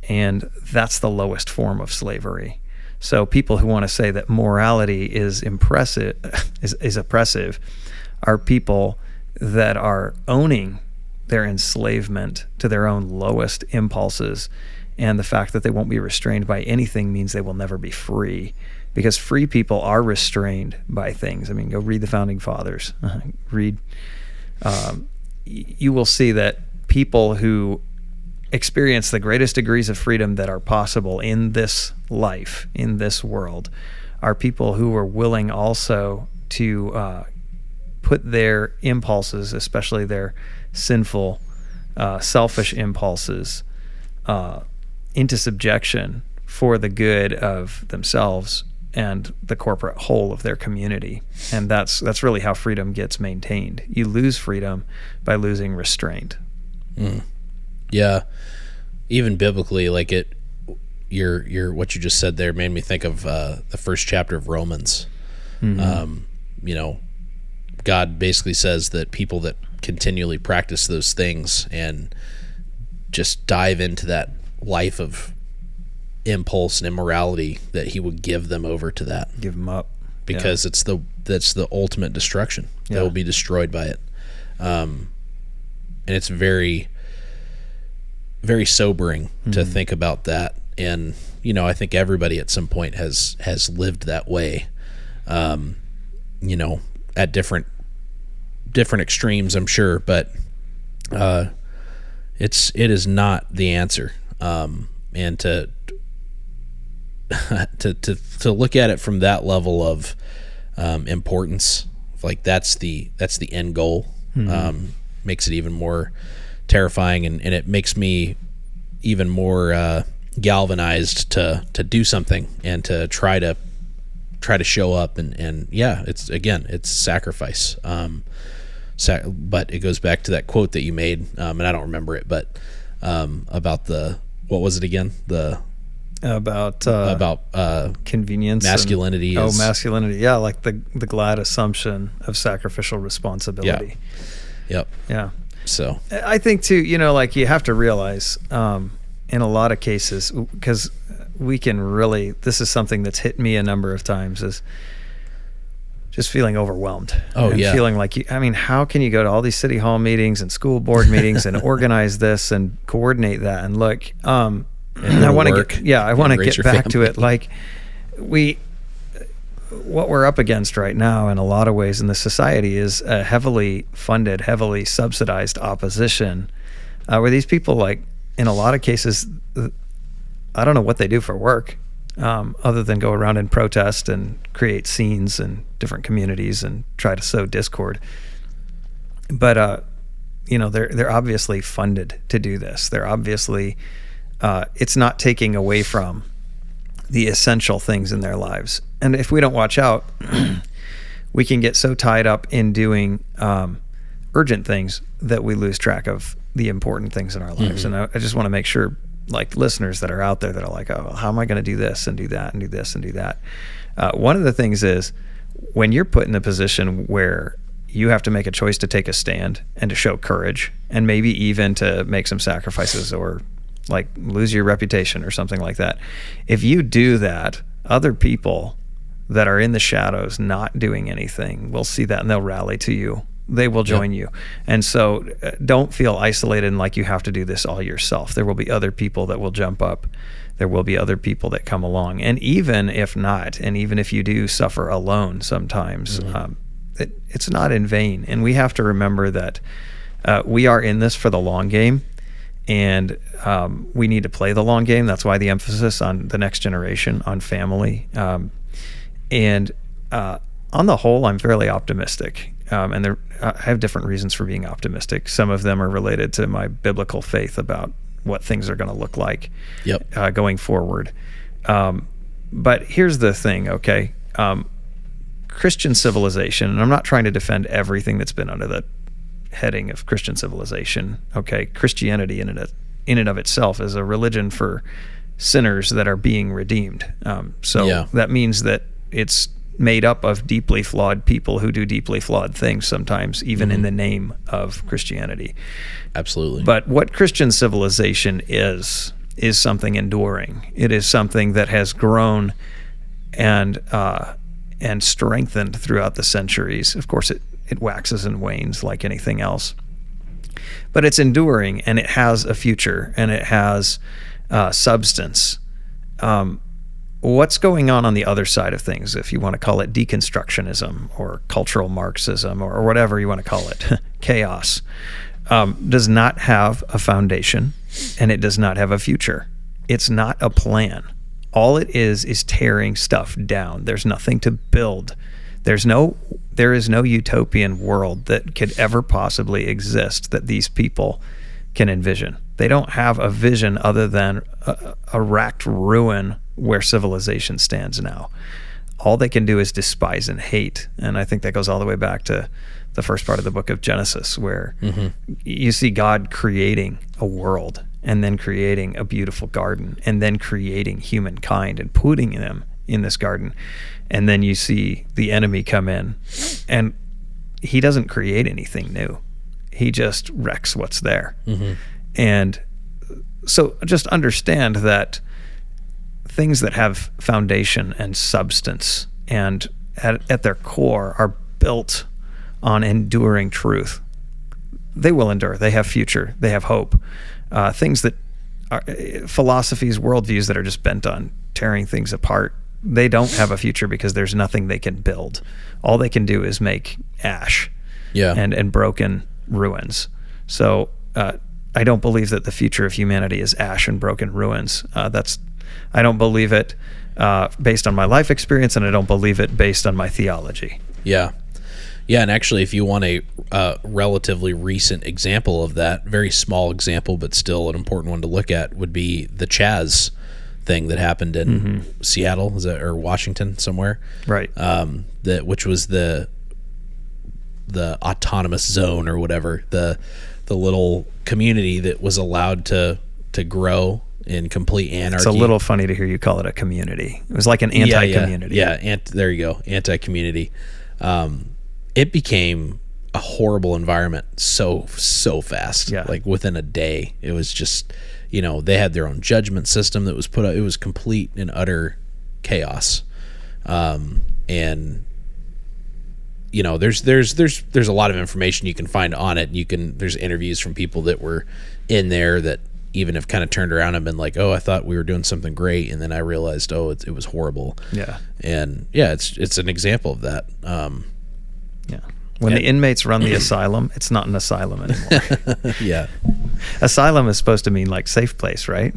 And that's the lowest form of slavery. So people who want to say that morality is oppressive are people that are owning their enslavement to their own lowest impulses. And the fact that they won't be restrained by anything means they will never be free. Because free people are restrained by things. I mean, go read the Founding Fathers. You will see that people who experience the greatest degrees of freedom that are possible in this life, in this world, are people who are willing also to put their impulses, especially their sinful, selfish impulses, into subjection for the good of themselves and the corporate whole of their community. And that's really how freedom gets maintained. You lose freedom by losing restraint.
Yeah. Even biblically, like, your what you just said there made me think of the first chapter of Romans. You know, God basically says that people that continually practice those things and just dive into that life of impulse and immorality, that he would give them over to that.
Give them up.
Because that's the ultimate destruction.
Yeah.
They will be destroyed by it. And it's very, very sobering to think about that. And, you know, I think everybody at some point has lived that way, you know, at different extremes, I'm sure, but it is not the answer. And to look at it from that level of importance, like that's the end goal, makes it even more terrifying, and it makes me even more galvanized to do something and to try to show up, and yeah, it's sacrifice. But it goes back to that quote that you made, and I don't remember it, but about what was it again? About
convenience,
masculinity.
Masculinity. Yeah, like the glad assumption of sacrificial responsibility.
Yep.
Yeah.
So
I think too, you know, like you have to realize in a lot of cases, because we can really, this is something that's hit me a number of times, is just feeling overwhelmed. Feeling like, how can you go to all these city hall meetings and school board meetings and organize this and coordinate that? And look, I want to get back to it. Like what we're up against right now in a lot of ways in the society is a heavily funded, heavily subsidized opposition, where these people, like in a lot of cases, I don't know what they do for work, other than go around and protest and create scenes in different communities and try to sow discord. But they're obviously funded to do this. They're obviously it's not taking away from the essential things in their lives. And if we don't watch out, we can get so tied up in doing urgent things that we lose track of the important things in our lives. And I just want to make sure, like listeners that are out there that are like, oh, how am I going to do this and do that and do this and do that? One of the things is when you're put in a position where you have to make a choice to take a stand and to show courage and maybe even to make some sacrifices or like lose your reputation or something like that. If you do that, other people that are in the shadows not doing anything will see that and they'll rally to you. They will join you. And so don't feel isolated and like you have to do this all yourself. There will be other people that will jump up. There will be other people that come along. And even if not, and even if you do suffer alone sometimes, it's not in vain. And we have to remember that we are in this for the long game. And we need to play the long game. That's why the emphasis on the next generation, on family. And on the whole, I'm fairly optimistic. And I have different reasons for being optimistic. Some of them are related to my biblical faith about what things are going to look like going forward. But here's the thing, okay? Christian civilization, and I'm not trying to defend everything that's been under the heading of Christian civilization, okay? Christianity in and of itself is a religion for sinners that are being redeemed. That means that it's made up of deeply flawed people who do deeply flawed things sometimes, even in the name of Christianity.
Absolutely.
But what Christian civilization is something enduring. It is something that has grown and strengthened throughout the centuries. Of course, it waxes and wanes like anything else. But it's enduring, and it has a future, and it has substance. What's going on the other side of things, if you want to call it deconstructionism or cultural Marxism or whatever you want to call it, chaos, does not have a foundation, and it does not have a future. It's not a plan. All it is tearing stuff down. There's nothing to build. There is no utopian world that could ever possibly exist that these people can envision. They don't have a vision other than a racked ruin where civilization stands now. All they can do is despise and hate. And I think that goes all the way back to the first part of the book of Genesis, where you see God creating a world and then creating a beautiful garden, and then creating humankind and putting them in this garden. And then you see the enemy come in, and he doesn't create anything new. He just wrecks what's there.
Mm-hmm.
And so just understand that things that have foundation and substance and at their core are built on enduring truth, they will endure. They have future. They have hope. Things that are philosophies, worldviews that are just bent on tearing things apart, they don't have a future because there's nothing they can build. All they can do is make ash and broken ruins. So I don't believe that the future of humanity is ash and broken ruins. I don't believe it based on my life experience, and I don't believe it based on my theology.
Yeah. Yeah, and actually, if you want a relatively recent example of that, very small example, but still an important one to look at, would be the Chaz thing that happened in Seattle, or Washington somewhere,
right?
Which was the autonomous zone or whatever, the little community that was allowed to grow in complete anarchy.
It's a little funny to hear you call it a community. It was like an anti-community.
Yeah, there you go, anti-community. It became a horrible environment so fast.
Yeah.
Like within a day, it was just, they had their own judgment system that was put out. It was complete and utter chaos. And there's a lot of information you can find on it. There's interviews from people that were in there that even have kind of turned around and been like, oh, I thought we were doing something great, and then I realized, oh, it was horrible.
Yeah.
And yeah, it's an example of that.
Yeah. When the inmates run the asylum, it's not an asylum anymore.
Yeah.
Asylum is supposed to mean like safe place, right?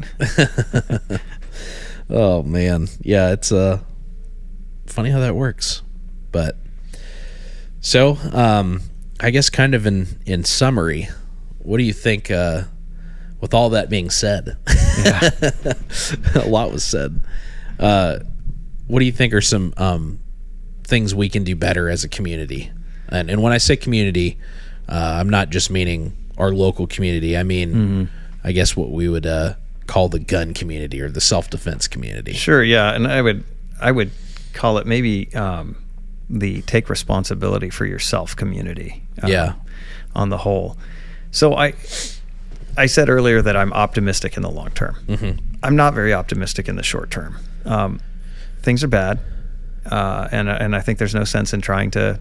Oh man. Yeah, it's funny how that works. But so, I guess kind of in summary, what do you think, with all that being said?
Yeah.
A lot was said. What do you think are some things we can do better as a community? And when I say community, I'm not just meaning our local community. I mean, I guess what we would call the gun community or the self-defense community.
Sure, yeah. And I would call it maybe the take responsibility for yourself community. On the whole. So I said earlier that I'm optimistic in the long term.
Mm-hmm.
I'm not very optimistic in the short term. Things are bad, and I think there's no sense in trying to,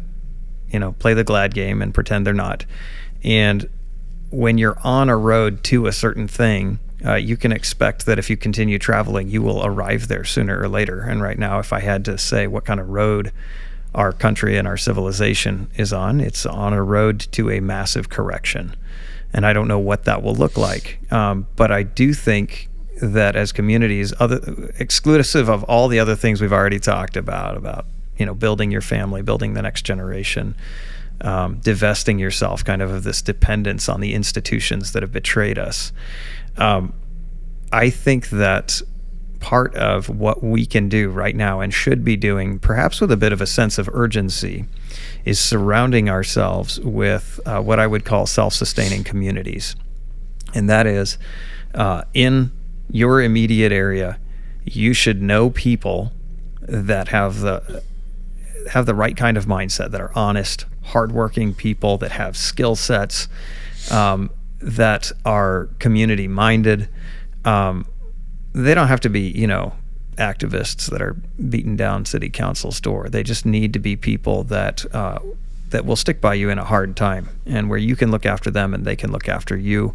play the glad game and pretend they're not. And when you're on a road to a certain thing, you can expect that if you continue traveling, you will arrive there sooner or later. And right now, if I had to say what kind of road our country and our civilization is on, it's on a road to a massive correction. And I don't know what that will look like. But I do think that as communities, exclusive of all the other things we've already talked about, building your family, building the next generation, divesting yourself kind of this dependence on the institutions that have betrayed us. I think that part of what we can do right now and should be doing, perhaps with a bit of a sense of urgency, is surrounding ourselves with what I would call self-sustaining communities. And that is, in your immediate area, you should know people that have the right kind of mindset, that are honest, hardworking people, that have skill sets, that are community-minded. They don't have to be, activists that are beating down city council's door. They just need to be people that will stick by you in a hard time, and where you can look after them and they can look after you.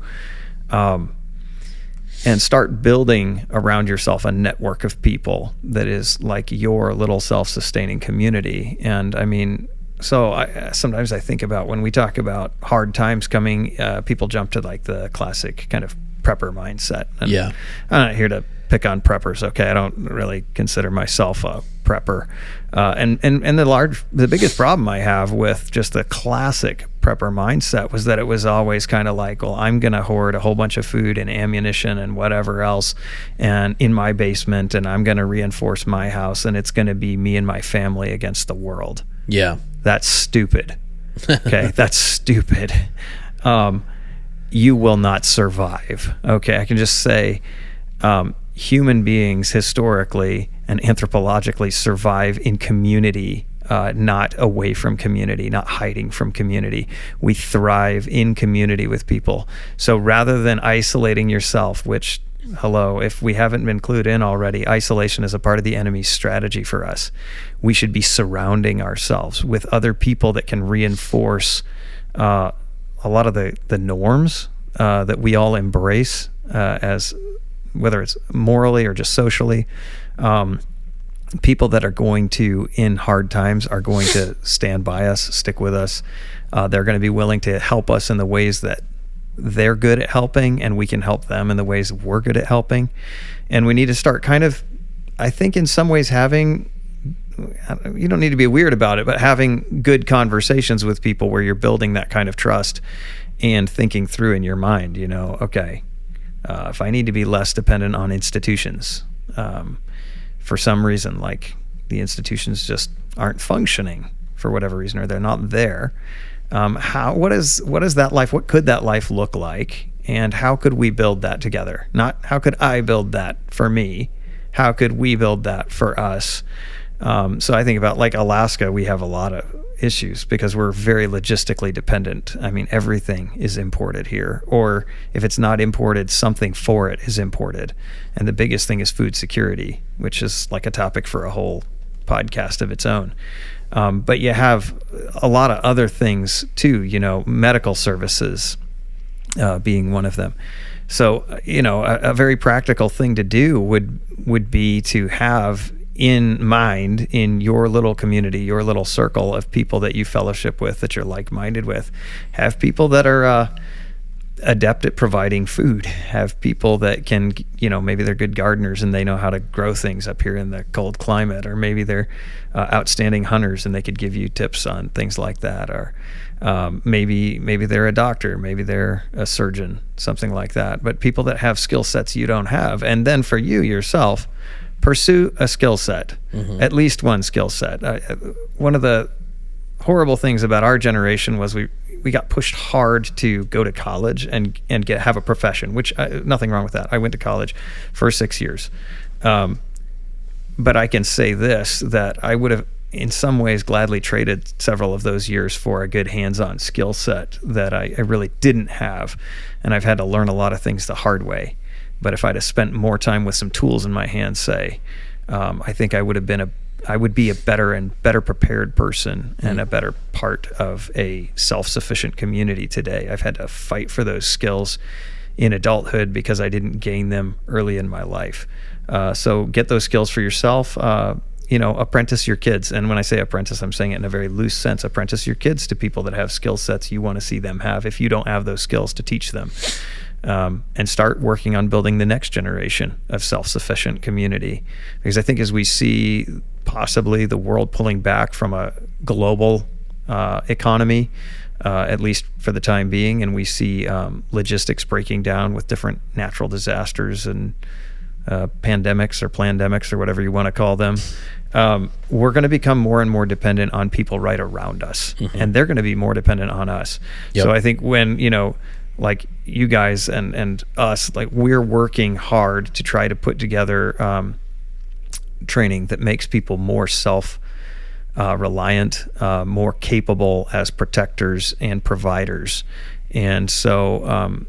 And start building around yourself a network of people that is like your little self-sustaining community. And I mean, sometimes I think about when we talk about hard times coming, people jump to like the classic kind of prepper mindset. And
yeah.
I'm not here to pick on preppers. Okay. I don't really consider myself a prepper. And the biggest problem I have with just the classic prepper mindset was that it was always kind of like, well, I'm going to hoard a whole bunch of food and ammunition and whatever else and in my basement, and I'm going to reinforce my house, and it's going to be me and my family against the world.
Yeah.
That's stupid. Okay. That's stupid. you will not survive. Okay, I can just say human beings historically and anthropologically survive in community, not away from community, not hiding from community. We thrive in community with people. So rather than isolating yourself, which, hello, if we haven't been clued in already, isolation is a part of the enemy's strategy for us. We should be surrounding ourselves with other people that can reinforce a lot of the norms that we all embrace, as whether it's morally or just socially. People that are going to, in hard times, are going to stand by us, stick with us. They're going to be willing to help us in the ways that they're good at helping, and we can help them in the ways we're good at helping. And we need to start kind of, I think in some ways having, you don't need to be weird about it, but having good conversations with people where you're building that kind of trust and thinking through in your mind, okay, if I need to be less dependent on institutions, for some reason, like the institutions just aren't functioning for whatever reason, or they're not there. What is that life? What could that life look like? And how could we build that together? Not how could I build that for me? How could we build that for us? So I think about like Alaska, we have a lot of issues because we're very logistically dependent. I mean, everything is imported here, or if it's not imported, something for it is imported. And the biggest thing is food security, which is like a topic for a whole podcast of its own. But you have a lot of other things too, medical services being one of them. So, a very practical thing to do would be to have in mind, in your little community, your little circle of people that you fellowship with, that you're like-minded with, have people that are adept at providing food, have people that can, maybe they're good gardeners and they know how to grow things up here in the cold climate, or maybe they're outstanding hunters and they could give you tips on things like that, or maybe they're a doctor, maybe they're a surgeon, something like that. But people that have skill sets you don't have. And then for you yourself, pursue a skill set, at least one skill set. One of the horrible things about our generation was we got pushed hard to go to college and have a profession, which nothing wrong with that. I went to college for 6 years. But I can say this, that I would have in some ways gladly traded several of those years for a good hands-on skill set that I really didn't have. And I've had to learn a lot of things the hard way. But if I'd have spent more time with some tools in my hands, I think I would be a better prepared person and a better part of a self-sufficient community today. I've had to fight for those skills in adulthood because I didn't gain them early in my life. So get those skills for yourself. Apprentice your kids. And when I say apprentice, I'm saying it in a very loose sense. Apprentice your kids to people that have skill sets you want to see them have, if you don't have those skills to teach them. And start working on building the next generation of self-sufficient community. Because I think as we see possibly the world pulling back from a global economy, at least for the time being, and we see logistics breaking down with different natural disasters and pandemics or plandemics or whatever you want to call them, we're going to become more and more dependent on people right around us. And they're going to be more dependent on us. Yep. So I think when, like you guys and us, like we're working hard to try to put together training that makes people more self-reliant, more capable as protectors and providers. And so,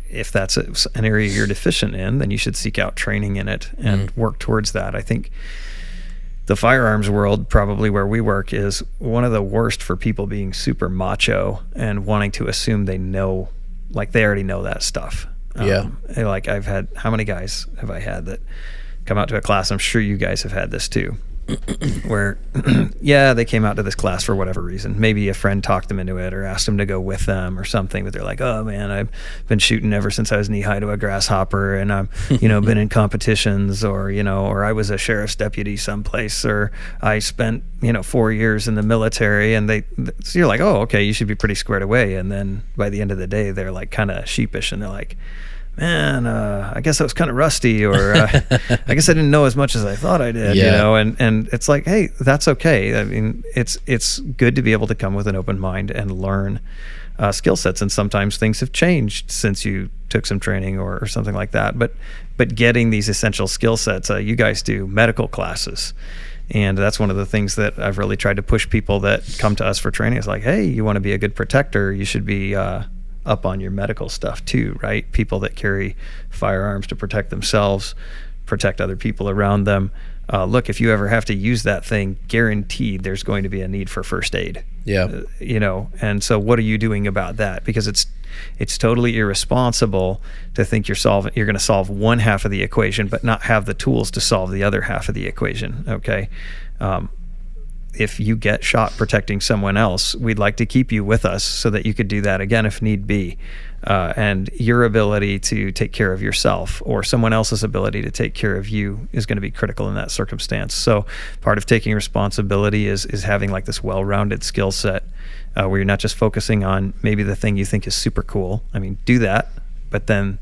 if that's an area you're deficient in, then you should seek out training in it and work towards that. I think the firearms world, probably where we work, is one of the worst for people being super macho and wanting to assume they know, like they already know that stuff. Like how many guys have I had that come out to a class? I'm sure you guys have had this too, where, they came out to this class for whatever reason. Maybe a friend talked them into it or asked them to go with them or something, but they're like, oh man, I've been shooting ever since I was knee high to a grasshopper, and I'm, been in competitions, or I was a sheriff's deputy someplace, or I spent, 4 years in the military, and so you're like, oh, okay, you should be pretty squared away. And then by the end of the day, they're like kind of sheepish, and they're like, man, I guess I was kind of rusty, or I guess I didn't know as much as I thought I did, and it's like, hey, that's okay. I mean, it's good to be able to come with an open mind and learn. skill sets, and sometimes things have changed since you took some training or something like that. But getting these essential skill sets, you guys do medical classes. And that's one of the things that I've really tried to push people that come to us for training. It's like, hey, you want to be a good protector, you should be up on your medical stuff too, right? People that carry firearms to protect themselves, protect other people around them. Look, if you ever have to use that thing, guaranteed there's going to be a need for first aid.
Yeah.
And so what are you doing about that? Because it's totally irresponsible to think you're going to solve one half of the equation, but not have the tools to solve the other half of the equation. Okay. If you get shot protecting someone else, we'd like to keep you with us so that you could do that again if need be. And your ability to take care of yourself or someone else's ability to take care of you is going to be critical in that circumstance. So part of taking responsibility is having like this well-rounded skill set where you're not just focusing on maybe the thing you think is super cool. I mean, do that, but then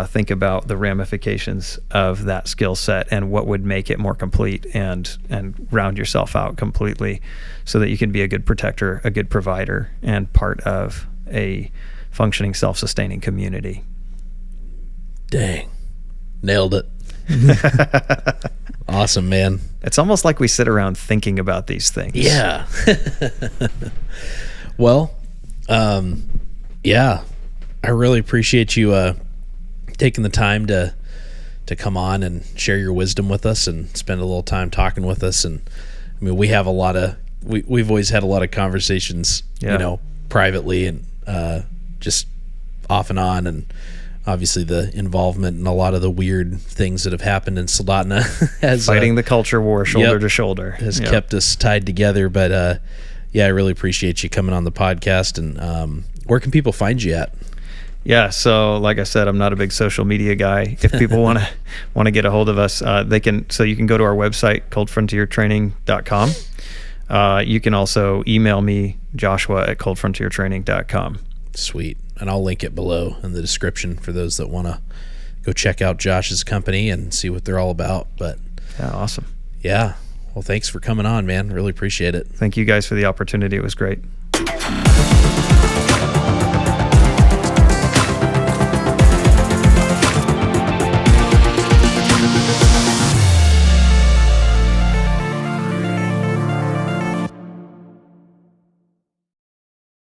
think about the ramifications of that skill set and what would make it more complete, and round yourself out completely so that you can be a good protector, a good provider, and part of a functioning, self-sustaining community.
Dang. Nailed it. Awesome, man.
It's almost like we sit around thinking about these things.
Yeah. Well, yeah, I really appreciate you taking the time to come on and share your wisdom with us and spend a little time talking with us. And I mean, we have we've always had a lot of conversations, privately and just off and on, and obviously the involvement in a lot of the weird things that have happened in Soldotna has
fighting the culture war shoulder to shoulder
has kept us tied together. But yeah, I really appreciate you coming on the podcast. And where can people find you at?
Yeah, so like I said, I'm not a big social media guy. If people want to get a hold of us, they can. So you can go to our website, coldfrontiertraining.com. You can also email me, joshua@coldfrontiertraining.com.
Sweet. And I'll link it below in the description for those that want to go check out Josh's company and see what they're all about. But
yeah, awesome.
Yeah. Well, thanks for coming on, man. Really appreciate it.
Thank you guys for the opportunity. It was great.